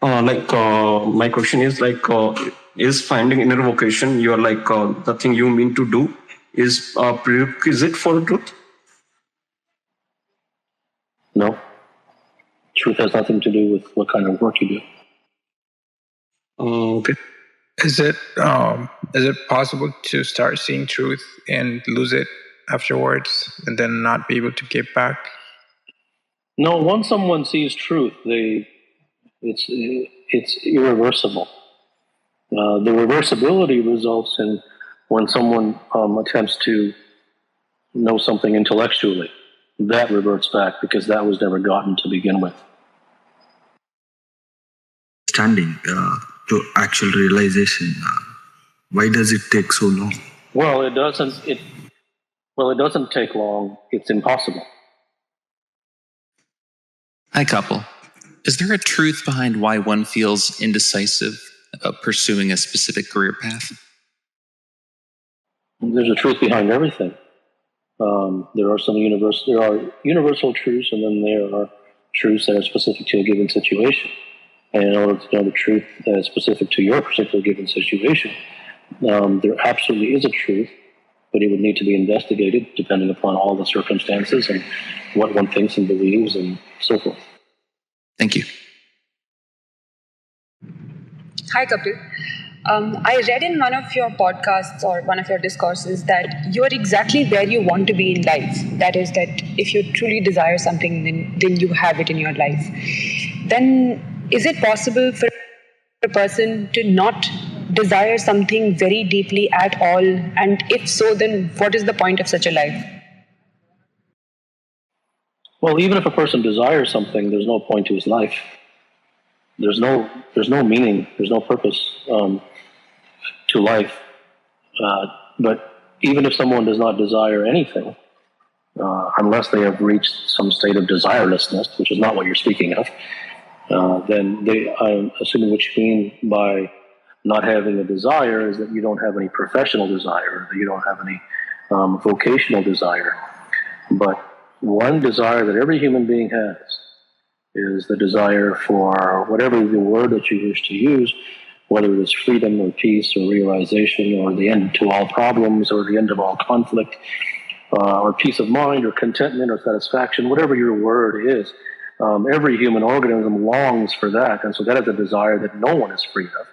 My question is finding inner vocation, the thing you mean to do, is a prerequisite for truth? No. Truth has nothing to do with what kind of work you do. Okay. Is it possible to start seeing truth and lose it afterwards and then not be able to get back? No, once someone sees truth, it's irreversible. The reversibility results in when someone attempts to know something intellectually. That reverts back because that was never gotten to begin with. Standing to actual realization. Why does it take so long? Well, it doesn't take long. It's impossible. Hi, Kapil. Is there a truth behind why one feels indecisive about pursuing a specific career path? There's a truth behind everything. There are universal truths, and then there are truths that are specific to a given situation. And in order to know the truth that is specific to your particular given situation, there absolutely is a truth, but it would need to be investigated depending upon all the circumstances and what one thinks and believes and so forth. Thank you. Hi, Kapil. I read in one of your podcasts or one of your discourses that you are exactly where you want to be in life. That is, that if you truly desire something, then you have it in your life. Then is it possible for a person to not desire something very deeply at all? And if so, then what is the point of such a life? Well, even if a person desires something, there's no point to his life. There's no meaning. There's no purpose to life. But even if someone does not desire anything, unless they have reached some state of desirelessness, which is not what you're speaking of, then I'm assuming what you mean by not having a desire is that you don't have any professional desire, that you don't have any vocational desire. But one desire that every human being has is the desire for whatever the word that you wish to use, whether it is freedom or peace or realization or the end to all problems or the end of all conflict or peace of mind or contentment or satisfaction, whatever your word is. Every human organism longs for that, and so that is a desire that no one is free of.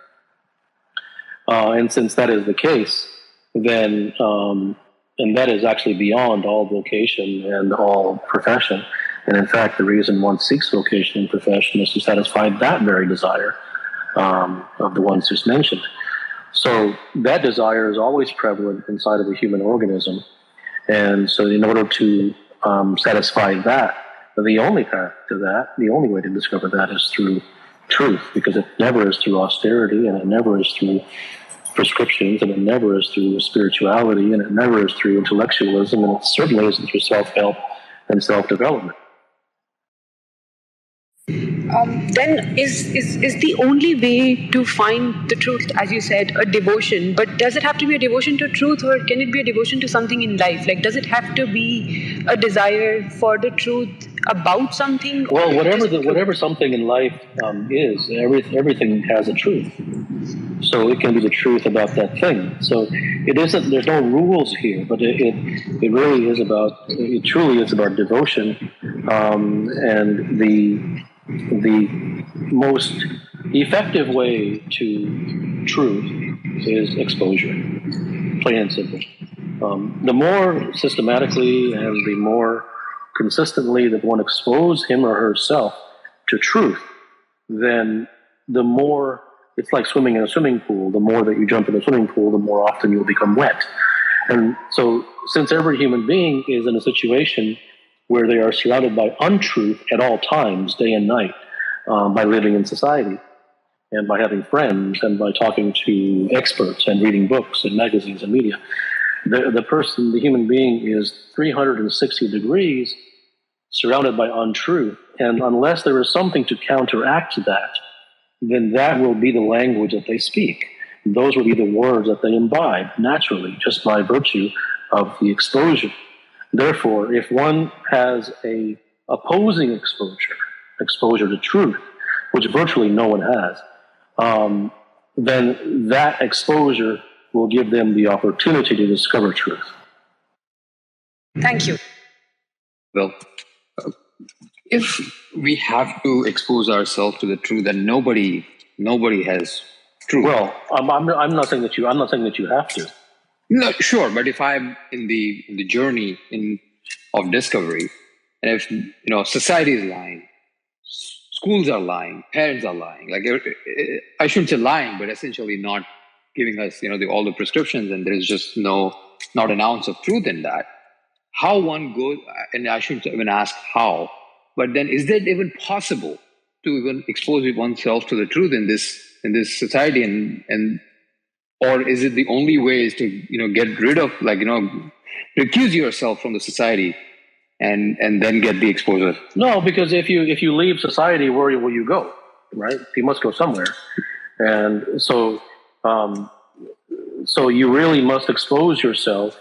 And since that is the case, then, and that is actually beyond all vocation and all profession, and in fact, the reason one seeks vocation and profession is to satisfy that very desire of the ones just mentioned. So that desire is always prevalent inside of the human organism, and so in order to satisfy that, the only path to that, the only way to discover that is through truth, because it never is through austerity, and it never is through prescriptions, and it never is through spirituality, and it never is through intellectualism, and it certainly isn't through self-help and self-development. Then is the only way to find the truth, as you said, a devotion? But does it have to be a devotion to truth, or can it be a devotion to something in life? Like, does it have to be a desire for the truth about something? Well, whatever something in life is, everything has a truth. So it can be the truth about that thing. So it isn't. There's no rules here, but it really is about. It truly is about devotion, and the most effective way to truth is exposure, plain and simple. The more systematically and the more consistently that one exposes him or herself to truth, then the more, it's like swimming in a swimming pool. The more that you jump in a swimming pool, the more often you'll become wet. And so since every human being is in a situation where they are surrounded by untruth at all times, day and night, by living in society, and by having friends and by talking to experts and reading books and magazines and media. The person, the human being, is 360 degrees surrounded by untruth. And unless there is something to counteract that, then that will be the language that they speak. Those will be the words that they imbibe naturally, just by virtue of the exposure. Therefore, if one has a opposing exposure to truth, which virtually no one has, then that exposure will give them the opportunity to discover truth. Thank you. Well, if we have to expose ourselves to the truth, then nobody has truth. Well, I'm not saying that you have to. No, sure, but if I'm in the journey of discovery, and if society is lying, schools are lying, parents are lying, like I shouldn't say lying, but essentially not giving us all the prescriptions, and there is just not an ounce of truth in that. How one goes, and I shouldn't even ask how, but then is that even possible to even expose oneself to the truth in this society, and or is it the only way is to get rid of recuse yourself from the society and then get the exposure? No, because if you leave society, where will you go? Right? You must go somewhere, and so you really must expose yourself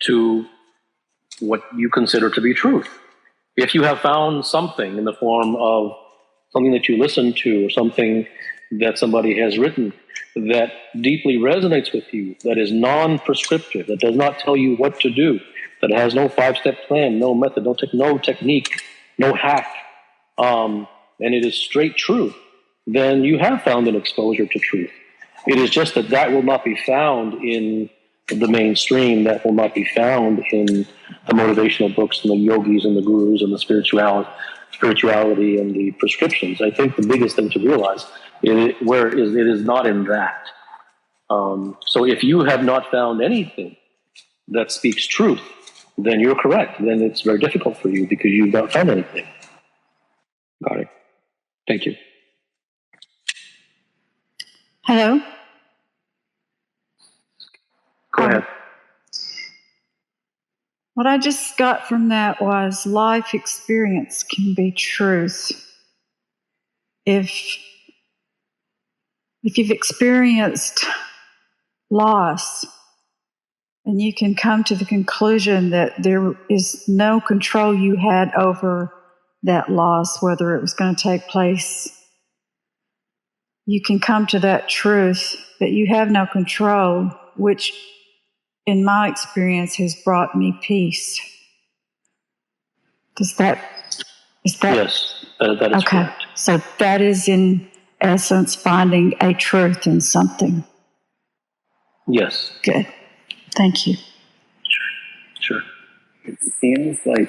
to what you consider to be truth. If you have found something in the form of something that you listen to or something that somebody has written that deeply resonates with you, that is non-prescriptive, that does not tell you what to do, that has no 5-step plan, no method, no technique, no hack, and it is straight truth, then you have found an exposure to truth. It is just that will not be found in the mainstream, that will not be found in the motivational books and the yogis and the gurus and the spirituality and the prescriptions. I think the biggest thing to realize it is not in that. So if you have not found anything that speaks truth, then you're correct. Then it's very difficult for you because you've not found anything. Got it. Thank you. Hello? Go ahead. What I just got from that was life experience can be truth. If you've experienced loss and you can come to the conclusion that there is no control you had over that loss, whether it was going to take place, you can come to that truth that you have no control, which in my experience has brought me peace. Is that yes, that is okay? Correct. So that is in essence finding a truth in something. Yes. Good. Thank you. Sure. It seems like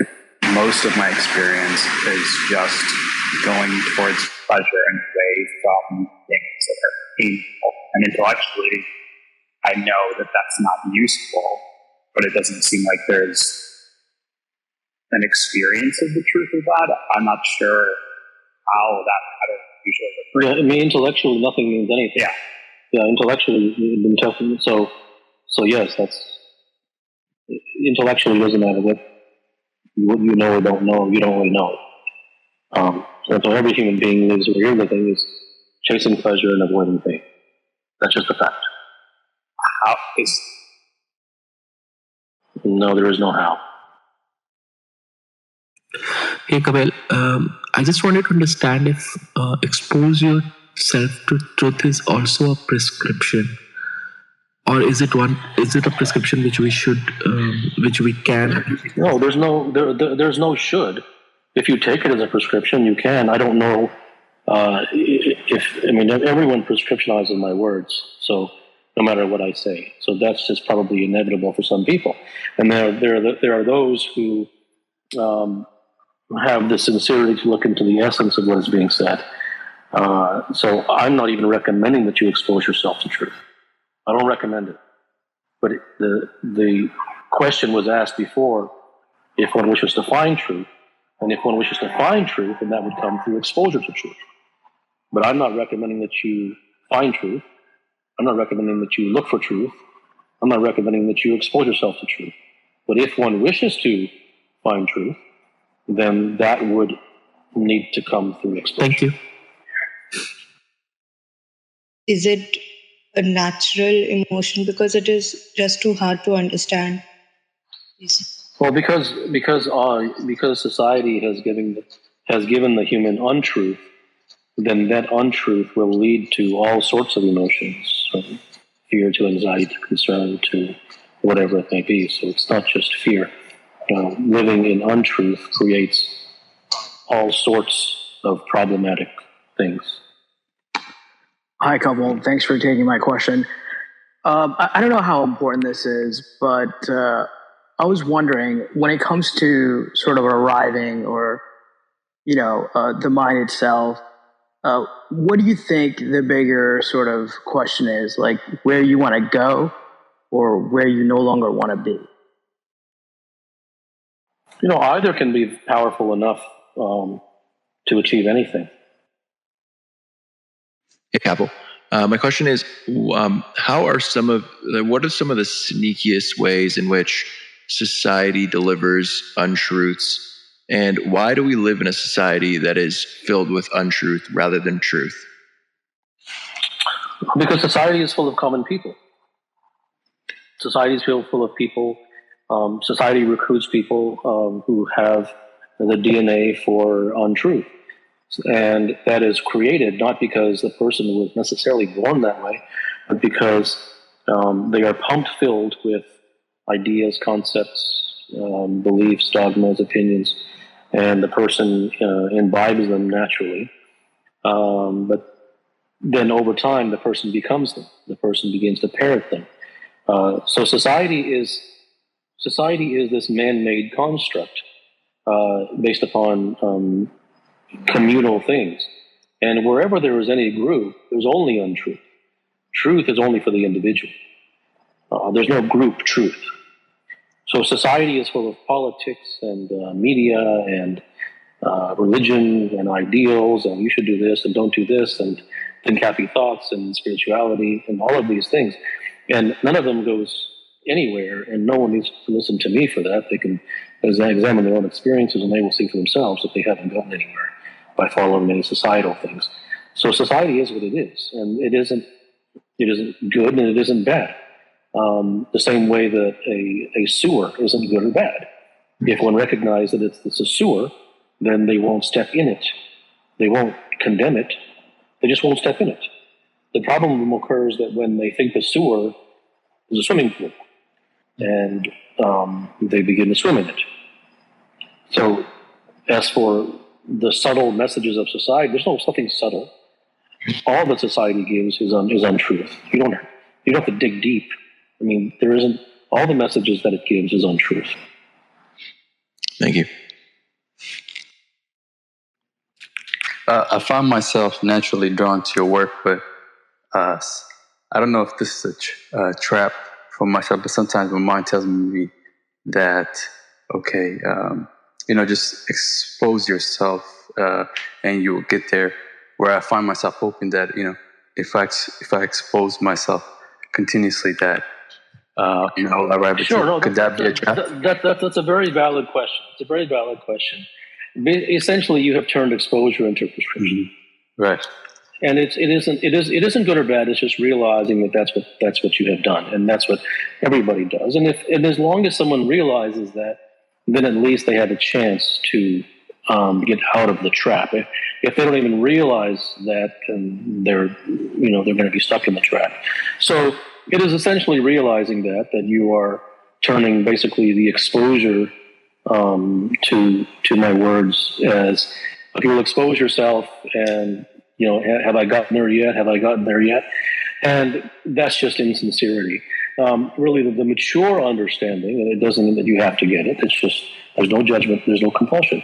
most of my experience is just going towards pleasure and away from things that are painful. And intellectually, I know that that's not useful, but it doesn't seem like there's an experience of the truth of that. I'm not sure how that usually works. Yeah, I mean, intellectually, nothing means anything. Yeah, intellectually, you've been testing. So yes, that's intellectually doesn't matter what you know or don't know. You don't really know. So every human being lives where you're living is chasing pleasure and avoiding pain. That's just a fact. How is? No, there is no how. Hey Kapil, I just wanted to understand if expose yourself to truth is also a prescription, or is it a prescription which we can? No, there's no should. If you take it as a prescription, you can. I don't know everyone prescriptionizes my words, so no matter what I say, so that's just probably inevitable for some people, and there are those who have the sincerity to look into the essence of what is being said. So I'm not even recommending that you expose yourself to truth. I don't recommend it. But the question was asked before if one wishes to find truth. And if one wishes to find truth, then that would come through exposure to truth. But I'm not recommending that you find truth. I'm not recommending that you look for truth. I'm not recommending that you expose yourself to truth. But if one wishes to find truth, then that would need to come through exposure. Thank you. Is it a natural emotion? Because it is just too hard to understand. Well, because society has given the human untruth, then that untruth will lead to all sorts of emotions, from fear to anxiety to concern to whatever it may be. So it's not just fear. Living in untruth creates all sorts of problematic things. Hi, Kapil. Thanks for taking my question. I don't know how important this is, but I was wondering, when it comes to sort of arriving or, the mind itself, what do you think the bigger sort of question is? Like where you want to go or where you no longer want to be? Either can be powerful enough to achieve anything. Hey, Kapil. My question is, what are some of the sneakiest ways in which society delivers untruths, and why do we live in a society that is filled with untruth rather than truth? Because society is full of common people. Society is full of people. Society recruits people who have the DNA for untruth. And that is created not because the person was necessarily born that way, but because they are filled with ideas, concepts, beliefs, dogmas, opinions, and the person imbibes them naturally. But then over time, the person becomes them. The person begins to parrot them. So society is this man-made construct based upon communal things. And wherever there is any group, there's only untruth. Truth is only for the individual. There's no group truth. So society is full of politics and media and religion and ideals, and you should do this and don't do this, and think happy thoughts and spirituality and all of these things. And none of them goes anywhere, and no one needs to listen to me for that. They can examine their own experiences, and they will see for themselves that they haven't gotten anywhere by following any societal things. So society is what it is, and it isn't good and it isn't bad. The same way that a sewer isn't good or bad. If one recognizes that it's a sewer, then they won't step in it. They won't condemn it. They just won't step in it. The problem occurs that when they think the sewer is a swimming pool, and they begin to swim in it. So as for the subtle messages of society, there's nothing subtle. All that society gives is untruth. You don't have to dig deep. I mean, there isn't. All the messages that it gives is untruth. Thank you. I find myself naturally drawn to your work, but I don't know if this is a trap for myself, but sometimes my mind tells me that, okay, just expose yourself and you'll get there. Where I find myself hoping that, if I expose myself continuously, that, I'll arrive at Sure, could that be a trap? That's a very valid question. It's a very valid question. Essentially, you have turned exposure into prescription. Mm-hmm. Right. And it isn't good or bad. It's just realizing that that's what you have done, and that's what everybody does. And as long as someone realizes that, then at least they have a chance to get out of the trap. If they don't even realize that, then they're going to be stuck in the trap. So it is essentially realizing that you are turning basically the exposure to my words as, okay, you'll expose yourself, and have I gotten there yet? Have I gotten there yet? And that's just insincerity. Really, the mature understanding, and it doesn't mean that you have to get it. It's just there's no judgment, there's no compulsion.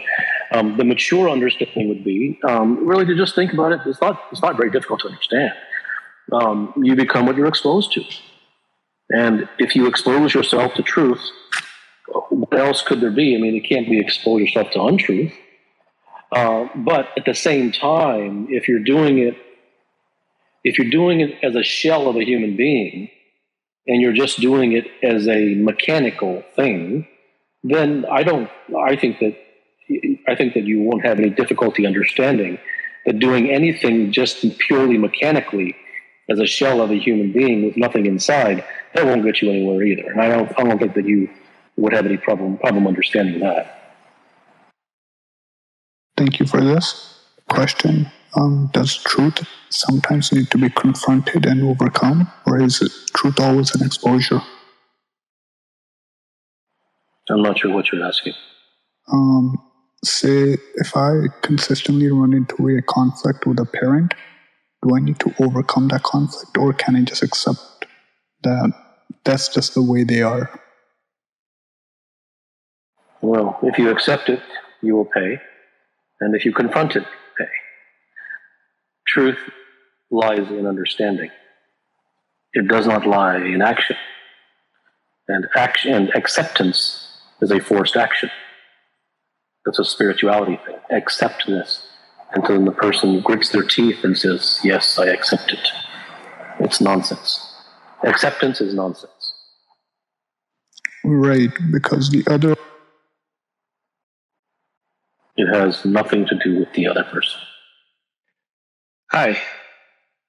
The mature understanding would be really to just think about it. It's not very difficult to understand. You become what you're exposed to, and if you expose yourself to truth, what else could there be? I mean, it can't be expose yourself to untruth. But at the same time, if you're doing it as a shell of a human being, and you're just doing it as a mechanical thing, then I think that you won't have any difficulty understanding that doing anything just purely mechanically as a shell of a human being with nothing inside, that won't get you anywhere either. And I don't think that you would have any problem understanding that. Thank you for this question. Does truth sometimes need to be confronted and overcome, or is truth always an exposure? I'm not sure what you're asking. Say, if I consistently run into a conflict with a parent, do I need to overcome that conflict, or can I just accept that that's just the way they are? Well, if you accept it, you will pay. And if you confront it, pay. Truth lies in understanding. It does not lie in action. And acceptance is a forced action. That's a spirituality thing. Acceptness. Until then the person grits their teeth and says, yes, I accept it. It's nonsense. Acceptance is nonsense. Right, because the other... It has nothing to do with the other person. Hi.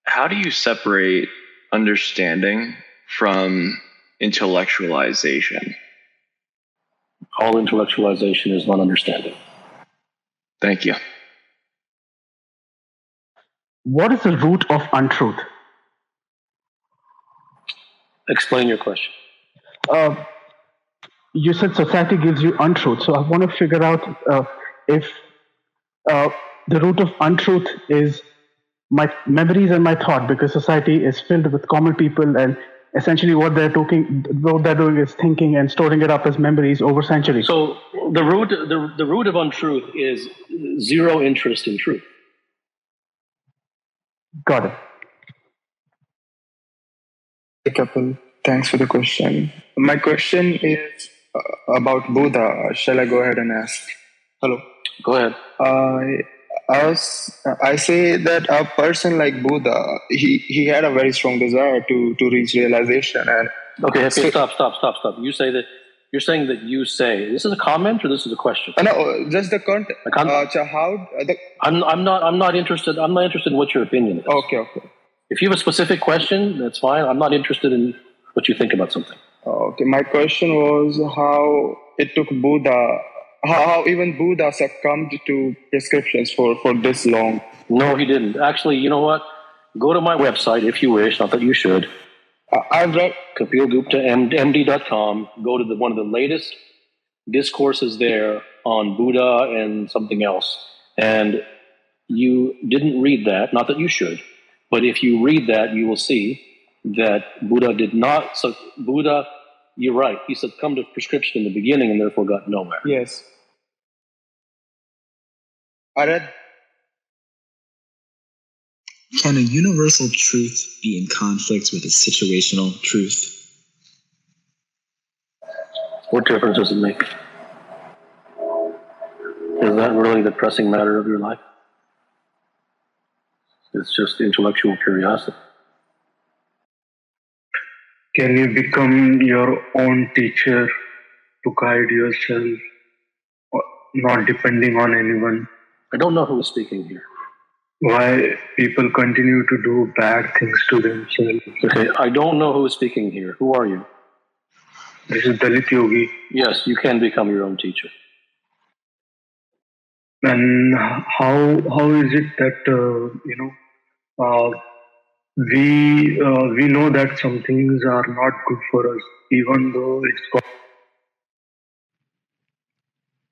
How do you separate understanding from intellectualization? All intellectualization is not understanding. Thank you. What is the root of untruth? Explain your question. You said society gives you untruth, so I want to figure out if the root of untruth is my memories and my thought, because society is filled with common people, and essentially what they're doing is thinking and storing it up as memories over centuries. So the root of untruth is zero interest in truth. Got it. Hey, Kapil, thanks for the question. My question is about Buddha. Shall I go ahead and ask? Hello. Go ahead. I say that a person like Buddha, he had a very strong desire to reach realization. And okay, stop. You say that. You're saying that you say. This is a comment or this is a question? No, just the content. I'm not interested. I'm not interested in what your opinion is. Okay. If you have a specific question, that's fine. I'm not interested in what you think about something. Okay, my question was how it took Buddha, how even Buddha succumbed to prescriptions for this long. No, he didn't. Actually, you know what? Go to my website if you wish. Not that you should. I've read Kapil Gupta MD.com. Go to one of the latest discourses there on Buddha and something else. And you didn't read that. Not that you should. But if you read that, you will see that Buddha did not. So Buddha, you're right. He succumbed to prescription in the beginning and therefore got nowhere. Yes. I read. Can a universal truth be in conflict with a situational truth? What difference does it make? Is that really the pressing matter of your life? It's just intellectual curiosity. Can you become your own teacher to guide yourself, not depending on anyone? I don't know who is speaking here. Why people continue to do bad things to themselves? Okay, I don't know who is speaking here. Who are you? This is Dalit Yogi. Yes, you can become your own teacher. And how is it that we know that some things are not good for us, even though it's.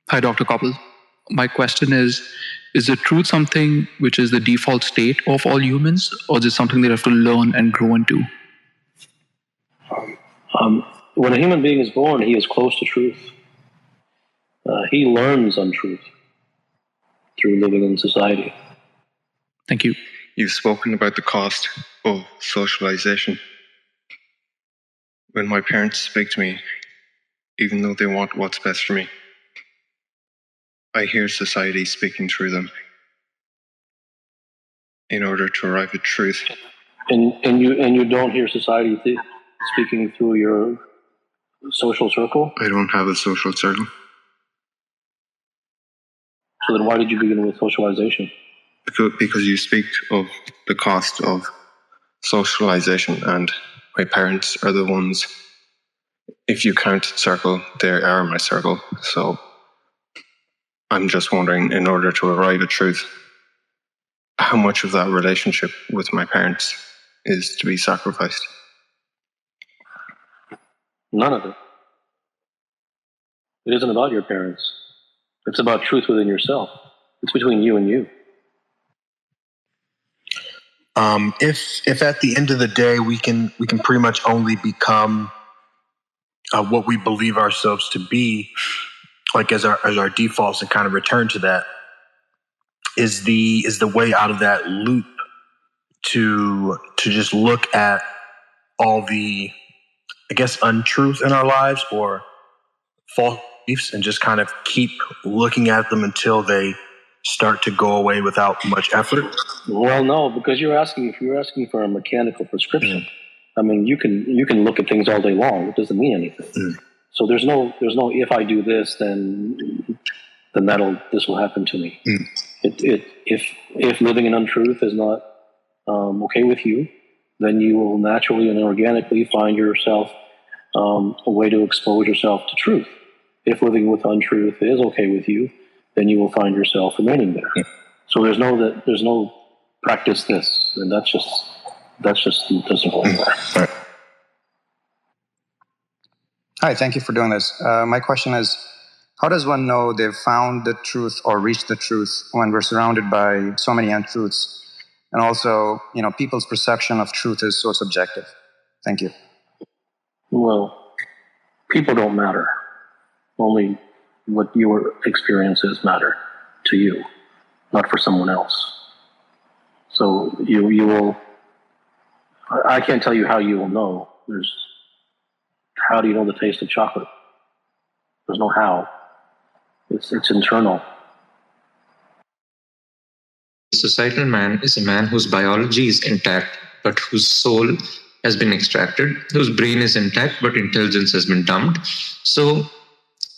Hi, Dr. Kapil. My question is the truth something which is the default state of all humans, or is it something they have to learn and grow into? When a human being is born, he is close to truth. He learns untruth through living in society. Thank you. You've spoken about the cost of socialization. When my parents speak to me, even though they want what's best for me, I hear society speaking through them in order to arrive at truth. And you don't hear society speaking through your social circle? I don't have a social circle. So then why did you begin with socialization? Because you speak of the cost of socialization, and my parents are the ones, if you count circle, they are my circle. So I'm just wondering, in order to arrive at truth, how much of that relationship with my parents is to be sacrificed? None of it. It isn't about your parents. It's about truth within yourself. It's between you and you. If at the end of the day we can pretty much only become what we believe ourselves to be, like as our defaults, and kind of return to that, is the way out of that loop to just look at all the, I guess, untruth in our lives or false beliefs and just kind of keep looking at them until they start to go away without much effort? Well, no, because if you're asking for a mechanical prescription, I mean, you can look at things all day long. It doesn't mean anything. So there's no if I do this, then this will happen to me. If living in untruth is not okay with you, then you will naturally and organically find yourself a way to expose yourself to truth. If living with untruth is okay with you, then you will find yourself remaining there. So there's no practice this, and that's just doesn't work. Hi, thank you for doing this. My question is, how does one know they've found the truth or reached the truth when we're surrounded by so many untruths? And also, people's perception of truth is so subjective. Thank you. Well, people don't matter. Only what your experiences matter to you, not for someone else. So you will. I can't tell you how you will know. How do you know the taste of chocolate? There's no how. It's internal. The societal man is a man whose biology is intact, but whose soul has been extracted, whose brain is intact, but intelligence has been dumped. So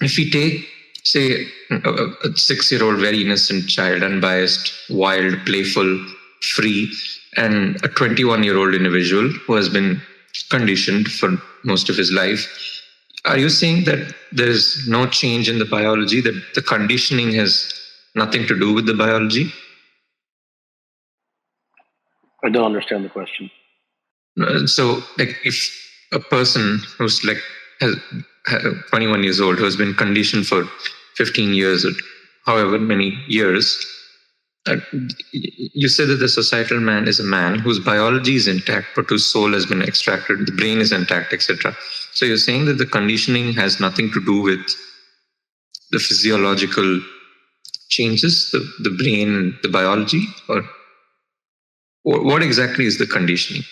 if we take, say, a 6-year-old, very innocent child, unbiased, wild, playful, free, and a 21-year-old individual who has been conditioned for most of his life, are you saying that there is no change in the biology, that the conditioning has nothing to do with the biology? I don't understand the question. So, like, if a person who's like 21 years old, who has been conditioned for 15 years or however many years, you said that the societal man is a man whose biology is intact, but whose soul has been extracted, the brain is intact, etc. So you're saying that the conditioning has nothing to do with the physiological changes, the brain, the biology, or what exactly is the conditioning?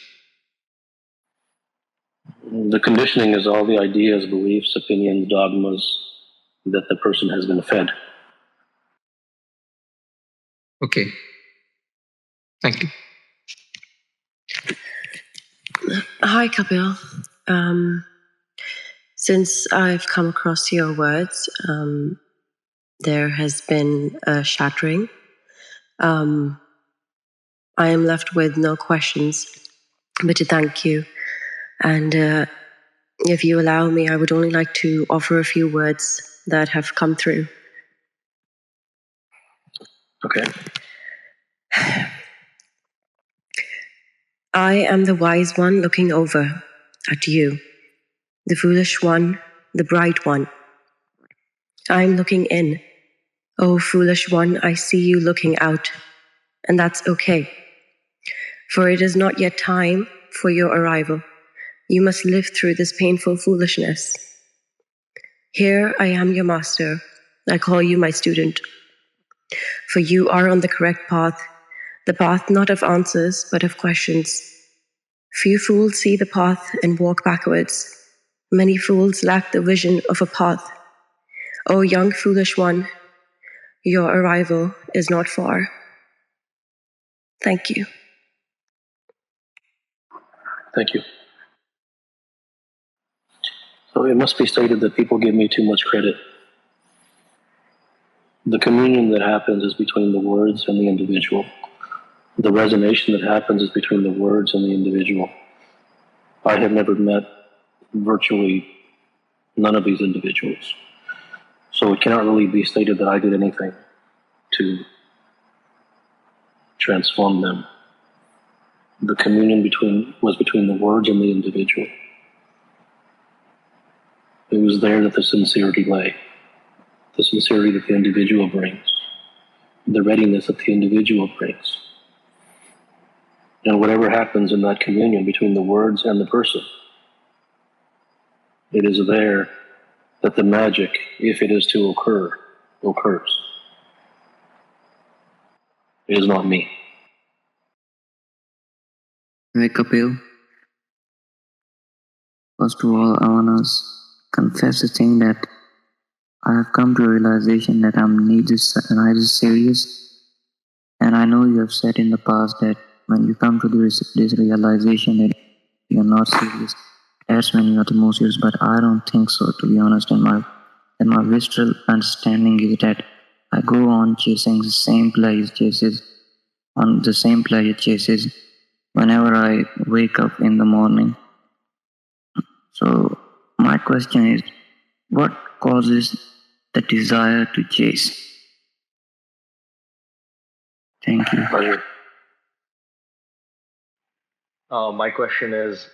The conditioning is all the ideas, beliefs, opinions, dogmas that the person has been fed. Okay. Thank you. Hi, Kapil. Since I've come across your words, there has been a shattering. I am left with no questions but to thank you. And if you allow me, I would only like to offer a few words that have come through. Okay. I am the wise one looking over at you, the foolish one, the bright one. I am looking in. Oh, foolish one, I see you looking out, and that's okay. For it is not yet time for your arrival. You must live through this painful foolishness. Here I am your master. I call you my student. For you are on the correct path, the path not of answers, but of questions. Few fools see the path and walk backwards. Many fools lack the vision of a path. O young foolish one, Your arrival is not far. Thank you. Thank you. So it must be stated that people give me too much credit. The communion that happens is between the words and the individual. The resonation that happens is between the words and the individual. I have never met virtually none of these individuals. So it cannot really be stated that I did anything to transform them. The communion was between the words and the individual. It was there that the sincerity lay. The sincerity that the individual brings. The readiness that the individual brings. And whatever happens in that communion between the words and the person, it is there that the magic, if it is to occur, occurs. It is not me. Hey Kapil, first of all, I want to confess the thing that I have come to a realization that I'm neither serious, and I know you have said in the past that when you come to this realization that you're not serious, that's when you are the most serious. But I don't think so, to be honest. And my visceral understanding is that I go on chasing the same pleasure chases whenever I wake up in the morning. So my question is, what causes the desire to chase? Thank you. Pleasure. My question is,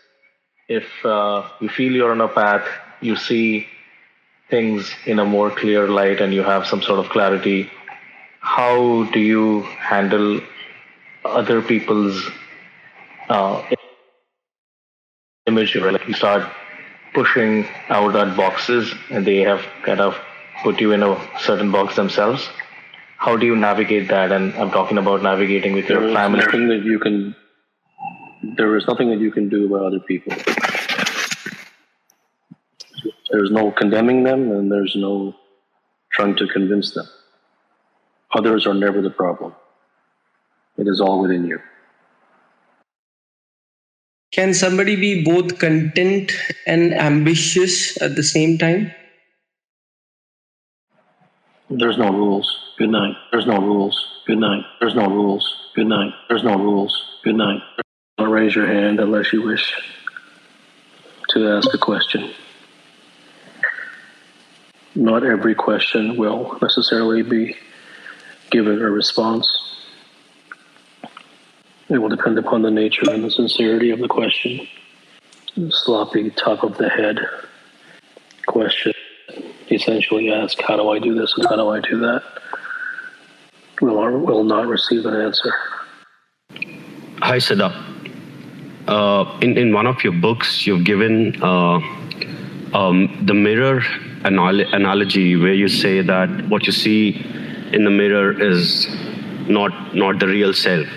if you feel you're on a path, you see things in a more clear light and you have some sort of clarity, how do you handle other people's imagery? Like you start pushing out at boxes and they have kind of put you in a certain box themselves. How do you navigate that? And I'm talking about navigating with your family. There is nothing that you can do about other people. There's no condemning them and there's no trying to convince them. Others are never the problem. It is all within you. Can somebody be both content and ambitious at the same time? There's no rules. Good night. There's no rules. Good night. There's no rules. Good night. There's no rules. Good night. Don't raise your hand unless you wish to ask a question. Not every question will necessarily be given a response. It will depend upon the nature and the sincerity of the question. Sloppy, top of the head question, essentially ask, how do I do this and how do I do that? Will not receive an answer. Hi, Siddha. In one of your books, you've given the mirror analogy, where you say that what you see in the mirror is not the real self.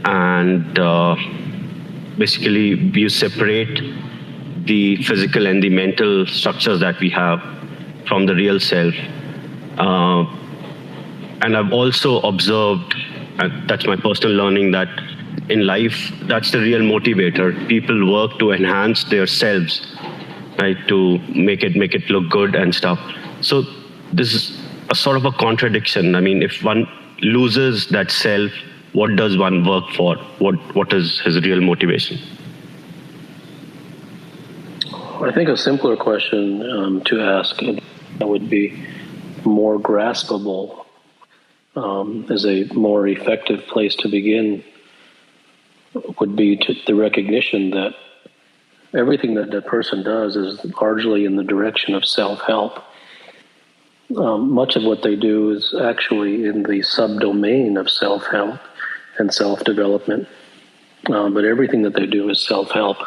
And basically, you separate the physical and the mental structures that we have from the real self. And I've also observed, and that's my personal learning, that in life, that's the real motivator. People work to enhance their selves, right, to make it look good and stuff. So this is a sort of a contradiction. I mean, if one loses that self, what does one work for? What is his real motivation? I think a simpler question to ask that would be more graspable, as a more effective place to begin, would be the recognition that everything that that person does is largely in the direction of self-help. Much of what they do is actually in the subdomain of self-help and self-development, but everything that they do is self-help.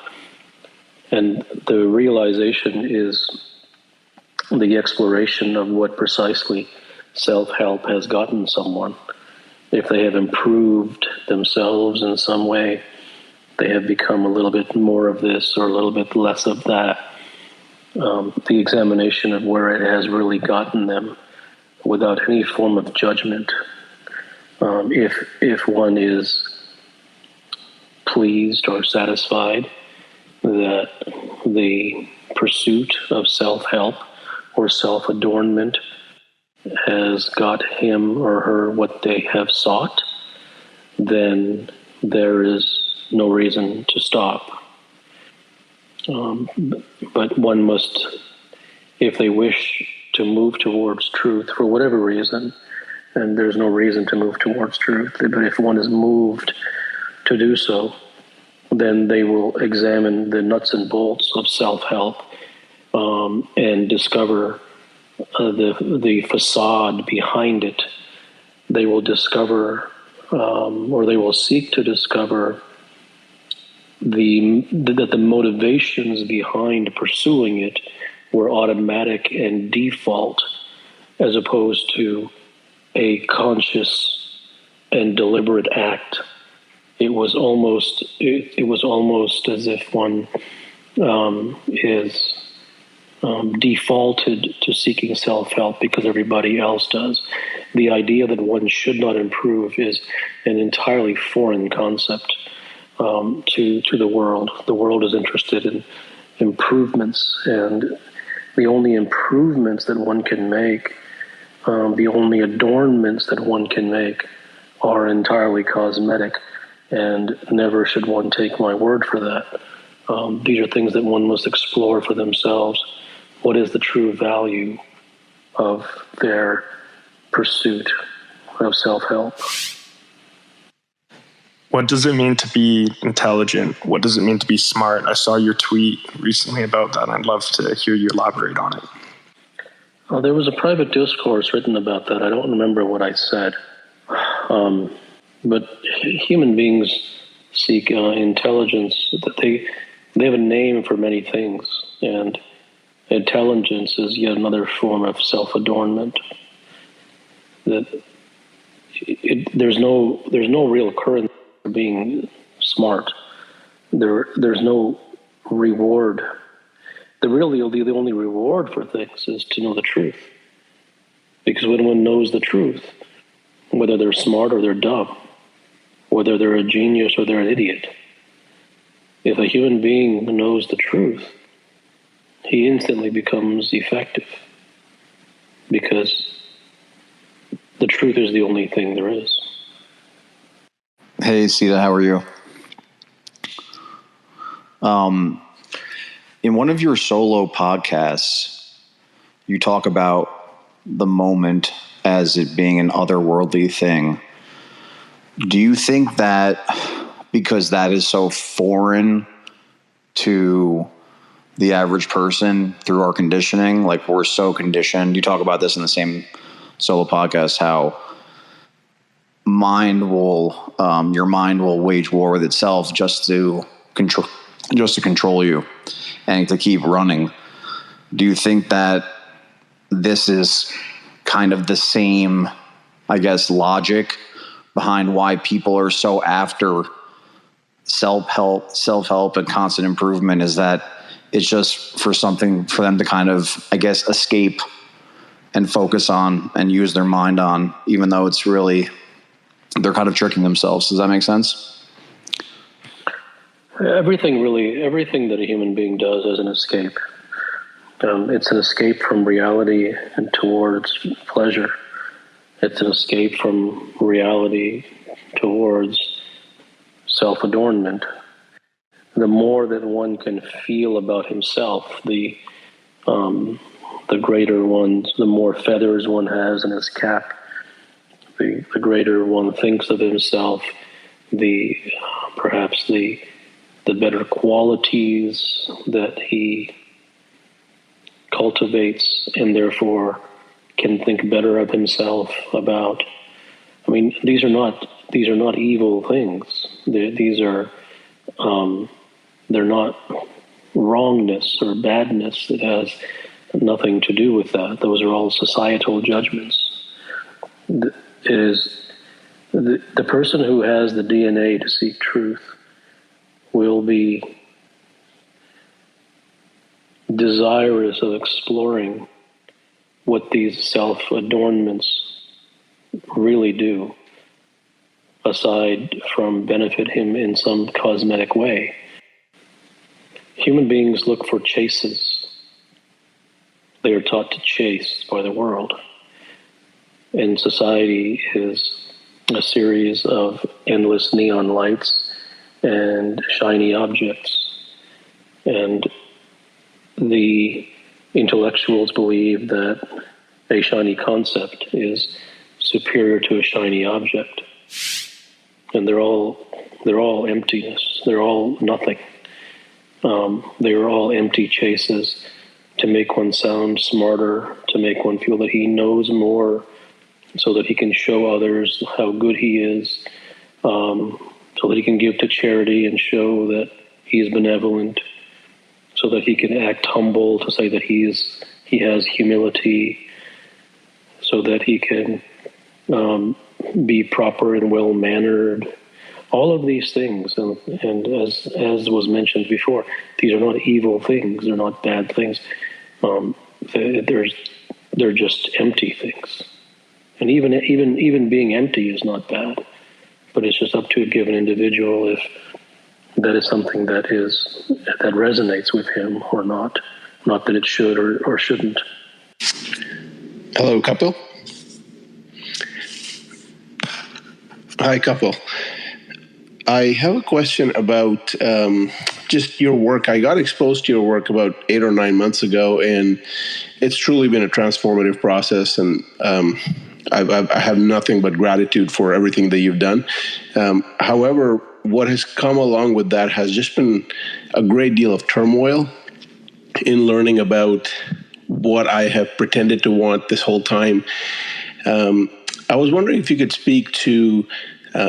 And the realization is the exploration of what precisely self-help has gotten someone. If they have improved themselves in some way, they have become a little bit more of this or a little bit less of that. The examination of where it has really gotten them without any form of judgment. If one is pleased or satisfied that the pursuit of self-help or self-adornment has got him or her what they have sought, then there is no reason to stop. But one must, if they wish to move towards truth for whatever reason, and there's no reason to move towards truth, but if one is moved to do so, then they will examine the nuts and bolts of self-help and discover the facade behind it. They will discover, or they will seek to discover, that the motivations behind pursuing it were automatic and default, as opposed to a conscious and deliberate act. It was almost as if one is defaulted to seeking self-help because everybody else does. The idea that one should not improve is an entirely foreign concept to the world. The world is interested in improvements, and the only improvements that one can make, the only adornments that one can make, are entirely cosmetic, and never should one take my word for that. These are things that one must explore for themselves. What is the true value of their pursuit of self-help? What does it mean to be intelligent? What does it mean to be smart? I saw your tweet recently about that, and I'd love to hear you elaborate on it. There was a private discourse written about that. I don't remember what I said. But human beings seek intelligence. That they have a name for many things, and intelligence is yet another form of self-adornment. There's no real currency for being smart. There's no reward. The only reward for things is to know the truth. Because when one knows the truth, whether they're smart or they're dumb, whether they're a genius or they're an idiot, if a human being knows the truth, he instantly becomes effective. Because the truth is the only thing there is. Hey, Siddha, how are you? In one of your solo podcasts, you talk about the moment as it being an otherworldly thing. Do you think that because that is so foreign to the average person through our conditioning, like we're so conditioned, you talk about this in the same solo podcast, how your mind will wage war with itself just to control you and to keep running. Do you think that this is kind of the same, I guess, logic behind why people are so after self-help and constant improvement, is that it's just for something for them to kind of, I guess, escape and focus on and use their mind on, even though it's really, they're kind of tricking themselves. Does that make sense? Everything that a human being does is an escape. It's an escape from reality and towards pleasure. It's an escape from reality towards self-adornment. The more that one can feel about himself, the greater the more feathers one has in his cap, the greater one thinks of himself, perhaps the better qualities that he cultivates, and therefore can think better of himself about. I mean, these are not evil things. These are they're not wrongness or badness. It has nothing to do with that. Those are all societal judgments. It is the person who has the DNA to seek truth will be desirous of exploring what these self-adornments really do, aside from benefit him in some cosmetic way. Human beings look for chases. They are taught to chase by the world. And society is a series of endless neon lights and shiny objects. And the intellectuals believe that a shiny concept is superior to a shiny object. And they're all emptiness. They're all nothing. They are all empty chases to make one sound smarter, to make one feel that he knows more, so that he can show others how good he is, so that he can give to charity and show that he is benevolent, so that he can act humble, to say that he has humility, so that he can be proper and well-mannered. All of these things, and as was mentioned before, these are not evil things. They're not bad things. They're just empty things. And even being empty is not bad. But it's just up to a given individual if that is something that resonates with him or not. Not that it should or shouldn't. Hello, Kapil. Hi, Kapil. I have a question about just your work. I got exposed to your work about 8 or 9 months ago, and it's truly been a transformative process. And I have nothing but gratitude for everything that you've done. However, what has come along with that has just been a great deal of turmoil in learning about what I have pretended to want this whole time. I was wondering if you could speak to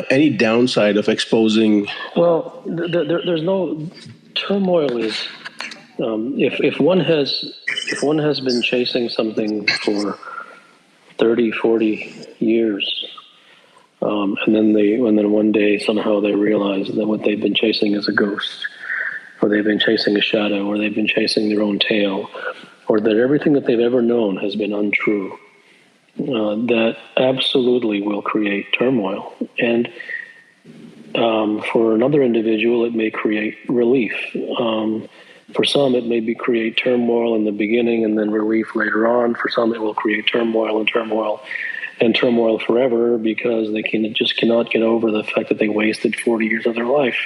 any downside of exposing. Well, there's no turmoil. Is if one has been chasing something for 30, 40 years, and then one day somehow they realize that what they've been chasing is a ghost, or they've been chasing a shadow, or they've been chasing their own tail, or that everything that they've ever known has been untrue. That absolutely will create turmoil. And for another individual, it may create relief. For some, it may create turmoil in the beginning and then relief later on. For some, it will create turmoil and turmoil forever, because they cannot get over the fact that they wasted 40 years of their life.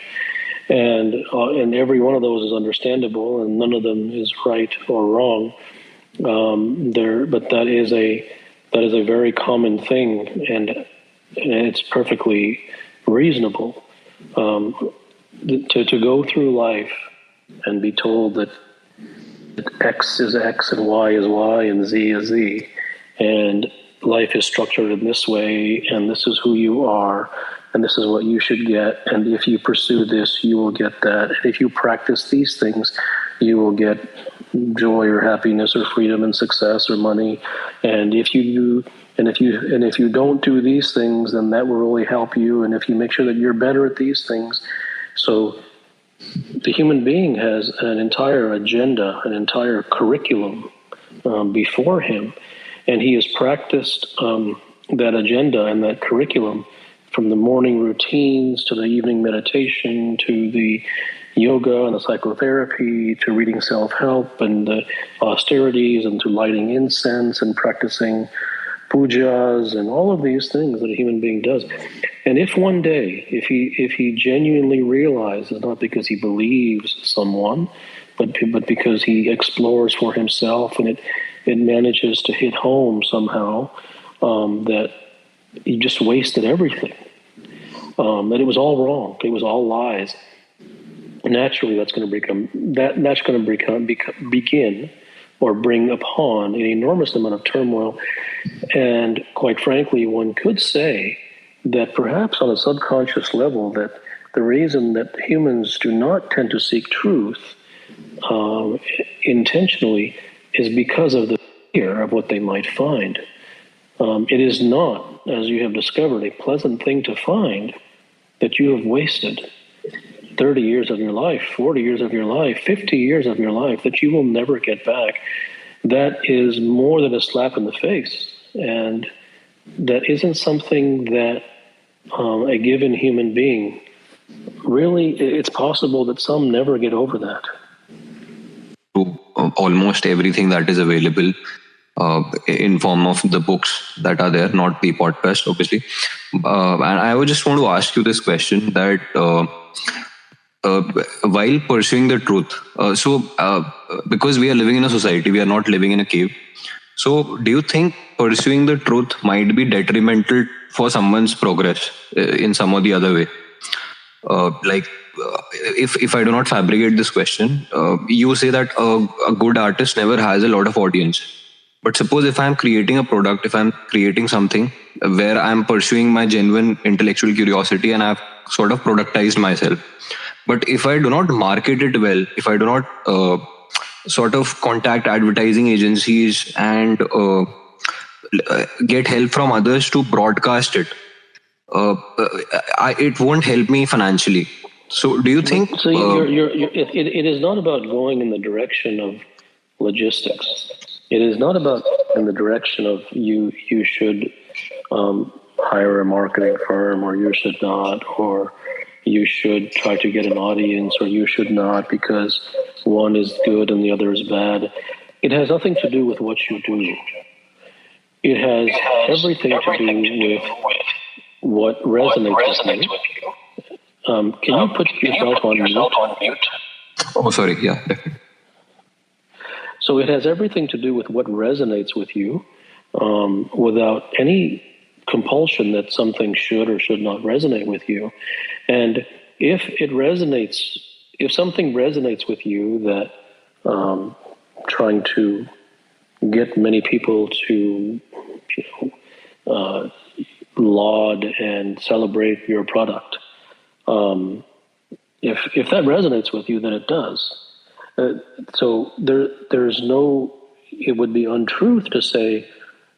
And every one of those is understandable, and none of them is right or wrong. But that is a very common thing, and it's perfectly reasonable to go through life and be told that X is X and Y is Y and Z is Z, and life is structured in this way, and this is who you are, and this is what you should get, and if you pursue this, you will get that. And if you practice these things, you will get joy or happiness or freedom and success or money. And if you don't do these things, then that will really help you. And if you make sure that you're better at these things. So the human being has an entire agenda, an entire curriculum before him, and he has practiced that agenda and that curriculum from the morning routines to the evening meditation to the yoga and the psychotherapy to reading self-help and the austerities and to lighting incense and practicing pujas and all of these things that a human being does. And if one day, if he genuinely realizes, not because he believes someone, but because he explores for himself, and it manages to hit home somehow, that he just wasted everything, that it was all wrong, it was all lies. Naturally, that's going to begin or bring upon an enormous amount of turmoil. And quite frankly, one could say that perhaps on a subconscious level, that the reason that humans do not tend to seek truth intentionally is because of the fear of what they might find. It is not, as you have discovered, a pleasant thing to find that you have wasted 30 years of your life, 40 years of your life, 50 years of your life that you will never get back. that is more than a slap in the face. And that isn't something that a given human being, really, it's possible that some never get over that. To almost everything that is available in form of the books that are there, not the podcast, obviously. And I would just want to ask you this question that while pursuing the truth, because we are living in a society, we are not living in a cave. So do you think pursuing the truth might be detrimental for someone's progress in some or the other way? If I do not fabricate this question, you say that a good artist never has a lot of audience. But suppose if I'm creating a product, if I'm creating something where I'm pursuing my genuine intellectual curiosity and I've sort of productized myself, but if I do not market it well, if I do not sort of contact advertising agencies and get help from others to broadcast it, it won't help me financially. So do you think... So it is not about going in the direction of logistics. It is not about in the direction of you should hire a marketing firm, or you should not, or you should try to get an audience, or you should not because one is good and the other is bad. It has nothing to do with what you do. It has everything to do with what resonates with you. Can you put yourself on mute? Oh, sorry. Yeah, definitely. So it has everything to do with what resonates with you, without any compulsion that something should or should not resonate with you. And if something resonates with you, that trying to get many people to laud and celebrate your product, if that resonates with you, then it does. So there's no, it would be untruth to say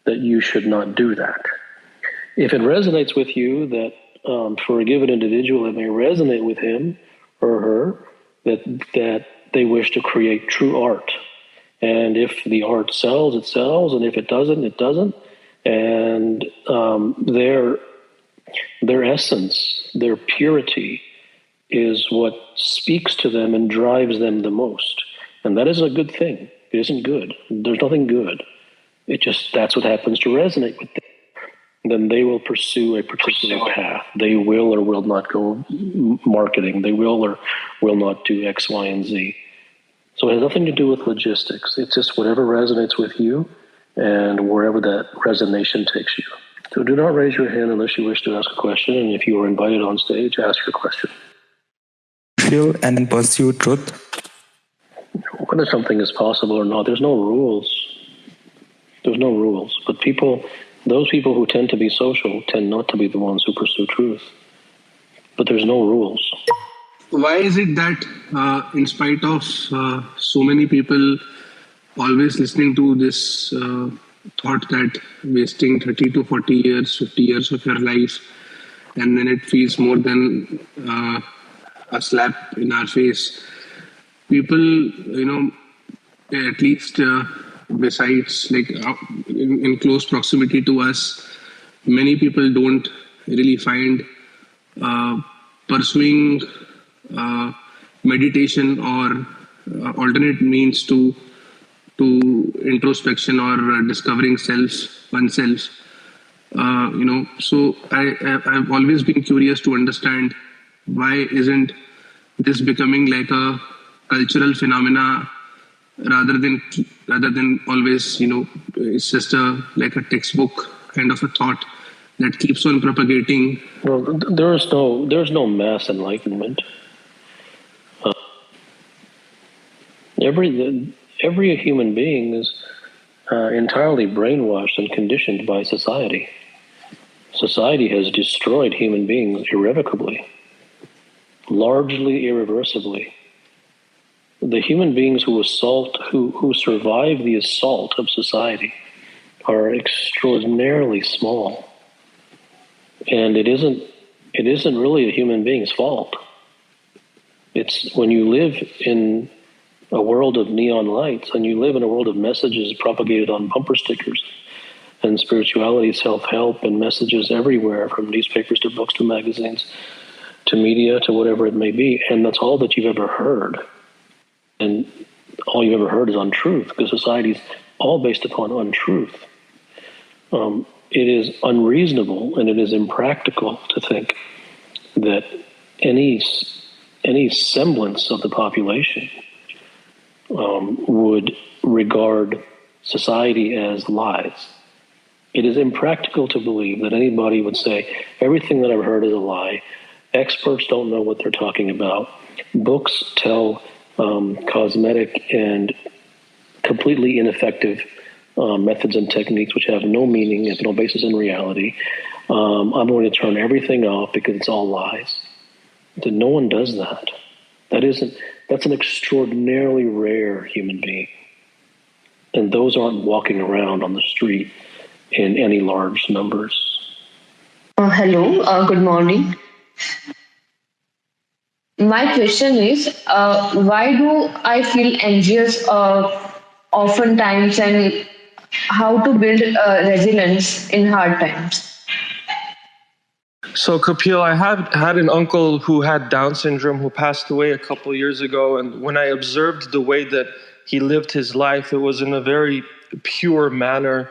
that you should not do that. If it resonates with you, that for a given individual, it may resonate with him or her that they wish to create true art. And if the art sells, it sells, and if it doesn't, it doesn't. And their essence, their purity, is what speaks to them and drives them the most. And that is a good thing. It isn't good. There's nothing good. It just, that's what happens to resonate with them. Then they will pursue a particular path. They will or will not go marketing. They will or will not do X, Y, and Z. So it has nothing to do with logistics. It's just whatever resonates with you and wherever that resonation takes you. So do not raise your hand unless you wish to ask a question. And if you are invited on stage, ask your question. Feel and pursue truth. Whether something is possible or not, there's no rules. There's no rules. But those people who tend to be social tend not to be the ones who pursue truth. But there's no rules. Why is it that in spite of so many people always listening to this thought that wasting 30 to 40 years, 50 years of your life, and then it feels more than a slap in our face, people, at least besides, like in close proximity to us, many people don't really find pursuing meditation or alternate means to introspection or discovering oneself. So I've always been curious to understand, why isn't this becoming like a cultural phenomena rather than always, it's just like a textbook kind of a thought that keeps on propagating. Well, there's no mass enlightenment. Every human being is entirely brainwashed and conditioned by society. Society has destroyed human beings irrevocably, largely irreversibly. The human beings who survive the assault of society are extraordinarily small, and it isn't really a human being's fault. It's when you live in a world of neon lights, and you live in a world of messages propagated on bumper stickers, and spirituality, self-help, and messages everywhere, from newspapers to books to magazines to media to whatever it may be, and that's all that you've ever heard. And all you've ever heard is untruth, because society's all based upon untruth. It is unreasonable and it is impractical to think that any semblance of the population would regard society as lies. It is impractical to believe that anybody would say, everything that I've heard is a lie. Experts don't know what they're talking about. Books tell cosmetic and completely ineffective methods and techniques which have no meaning, have no basis in reality. I'm going to turn everything off because it's all lies. No one does that. That's an extraordinarily rare human being. And those aren't walking around on the street in any large numbers. Hello, good morning. My question is, why do I feel anxious oftentimes, and how to build resilience in hard times? So, Kapil, I had an uncle who had Down syndrome who passed away a couple years ago. And when I observed the way that he lived his life, it was in a very pure manner.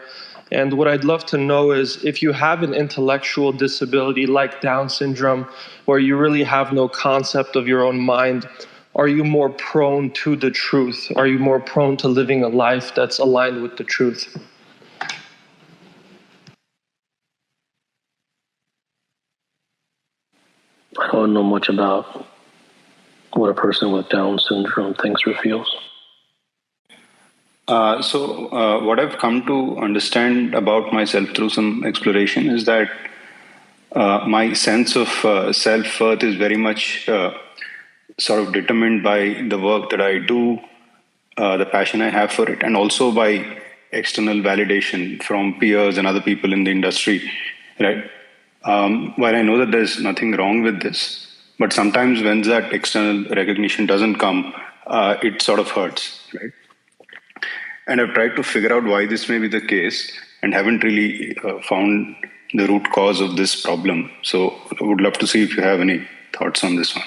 And what I'd love to know is, if you have an intellectual disability like Down syndrome, where you really have no concept of your own mind, are you more prone to the truth? Are you more prone to living a life that's aligned with the truth? I don't know much about what a person with Down syndrome thinks or feels. What I've come to understand about myself through some exploration is that my sense of self-worth is very much sort of determined by the work that I do, the passion I have for it, and also by external validation from peers and other people in the industry, right? While I know that there's nothing wrong with this, but sometimes when that external recognition doesn't come, it sort of hurts, right? And I've tried to figure out why this may be the case and haven't really found the root cause of this problem. So I would love to see if you have any thoughts on this one.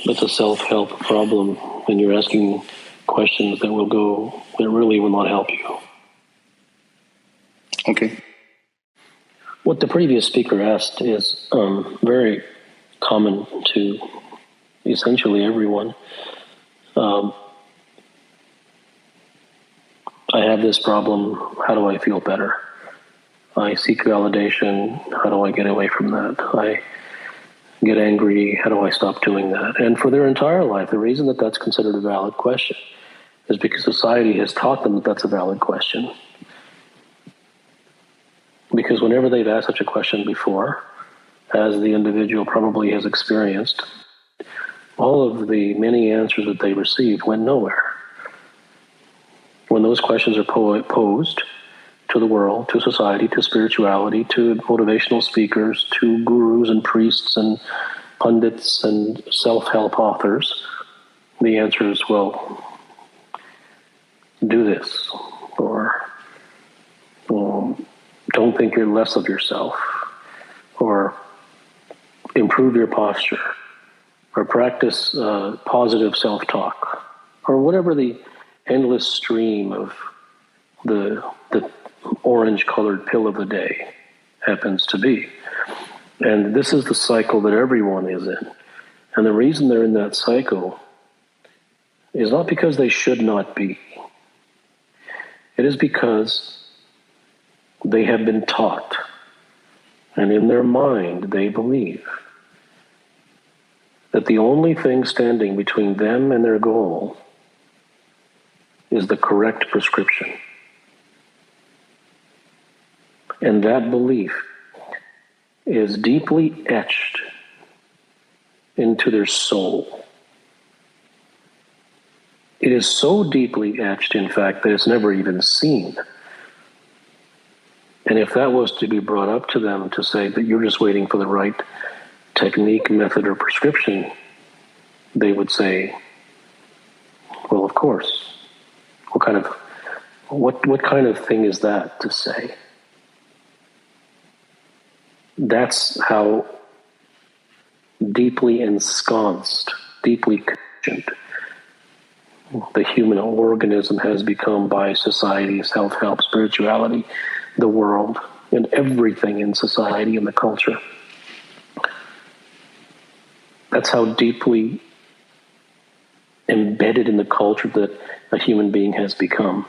That's a self-help problem, and you're asking questions that really will not help you. Okay. What the previous speaker asked is very common to essentially everyone. I have this problem. How do I feel better? I seek validation. How do I get away from that? I get angry. How do I stop doing that? And for their entire life, the reason that that's considered a valid question is because society has taught them that that's a valid question. Because whenever they've asked such a question before, as the individual probably has experienced, all of the many answers that they received went nowhere. When those questions are posed to the world, to society, to spirituality, to motivational speakers, to gurus and priests and pundits and self-help authors, the answer is, well, do this, or don't think you're less of yourself, or improve your posture, or practice positive self-talk, or whatever the endless stream of the orange-colored pill of the day happens to be. And this is the cycle that everyone is in. And the reason they're in that cycle is not because they should not be. It is because they have been taught, and in their mind they believe that the only thing standing between them and their goal is the correct prescription. And that belief is deeply etched into their soul. It is so deeply etched, in fact, that it's never even seen. And if that was to be brought up to them to say that you're just waiting for the right technique, method, or prescription, they would say, Well, of course. What kind of thing is that to say? That's how deeply ensconced, deeply conditioned the human organism has become by society, self-help, spirituality, the world, and everything in society and the culture. That's how deeply embedded in the culture that a human being has become.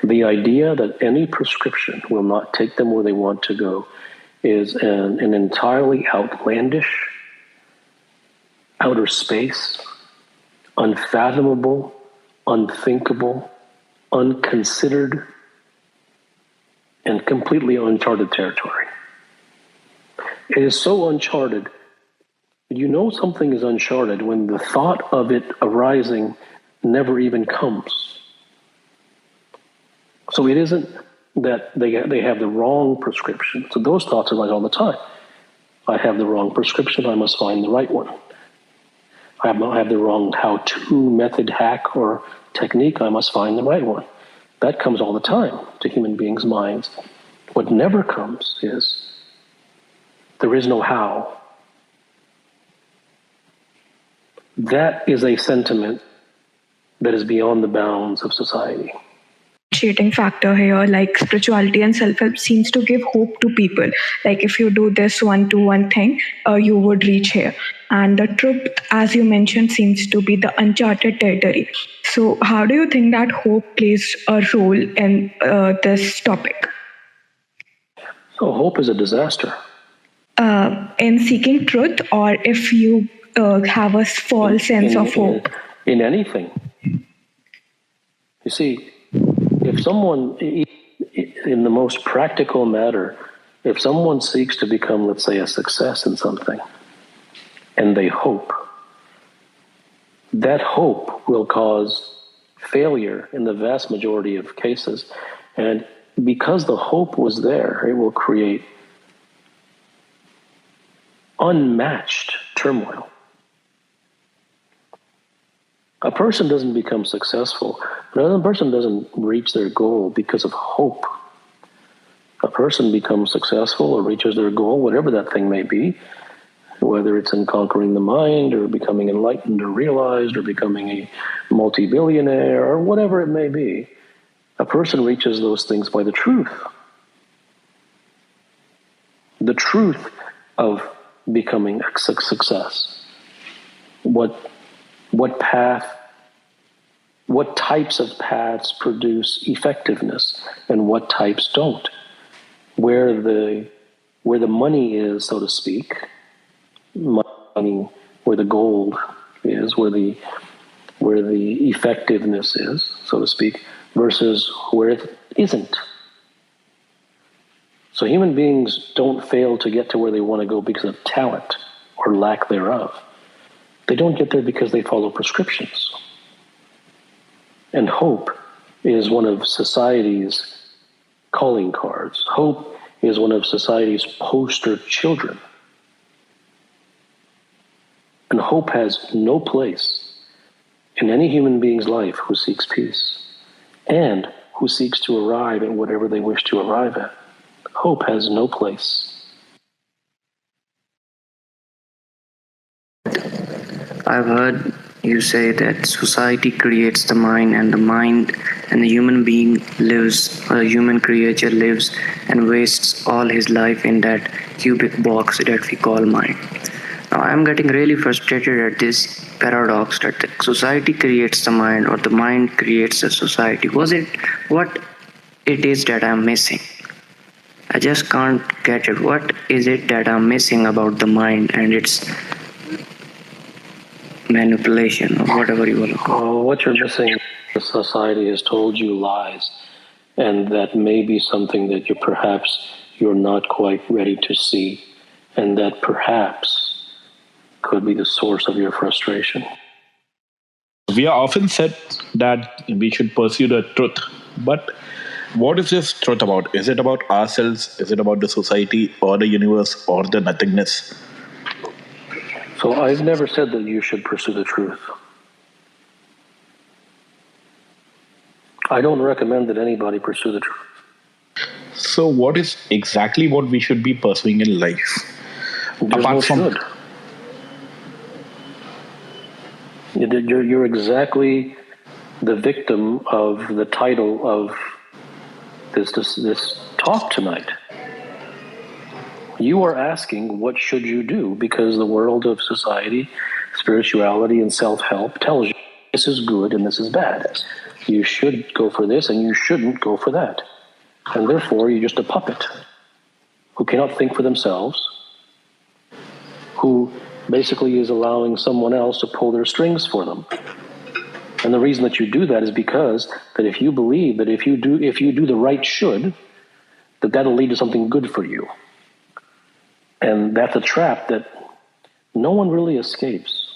The idea that any prescription will not take them where they want to go is an entirely outlandish, outer space, unfathomable, unthinkable, unconsidered, and completely uncharted territory. It is so uncharted. You know something is uncharted when the thought of it arising never even comes. So it isn't that they have the wrong prescription. So those thoughts arise all the time. I have the wrong prescription, I must find the right one. I have the wrong how-to method, hack, or technique, I must find the right one. That comes all the time to human beings' minds. What never comes is, there is no how. That is a sentiment that is beyond the bounds of society. Differentiating factor here, like spirituality and self-help seems to give hope to people. Like if you do this one thing, you would reach here. And the truth, as you mentioned, seems to be the uncharted territory. So how do you think that hope plays a role in this topic? So hope is a disaster. In seeking truth, or if you have a false sense of hope? In anything. You see, if someone, in the most practical matter, if someone seeks to become, let's say, a success in something, and they hope, that hope will cause failure in the vast majority of cases. And because the hope was there, it will create unmatched turmoil. A person doesn't become successful. Another person doesn't reach their goal because of hope. A person becomes successful or reaches their goal, whatever that thing may be, whether it's in conquering the mind or becoming enlightened or realized or becoming a multi-billionaire or whatever it may be. A person reaches those things by the truth. The truth of becoming a success. What types of paths produce effectiveness and what types don't? Where the money is, so to speak, money, where the gold is, where the effectiveness is, so to speak, versus where it isn't. So human beings don't fail to get to where they want to go because of talent or lack thereof. They don't get there because they follow prescriptions. And hope is one of society's calling cards. Hope is one of society's poster children. And hope has no place in any human being's life who seeks peace and who seeks to arrive at whatever they wish to arrive at. Hope has no place. I've heard you say that society creates the mind and the human being lives, or a human creature lives and wastes all his life in that cubic box that we call mind. Now I'm getting really frustrated at this paradox that the society creates the mind or the mind creates the society. What it is that I'm missing? I just can't get it. What is it that I'm missing about the mind and its manipulation or whatever you want to call it? Oh, what you're missing, the society has told you lies, and that may be something that you're not quite ready to see, and that perhaps could be the source of your frustration. We are often said that we should pursue the truth, but what is this truth about? Is it about ourselves? Is it about the society or the universe or the nothingness? So I've never said that you should pursue the truth. I don't recommend that anybody pursue the truth. So, what is exactly what we should be pursuing in life? There's no should. You're exactly the victim of the title of this talk tonight. You are asking, what should you do? Because the world of society, spirituality, and self-help tells you this is good and this is bad. You should go for this and you shouldn't go for that. And therefore, you're just a puppet who cannot think for themselves, who basically is allowing someone else to pull their strings for them. And the reason that you do that is because that if you believe that if you do the right should, that'll lead to something good for you. And that's a trap that no one really escapes.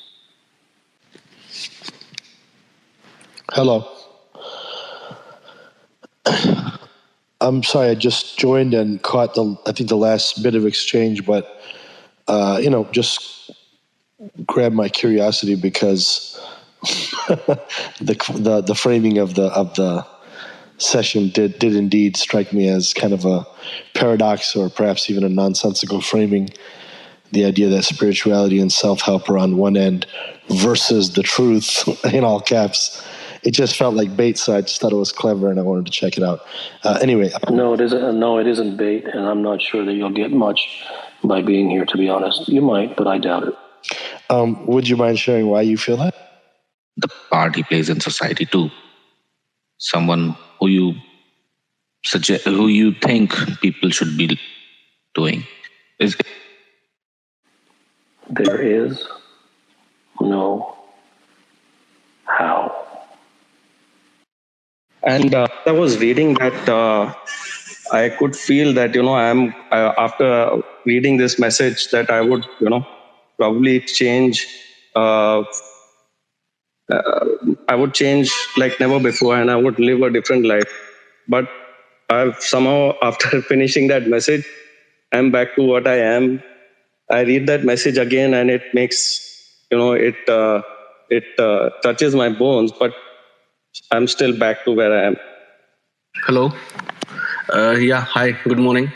Hello. I'm sorry, I just joined and caught the last bit of exchange, but just grabbed my curiosity because the framing of the session did indeed strike me as kind of a paradox, or perhaps even a nonsensical framing. The idea that spirituality and self-help are on one end versus the truth in all caps. It just felt like bait, so I just thought it was clever, and I wanted to check it out. Anyway. No, it isn't. No, it isn't bait, and I'm not sure that you'll get much by being here, to be honest. You might, but I doubt it. Would you mind sharing why you feel that? The part he plays in society too. Someone who you think people should be doing. There is no how. And I was reading that I could feel that, after reading this message, that I would, probably change. I would change like never before, and I would live a different life. But I've somehow, after finishing that message, I'm back to what I am. I read that message again, and it makes, it touches my bones, but I'm still back to where I am. Hello. Hi. Good morning.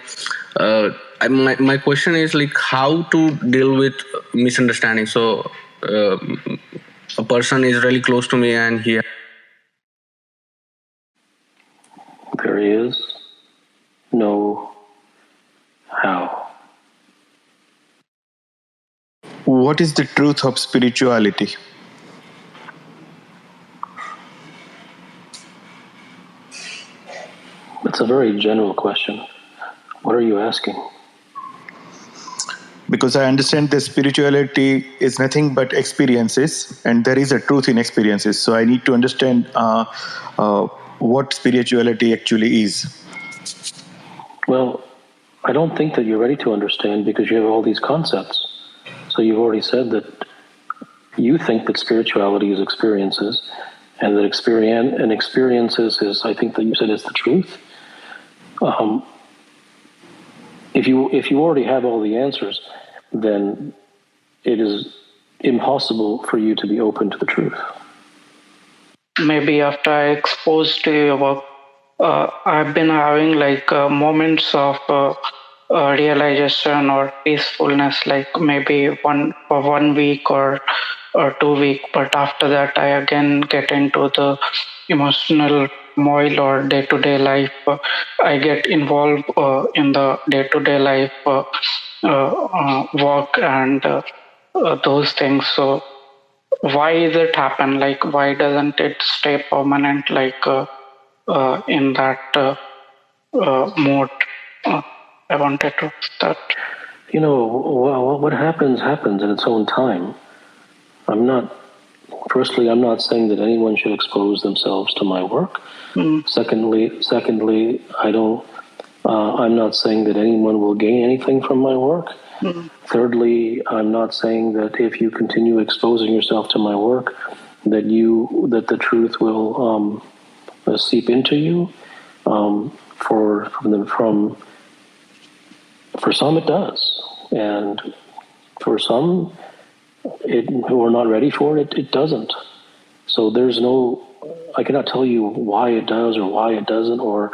My question is like how to deal with misunderstanding. So a person is really close to me, and there is no how. What is the truth of spirituality? That's a very general question. What are you asking? Because I understand that spirituality is nothing but experiences, and there is a truth in experiences. So I need to understand what spirituality actually is. Well, I don't think that you're ready to understand because you have all these concepts. So you've already said that you think that spirituality is experiences, and that experiences is, I think that you said, is the truth. If you already have all the answers, then it is impossible for you to be open to the truth. Maybe after I exposed to your work, I've been having like moments of realization or peacefulness, like maybe for 1 week or 2 weeks. But after that, I again get into the emotional moil or day-to-day life. I get involved in the day-to-day life work and those things. So why is it happen? Like, why doesn't it stay permanent? Like in that mode. I wanted to start. What happens in its own time. I'm not saying that anyone should expose themselves to my work. Secondly, I'm not saying that anyone will gain anything from my work. Thirdly, I'm not saying that if you continue exposing yourself to my work, that the truth will seep into you. For some it does, and for some who are not ready for it, it doesn't. So there's no tell you why it does or why it doesn't, or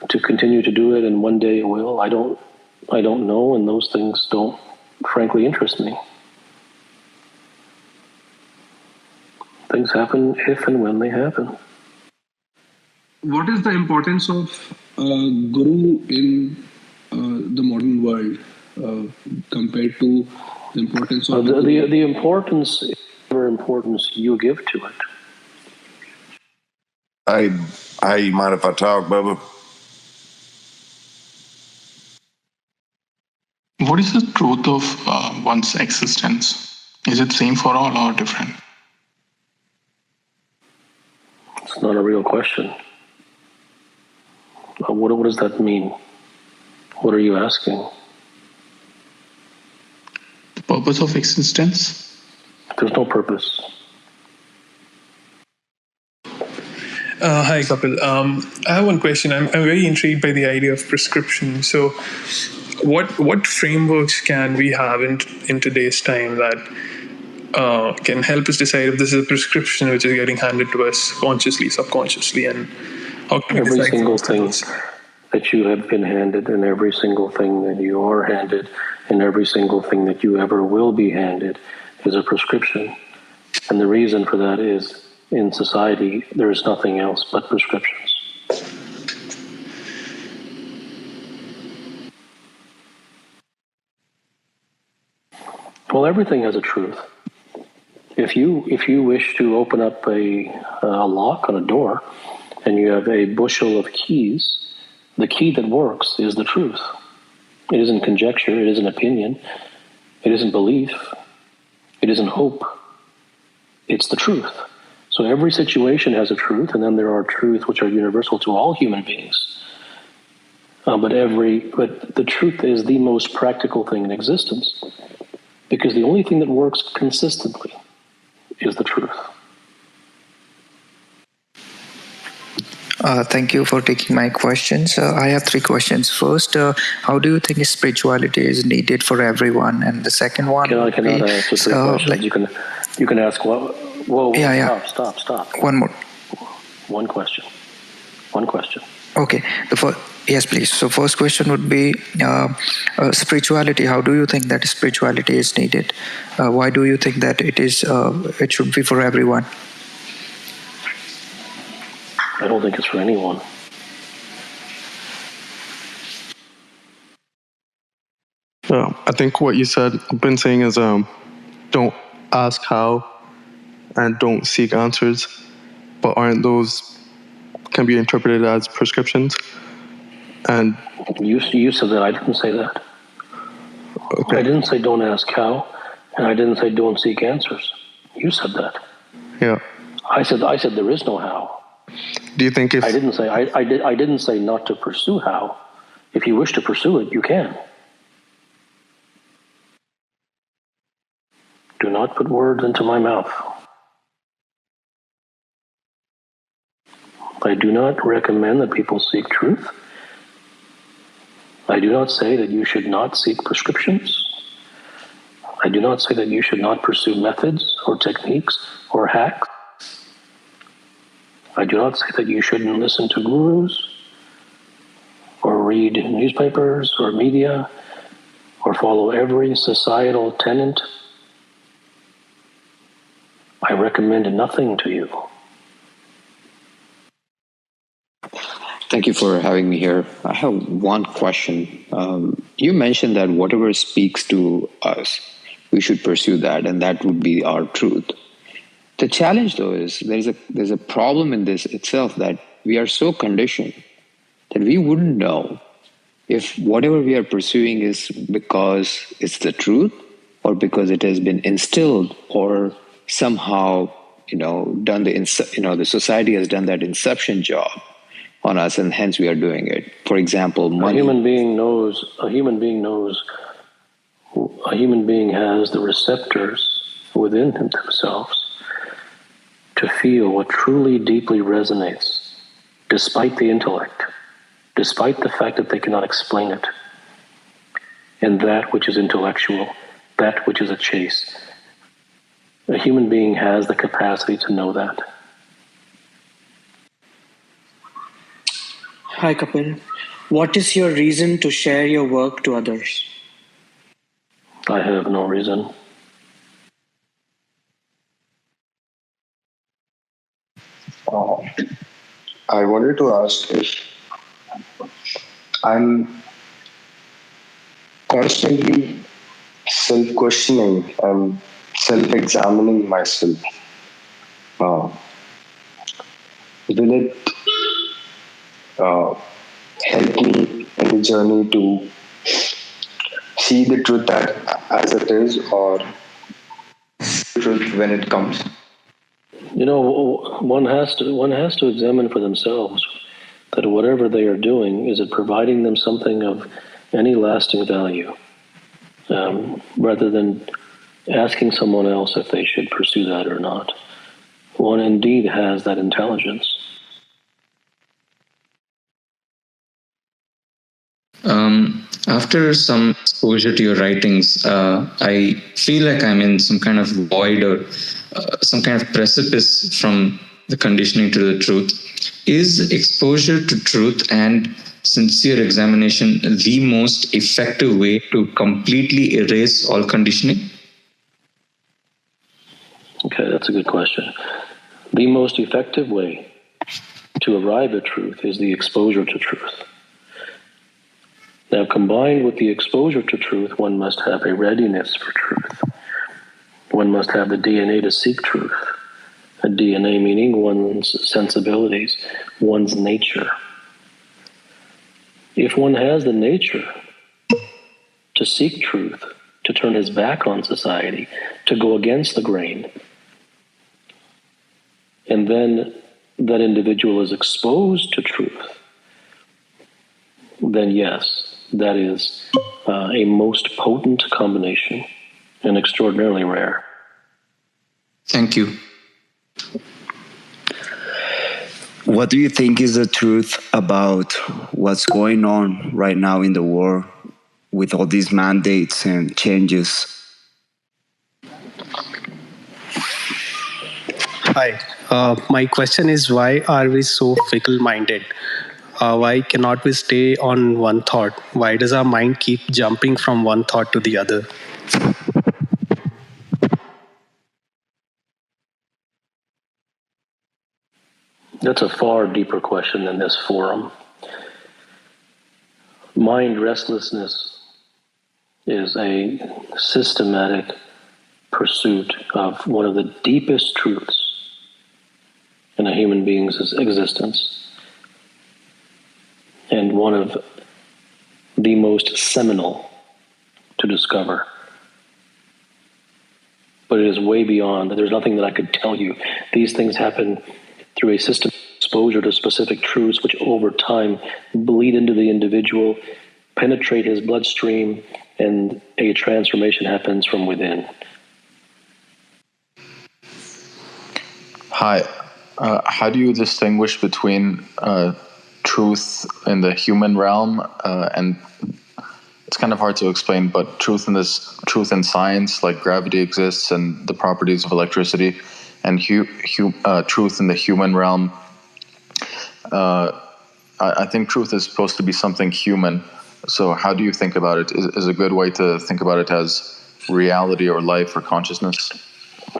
to continue to do it and one day it will. I don't know, and those things don't frankly interest me. Things happen if and when they happen. What is the importance of guru in the modern world compared to the importance of the importance is whatever importance you give to it. Hey, mind if I talk, Bubba? What is the truth of one's existence? Is it same for all or different? It's not a real question. What does that mean? What are you asking? The purpose of existence? There's no purpose. Hi, Kapil. I have one question. I'm very intrigued by the idea of prescription. So, what frameworks can we have in today's time that can help us decide if this is a prescription which is getting handed to us consciously, subconsciously, and how can we Every decide single for thing ourselves? that you have been handed, and every single thing that you are handed, and every single thing that you ever will be handed is a prescription. And the reason for that is, in society, there is nothing else but prescriptions. Well, everything has a truth. If you wish to open up a lock on a door, and you have a bushel of keys, the key that works is the truth. It isn't conjecture. It isn't opinion. It isn't belief. It isn't hope. It's the truth. So every situation has a truth, and then there are truths which are universal to all human beings. But the truth is the most practical thing in existence, because the only thing that works consistently is the truth. Thank you for taking my questions. I have three questions. First, how do you think spirituality is needed for everyone? And the second one, I cannot answer three questions. You can ask what? Whoa! Yeah. Stop! One more. One question. Okay. Yes, please. So first question would be spirituality. How do you think that spirituality is needed? Why do you think that it should be for everyone? I don't think it's for anyone. I think what you said, been saying is don't ask how and don't seek answers, but aren't those can be interpreted as prescriptions? And you said that. I didn't say that. Okay. I didn't say don't ask how, and I didn't say don't seek answers. You said that. Yeah. I said there is no how. Do you think if I didn't say not to pursue how. If you wish to pursue it, you can. Do not put words into my mouth. I do not recommend that people seek truth. I do not say that you should not seek prescriptions. I do not say that you should not pursue methods or techniques or hacks. I do not say that you shouldn't listen to gurus or read newspapers or media or follow every societal tenet. I recommend nothing to you. Thank you for having me here. I have one question. You mentioned that whatever speaks to us, we should pursue that, and that would be our truth. The challenge, though, is there's a problem in this itself, that we are so conditioned that we wouldn't know if whatever we are pursuing is because it's the truth or because it has been instilled or somehow done the society has done that inception job on us, and hence we are doing it. For example, money. A human being has the receptors within themselves to feel what truly deeply resonates, despite the intellect, despite the fact that they cannot explain it. And that which is intellectual, that which is a chase. A human being has the capacity to know that. Hi, Kapil. What is your reason to share your work to others? I have no reason. I wanted to ask if I'm constantly self-questioning and self-examining myself. Uh, will it help me in the journey to see the truth as it is, or truth when it comes? One has to examine for themselves that whatever they are doing, is it providing them something of any lasting value, rather than asking someone else if they should pursue that or not. One indeed has that intelligence. After some exposure to your writings, I feel like I'm in some kind of void or some kind of precipice from the conditioning to the truth. Is exposure to truth and sincere examination the most effective way to completely erase all conditioning? Okay, that's a good question. The most effective way to arrive at truth is the exposure to truth. Now, combined with the exposure to truth, one must have a readiness for truth. One must have the DNA to seek truth. A DNA meaning one's sensibilities, one's nature. If one has the nature to seek truth, to turn his back on society, to go against the grain, and then that individual is exposed to truth, then yes, that is a most potent combination and extraordinarily rare. Thank you. What do you think is the truth about what's going on right now in the world with all these mandates and changes? Hi. My question is, why are we so fickle-minded? Why cannot we stay on one thought? Why does our mind keep jumping from one thought to the other? That's a far deeper question than this forum. Mind restlessness is a systematic pursuit of one of the deepest truths in a human being's existence, and one of the most seminal to discover. But it is way beyond. There's nothing that I could tell you. These things happen through a system of exposure to specific truths, which over time bleed into the individual, penetrate his bloodstream, and a transformation happens from within. Hi. How do you distinguish between truth in the human realm and it's kind of hard to explain, but truth in science, like gravity exists and the properties of electricity, and truth in the human realm? I think truth is supposed to be something human. So how do you think about it? Is a good way to think about it as reality or life or consciousness?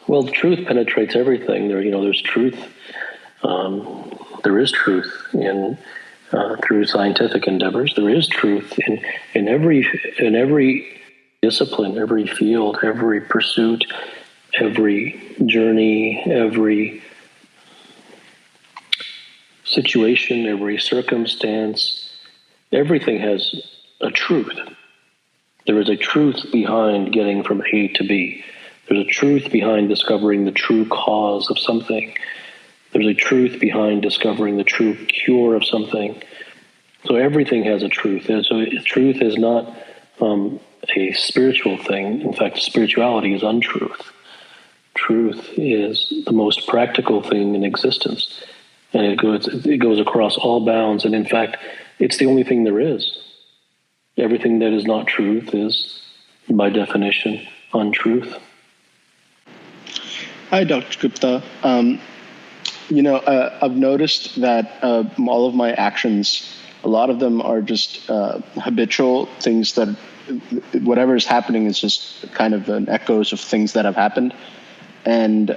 Well, truth penetrates everything. There's truth. There is truth in through scientific endeavors. There is truth in every discipline, every field, every pursuit, every journey, every situation, every circumstance. Everything has a truth. There is a truth behind getting from A to B. There's a truth behind discovering the true cause of something. There's a truth behind discovering the true cure of something. So everything has a truth. And so truth is not a spiritual thing. In fact, spirituality is untruth. Truth is the most practical thing in existence. And it goes across all bounds. And in fact, it's the only thing there is. Everything that is not truth is, by definition, untruth. Hi, Dr. Gupta. I've noticed that all of my actions A lot of them are just habitual things that whatever is happening is just kind of an echoes of things that have happened, and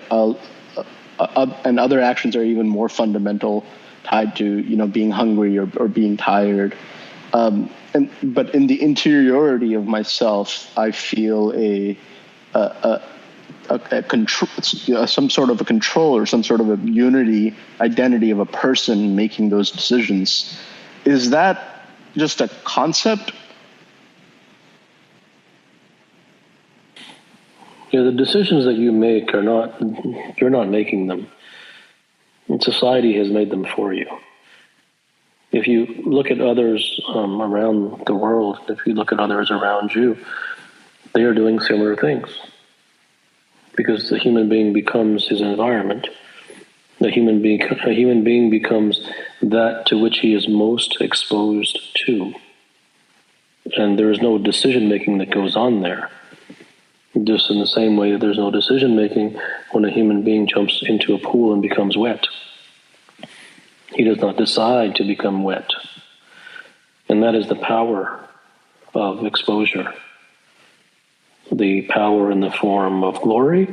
other actions are even more fundamental, tied to being hungry or being tired. But in the interiority of myself, I feel a control, some sort of a control or some sort of a unity identity of a person making those decisions. Is that just a concept? Yeah, the decisions that you make you're not making them. Society has made them for you. If you look at others around the world, if you look at others around you, they are doing similar things. Because the human being becomes his environment. A human being becomes that to which he is most exposed to. And there is no decision making that goes on there. Just in the same way that there's no decision making when a human being jumps into a pool and becomes wet. He does not decide to become wet. And that is the power of exposure. The power in the form of glory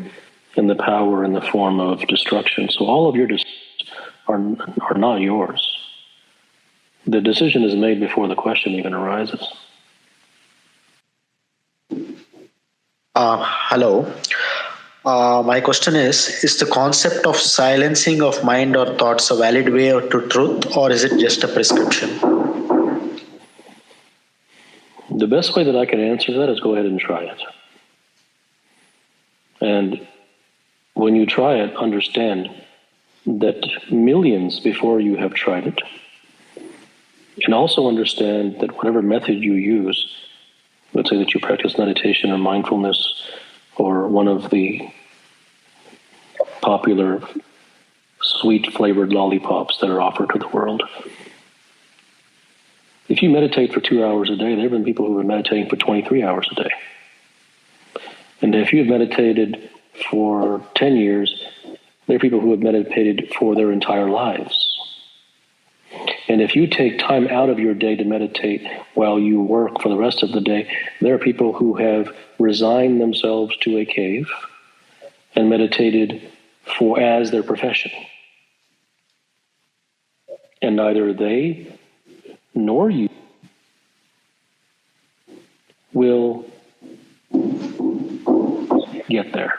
and the power in the form of destruction. So all of your decisions are not yours. The decision is made before the question even arises. Hello. My question is the concept of silencing of mind or thoughts a valid way to truth, or is it just a prescription? The best way that I can answer that is go ahead and try it. And when you try it, understand that millions before you have tried it. And also understand that whatever method you use, let's say that you practice meditation or mindfulness or one of the popular sweet flavored lollipops that are offered to the world. If you meditate for 2 hours a day, there have been people who have been meditating for 23 hours a day. And if you have meditated for 10 years, there are people who have meditated for their entire lives. And if you take time out of your day to meditate while you work for the rest of the day, there are people who have resigned themselves to a cave and meditated as their profession. And neither they nor you will get there.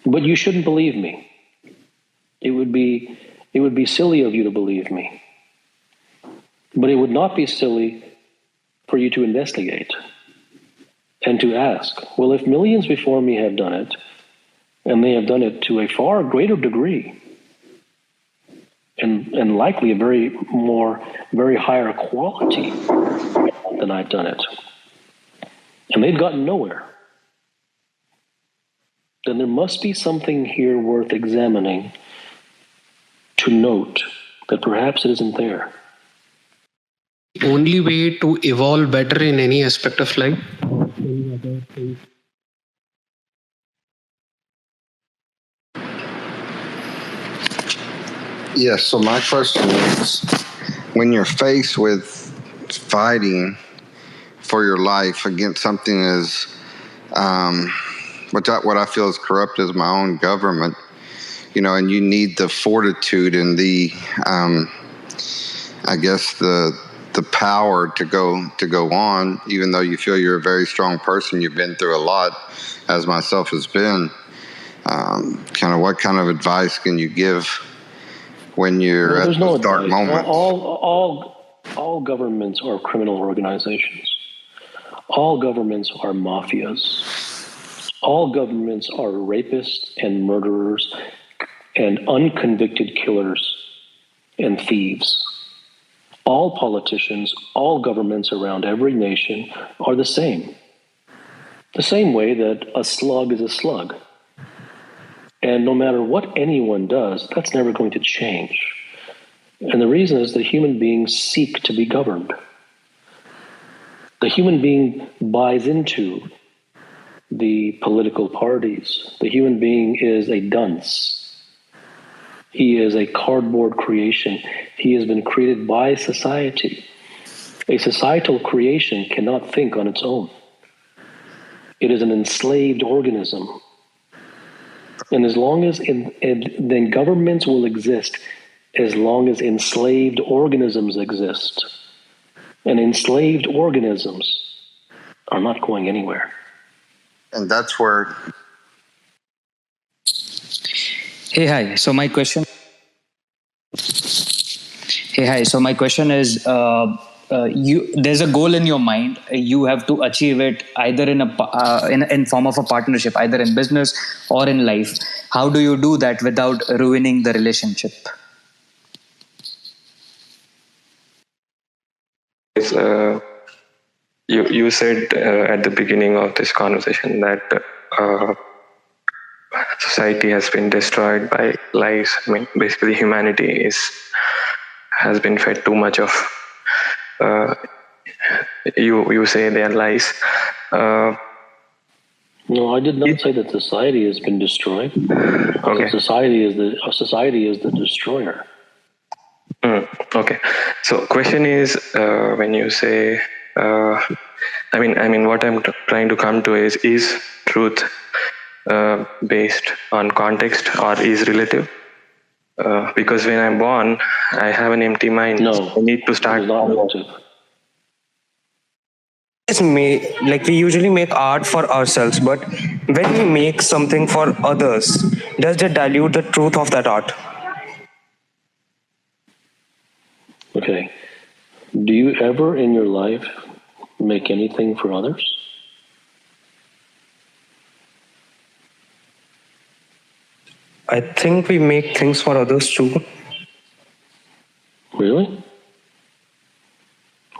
But you shouldn't believe me. It would be silly of you to believe me. But it would not be silly for you to investigate and to ask, well, if millions before me have done it, and they have done it to a far greater degree, and likely a very higher quality than I've done it, and they've gotten nowhere, then there must be something here worth examining to note that perhaps it isn't there. Only way to evolve better in any aspect of life? Yes, so my question is, when you're faced with fighting for your life against something as what I feel is corrupt as my own government, and you need the fortitude and the the power to go on, even though you feel you're a very strong person, you've been through a lot, as myself has been. What kind of advice can you give when you're at those dark moments? All governments are criminal organizations. All governments are mafias. All governments are rapists and murderers and unconvicted killers and thieves. All politicians, all governments around every nation are the same. The same way that a slug is a slug. And no matter what anyone does, that's never going to change. And the reason is that human beings seek to be governed. The human being buys into the political parties. The human being is a dunce. He is a cardboard creation. He has been created by society. A societal creation cannot think on its own. It is an enslaved organism. And as long as then governments will exist as long as enslaved organisms exist. And enslaved organisms are not going anywhere. And that's where... Hey, hi. So my question is, there's a goal in your mind. You have to achieve it either in form of a partnership, either in business or in life. How do you do that without ruining the relationship? You said at the beginning of this conversation that society has been destroyed by lies. I mean, basically, humanity has been fed too much of. You say they are lies. No, I did not say that society has been destroyed. Okay. Society is the destroyer. Okay. So, question is, when you say, I mean, what I'm trying to come to is truth based on context or is relative? Because when I'm born, I have an empty mind. No, I need to start. Not relative. We usually make art for ourselves, but when we make something for others, does that dilute the truth of that art? Okay. Do you ever in your life make anything for others? I think we make things for others too. Really?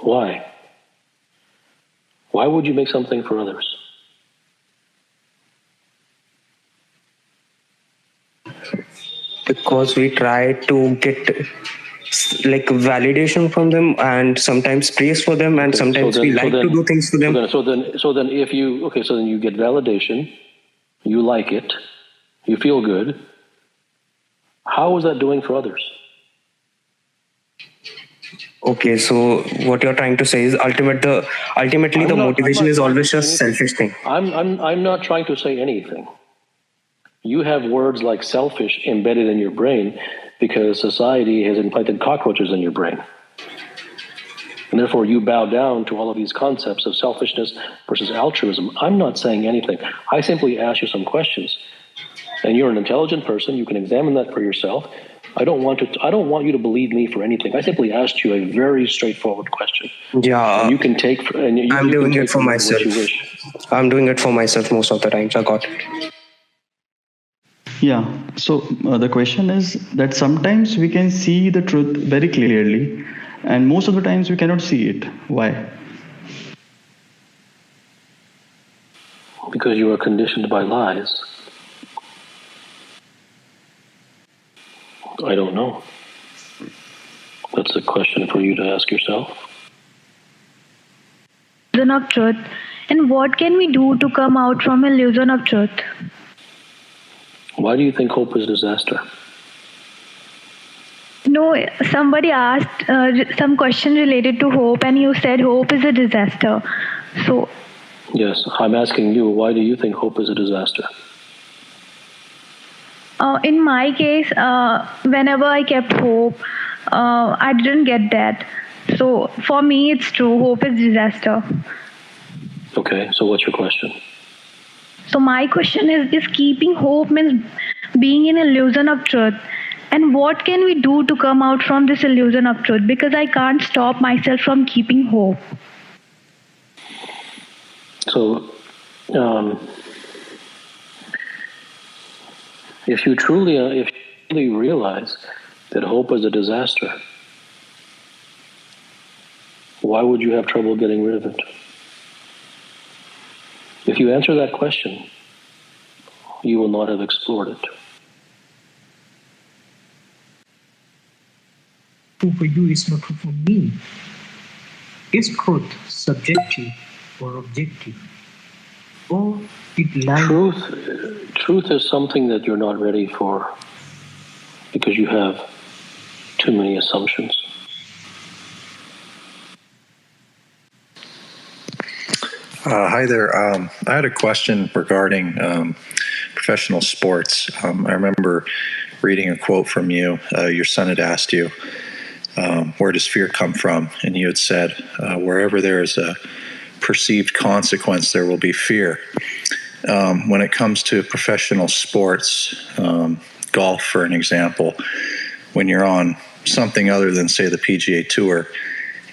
Why? Why would you make something for others? Because we try to get validation from them and sometimes praise for them, and sometimes we like to do things for them. So then if you get validation, you like it, you feel good. How is that doing for others? Okay, so what you're trying to say is ultimately the motivation is always a selfish thing. I'm not trying to say anything. You have words like selfish embedded in your brain because society has implanted cockroaches in your brain. And therefore you bow down to all of these concepts of selfishness versus altruism. I'm not saying anything. I simply ask you some questions. And you're an intelligent person. You can examine that for yourself. I don't want you to believe me for anything. I simply asked you a very straightforward question. Yeah. And you can take. I'm doing it for myself. I'm doing it for myself most of the times. I got it. Yeah. So the question is that sometimes we can see the truth very clearly, and most of the times we cannot see it. Why? Because you are conditioned by lies. I don't know. That's a question for you to ask yourself. Illusion of truth. And what can we do to come out from illusion of truth? Why do you think hope is disaster? No, somebody asked some question related to hope, and you said hope is a disaster. So. Yes, I'm asking you, why do you think hope is a disaster? In my case, whenever I kept hope, I didn't get that. So for me, it's true. Hope is disaster. Okay, so what's your question? So my question is keeping hope means being in illusion of truth. And what can we do to come out from this illusion of truth? Because I can't stop myself from keeping hope. So, if you truly realize that hope is a disaster, why would you have trouble getting rid of it? If you answer that question, you will not have explored it. True for you is not true for me. Is truth subjective or objective? Or it lies? Truth is something that you're not ready for because you have too many assumptions. Hi there. I had a question regarding professional sports. I remember reading a quote from you. Your son had asked you, where does fear come from? And you had said, wherever there is a perceived consequence, there will be fear. When it comes to professional sports, golf, for an example, when you're on something other than, say, the PGA Tour,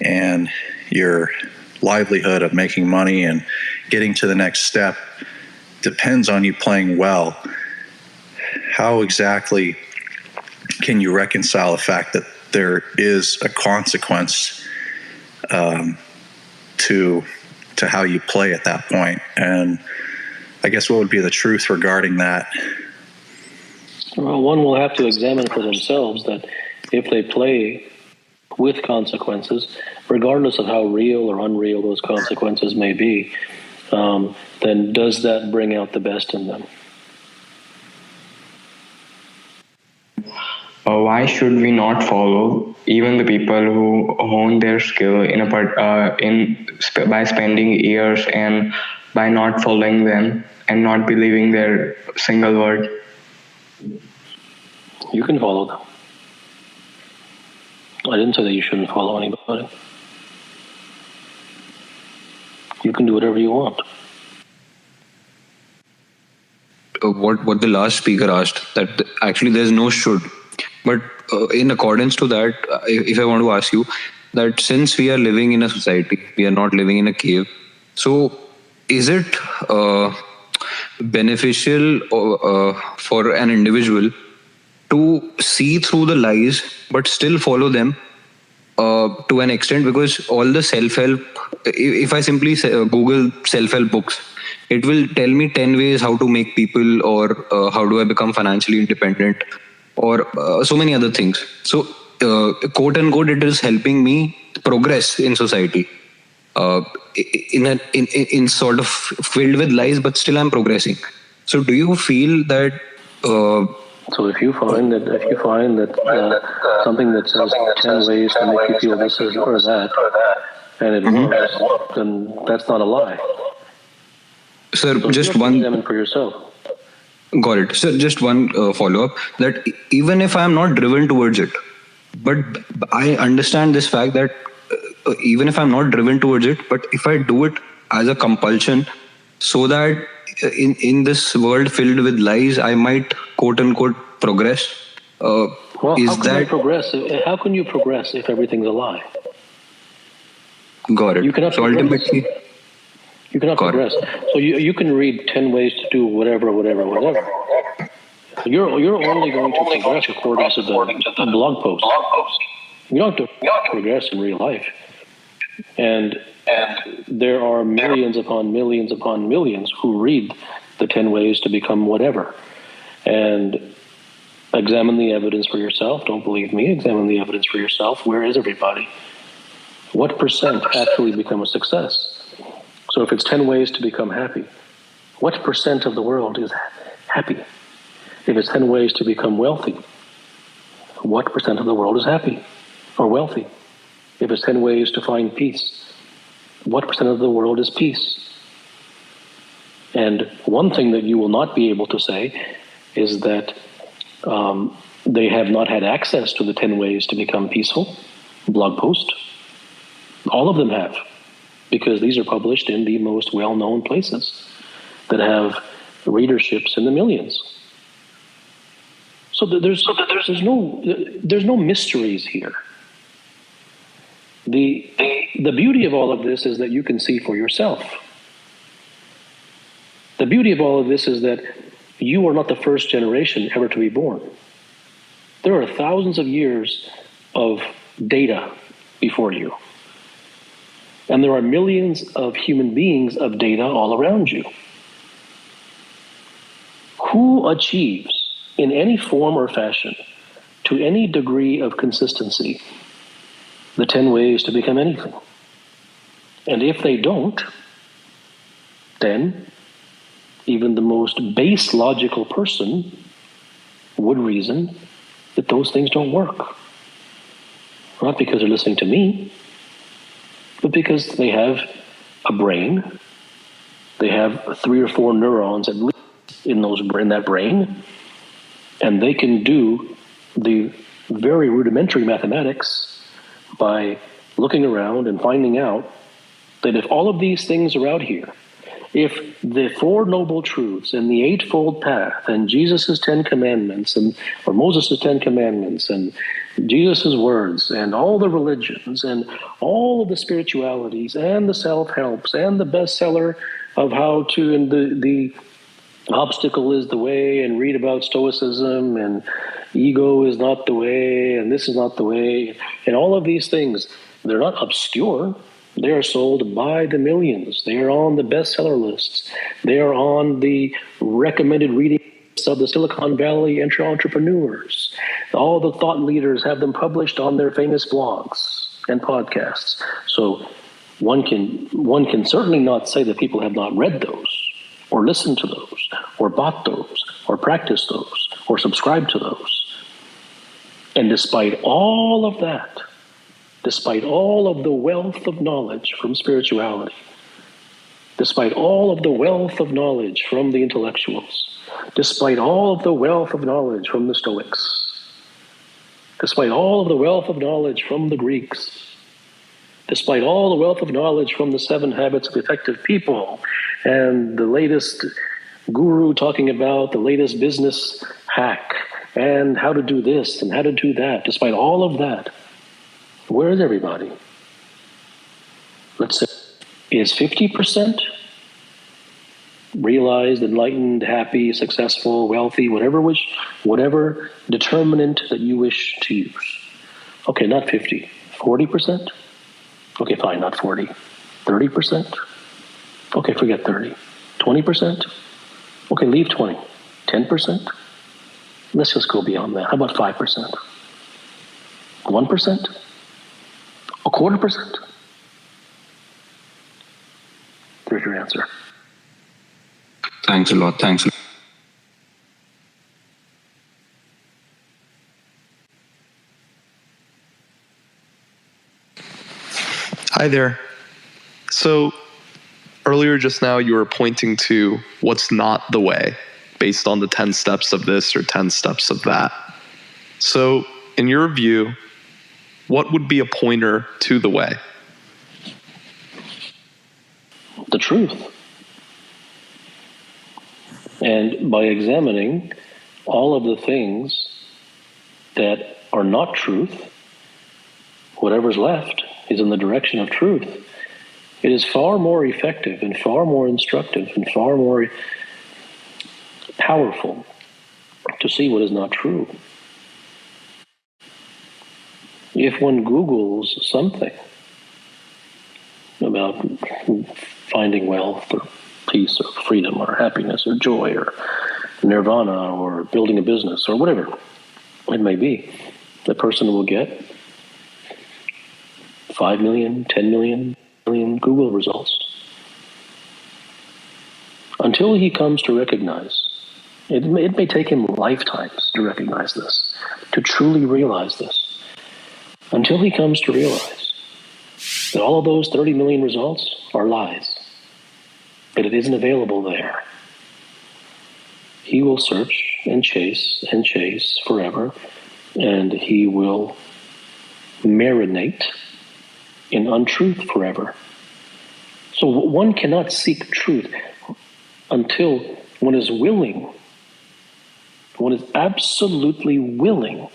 and your livelihood of making money and getting to the next step depends on you playing well, how exactly can you reconcile the fact that there is a consequence to how you play at that point? And I guess what would be the truth regarding that? Well, one will have to examine for themselves that if they play with consequences, regardless of how real or unreal those consequences may be, then does that bring out the best in them? Why should we not follow even the people who hone their skill by spending years and by not following them and not believing their single word? You can follow them. I didn't say that you shouldn't follow anybody. You can do whatever you want. What the last speaker asked, that actually there's no should. But in accordance to that, if I want to ask you that since we are living in a society, we are not living in a cave. So is it beneficial for an individual to see through the lies but still follow them to an extent? Because all the self-help, if I simply Google self-help books, it will tell me 10 ways how to make people, or how do I become financially independent, or so many other things. So quote unquote, it is helping me progress in society, in sort of filled with lies, but still I'm progressing. So do you feel that so if you find that something that says 10 ways to make you feel this or that, and it works, then that's not a lie. Sir, so just you one. Examine for yourself. Got it. So just one follow-up, that even if I'm not driven towards it, but I understand this fact that even if I'm not driven towards it, but if I do it as a compulsion, so that in this world filled with lies, I might quote unquote progress. Well, how can you progress? How can you progress if everything's a lie? Got it. You cannot so ultimately, you cannot progress. So you can read 10 ways to do whatever. You're only going to progress according to the blog post. You don't have to progress in real life. And there are millions upon millions upon millions who read the 10 ways to become whatever. And examine the evidence for yourself. Don't believe me. Examine the evidence for yourself. Where is everybody? What percent actually become a success? So if it's 10 ways to become happy, what percent of the world is happy? If it's 10 ways to become wealthy, what percent of the world is happy or wealthy? If it's 10 ways to find peace, what percent of the world is peace? And one thing that you will not be able to say is that they have not had access to the 10 ways to become peaceful blog post. All of them have, because these are published in the most well-known places that have readerships in the millions. So there's no mysteries here. The beauty of all of this is that you can see for yourself. The beauty of all of this is that you are not the first generation ever to be born. There are thousands of years of data before you. And there are millions of human beings of data all around you. Who achieves in any form or fashion, to any degree of consistency, the 10 ways to become anything? And if they don't, then even the most base logical person would reason that those things don't work. Not because they're listening to me, but because they have a brain. They have 3 or 4 neurons at least in that brain, and they can do the very rudimentary mathematics by looking around and finding out that if all of these things are out here, if the 4 noble truths and the eightfold path and Jesus' 10 commandments or Moses' 10 commandments and Jesus' words and all the religions and all of the spiritualities and the self-helps and the bestseller of how to, and the obstacle is the way, and read about stoicism, and ego is not the way, and this is not the way, and all of these things, they're not obscure. They are sold by the millions. They are on the bestseller lists. They are on the recommended reading lists of the Silicon Valley entrepreneurs. All the thought leaders have them published on their famous blogs and podcasts. So one can certainly not say that people have not read those, or listened to those, or bought those, or practiced those, or subscribed to those. And despite all of that, despite all of the wealth of knowledge from spirituality, despite all of the wealth of knowledge from the intellectuals, despite all of the wealth of knowledge from the Stoics, despite all of the wealth of knowledge from the Greeks, despite all the wealth of knowledge from the 7 Habits of Effective People and the latest guru talking about the latest business hack and how to do this and how to do that, despite all of that, where is everybody? Let's say, is 50% realized, enlightened, happy, successful, wealthy, whatever determinant that you wish to use? Okay, not 50, 40%? Okay, fine, not 40. 30%? Okay, forget 30. 20%? Okay, leave 20. 10%? Let's just go beyond that. How about 5%? 1%? A 1/4%? There's your answer. Thanks a lot. Thanks a lot. Hi there. So earlier just now you were pointing to what's not the way based on the 10 steps of this or 10 steps of that. So in your view, what would be a pointer to the way? The truth. And by examining all of the things that are not truth, whatever's left is in the direction of truth. It is far more effective and far more instructive and far more powerful to see what is not true. If one Googles something about finding wealth or peace or freedom or happiness or joy or nirvana or building a business or whatever it may be, the person will get 5 million, 10 million, Google results. Until he comes to recognize, it may take him lifetimes to recognize this, to truly realize this. Until he comes to realize that all of those 30 million results are lies, that it isn't available there, he will search and chase forever, and he will marinate in untruth forever. So one cannot seek truth until one is willing, one is absolutely willing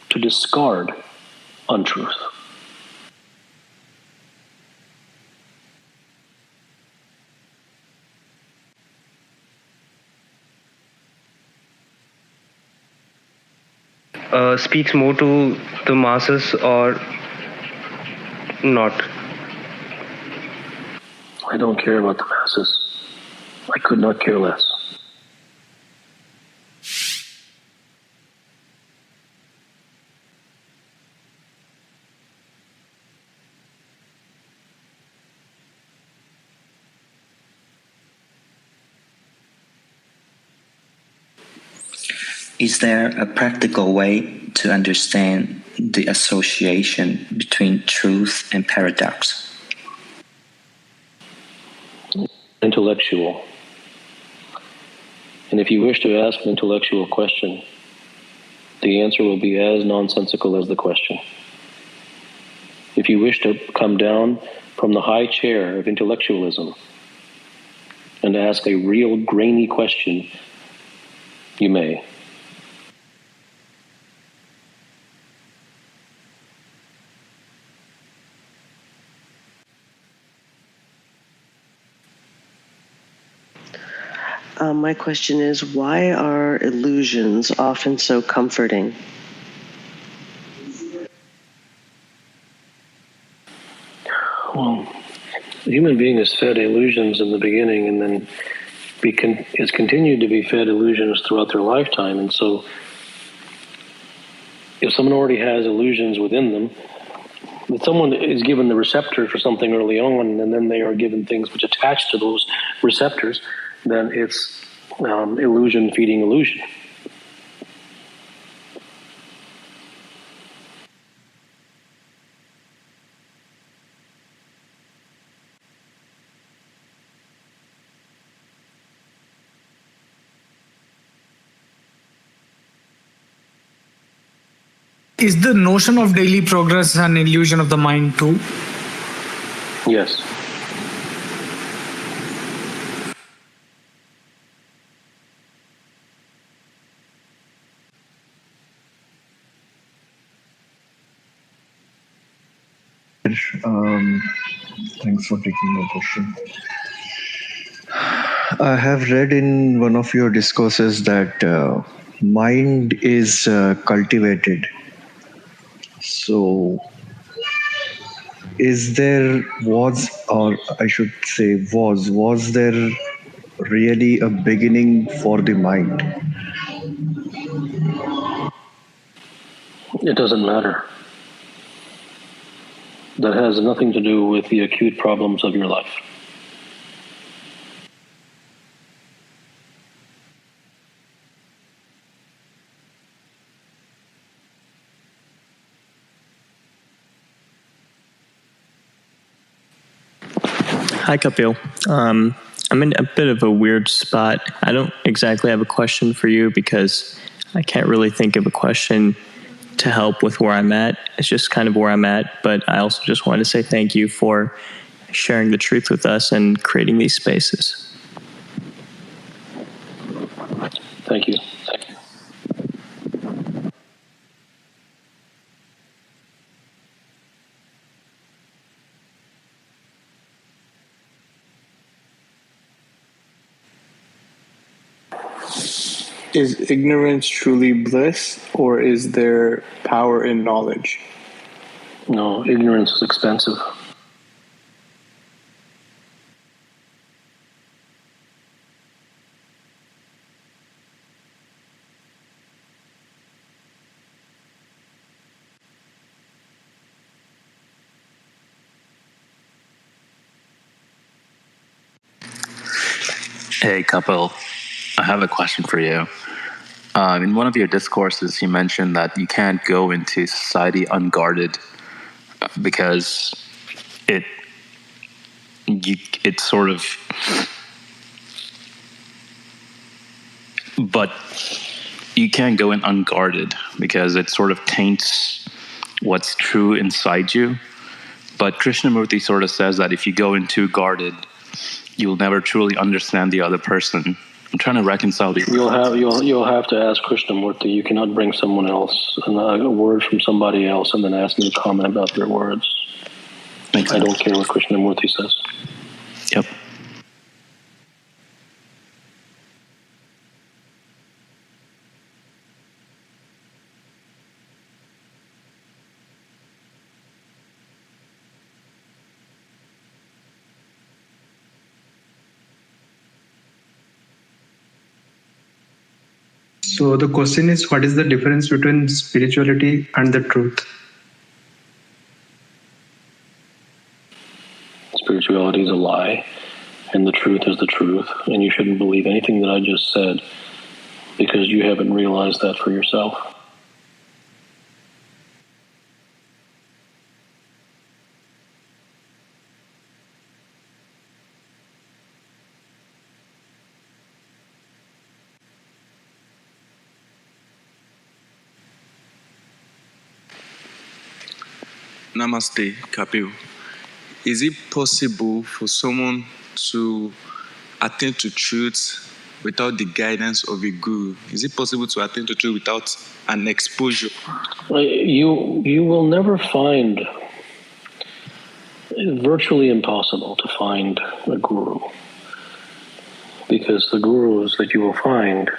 to discard untruth. Speaks more to the masses or not? I don't care about the masses. I could not care less. is there a practical way to understand the association between truth and paradox? Intellectual. And if you wish to ask an intellectual question, the answer will be as nonsensical as the question. If you wish to come down from the high chair of intellectualism and ask a real grainy question, you may. My question is, why are illusions often so comforting? Well, the human being is fed illusions in the beginning and then is continued to be fed illusions throughout their lifetime. And so if someone already has illusions within them, if someone is given the receptor for something early on and then they are given things which attach to those receptors, then it's illusion feeding illusion. Is the notion of daily progress an illusion of the mind too? Yes. Thanks for taking my question. I have read in one of your discourses that mind is cultivated. So, was there really a beginning for the mind? It doesn't matter. That has nothing to do with the acute problems of your life. Hi, Kapil. I'm in a bit of a weird spot. I don't exactly have a question for you because I can't really think of a question to help with where I'm at. It's just kind of where I'm at. But I also just want to say thank you for sharing the truth with us and creating these spaces. Thank you. Is ignorance truly bliss, or is there power in knowledge? No, ignorance is expensive. Hey, Kapil. I have a question for you. In one of your discourses, you mentioned that you can't go into society unguarded because it's sort of, but you can't go in unguarded because it sort of taints what's true inside you. But Krishnamurti sort of says that if you go in too guarded, you'll never truly understand the other person. I'm trying to reconcile these. You'll have to ask Krishnamurti. You cannot bring someone else and a word from somebody else and then ask me to comment about their words. I don't care what Krishnamurti says. Yep. So the question is, what is the difference between spirituality and the truth? Spirituality is a lie, and the truth is the truth, and you shouldn't believe anything that I just said because you haven't realized that for yourself. Namaste, Kapil. Is it possible for someone to attain to truth without the guidance of a guru? Is it possible to attain to truth without an exposure? You will never find, virtually impossible to find a guru, because the gurus that you will find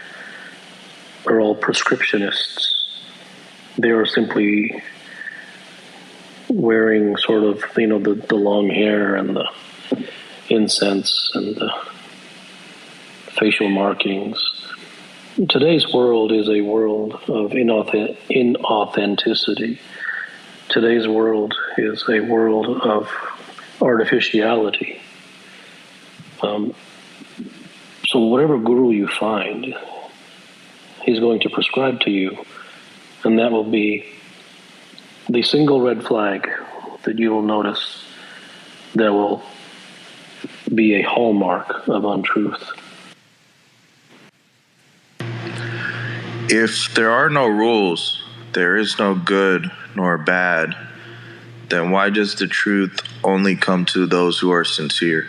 are all prescriptionists. They are simply wearing sort of, the long hair and the incense and the facial markings. Today's world is a world of inauthenticity. Today's world is a world of artificiality. So whatever guru you find, he's going to prescribe to you, and that will be the single red flag that you will notice that will be a hallmark of untruth. If there are no rules, there is no good nor bad, then why does the truth only come to those who are sincere?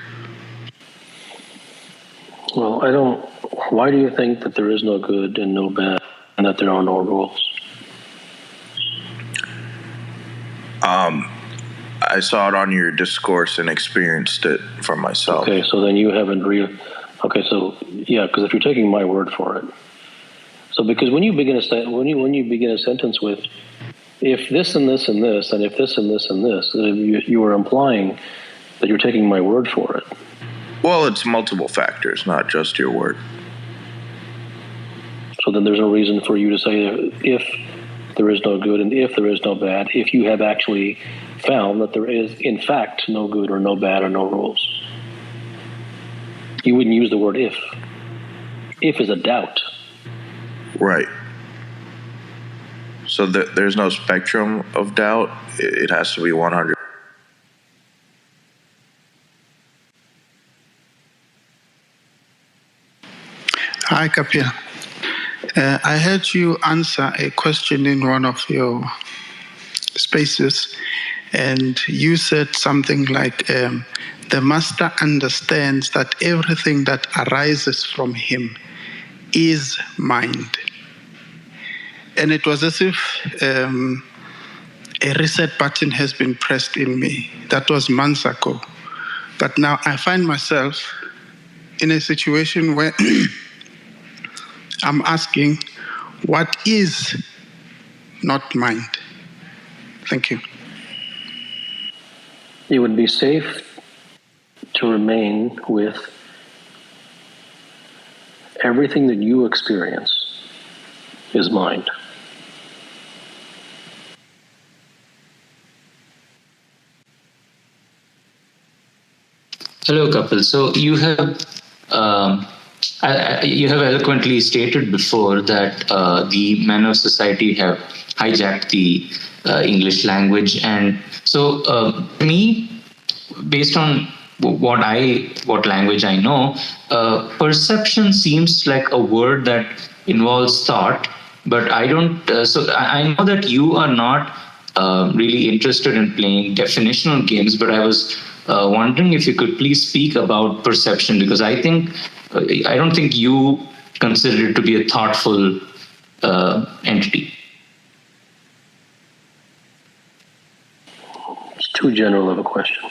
Well, why do you think that there is no good and no bad and that there are no rules? I saw it on your discourse and experienced it for myself. Okay, so then you haven't okay, so yeah, because if you're taking my word for it. So because when you begin a sentence with if this and this and this and if this and this and this, you are implying that you're taking my word for it. Well, it's multiple factors, not just your word. So then there's no reason for you to say if there is no good and if there is no bad, if you have actually found that there is, in fact, no good or no bad or no rules. You wouldn't use the word if. If is a doubt. Right. So there's no spectrum of doubt. It has to be 100. Hi, Kapil. I heard you answer a question in one of your spaces, and you said something like, the master understands that everything that arises from him is mind. And it was as if a reset button has been pressed in me. That was months ago. But now I find myself in a situation where I'm asking, what is not mind? Thank you. It would be safe to remain with everything that you experience is mind. Hello, Kapil. So you have you have eloquently stated before that the men of society have hijacked the English language, and so me, based on what language I know, perception seems like a word that involves thought, but I don't. So I know that you are not really interested in playing definitional games, but I was wondering if you could please speak about perception, because I don't think you consider it to be a thoughtful entity. It's too general of a question.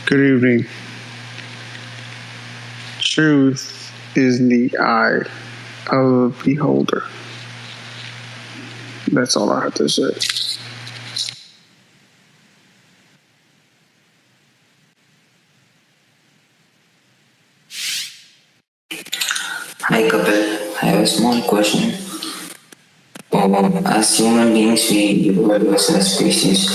Good evening. Truth is the eye of the beholder. That's all I have to say. Hi Kapil. I have a small question. As human beings, we evolve as a species.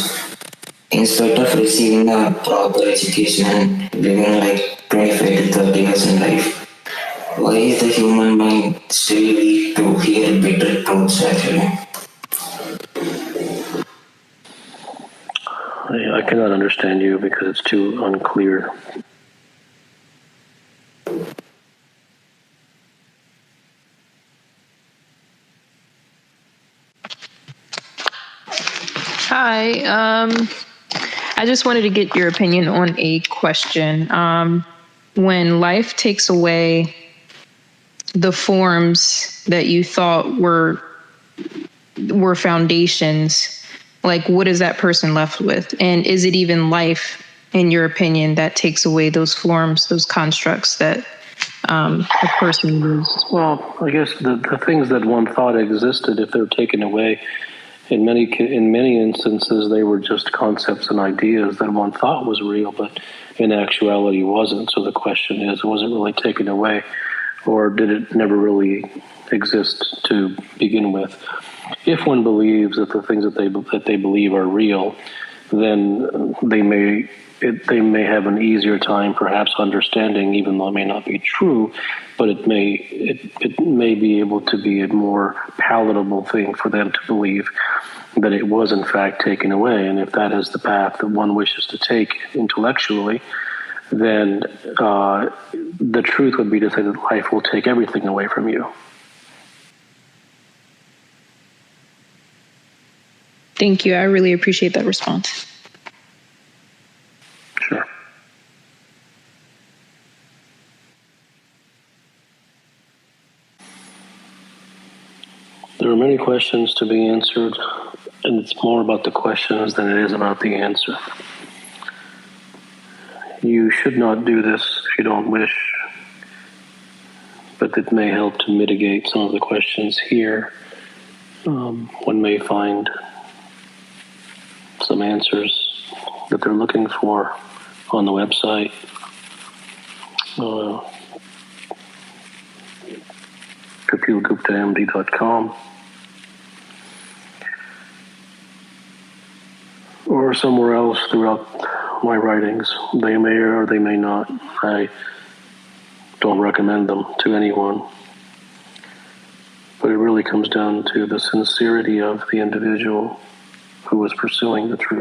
In spite of receiving a proper education and living like 25 to 30 years in life, why is the human mind still weak to hear bitter truths actually? I cannot understand you because it's too unclear. Hi. I just wanted to get your opinion on a question. When life takes away the forms that you thought were foundations, like what is that person left with? And is it even life, in your opinion, that takes away those forms, those constructs that a person used? Well, I guess the things that one thought existed, if they're taken away, in many instances, they were just concepts and ideas that one thought was real, but in actuality wasn't. So the question is, was it really taken away, or did it never really exist to begin with? If one believes that the things that they believe are real, then they may have an easier time, perhaps, understanding, even though it may not be true, but it may be able to be a more palatable thing for them to believe that it was in fact taken away. And if that is the path that one wishes to take intellectually, then the truth would be to say that life will take everything away from you. Thank you. I really appreciate that response. Sure. There are many questions to be answered, and it's more about the questions than it is about the answer. You should not do this if you don't wish, but it may help to mitigate some of the questions here. One may find some answers that they're looking for on the website. KapilGuptaMD.com, or somewhere else throughout my writings. They may or they may not. I don't recommend them to anyone. But it really comes down to the sincerity of the individual who is pursuing the truth.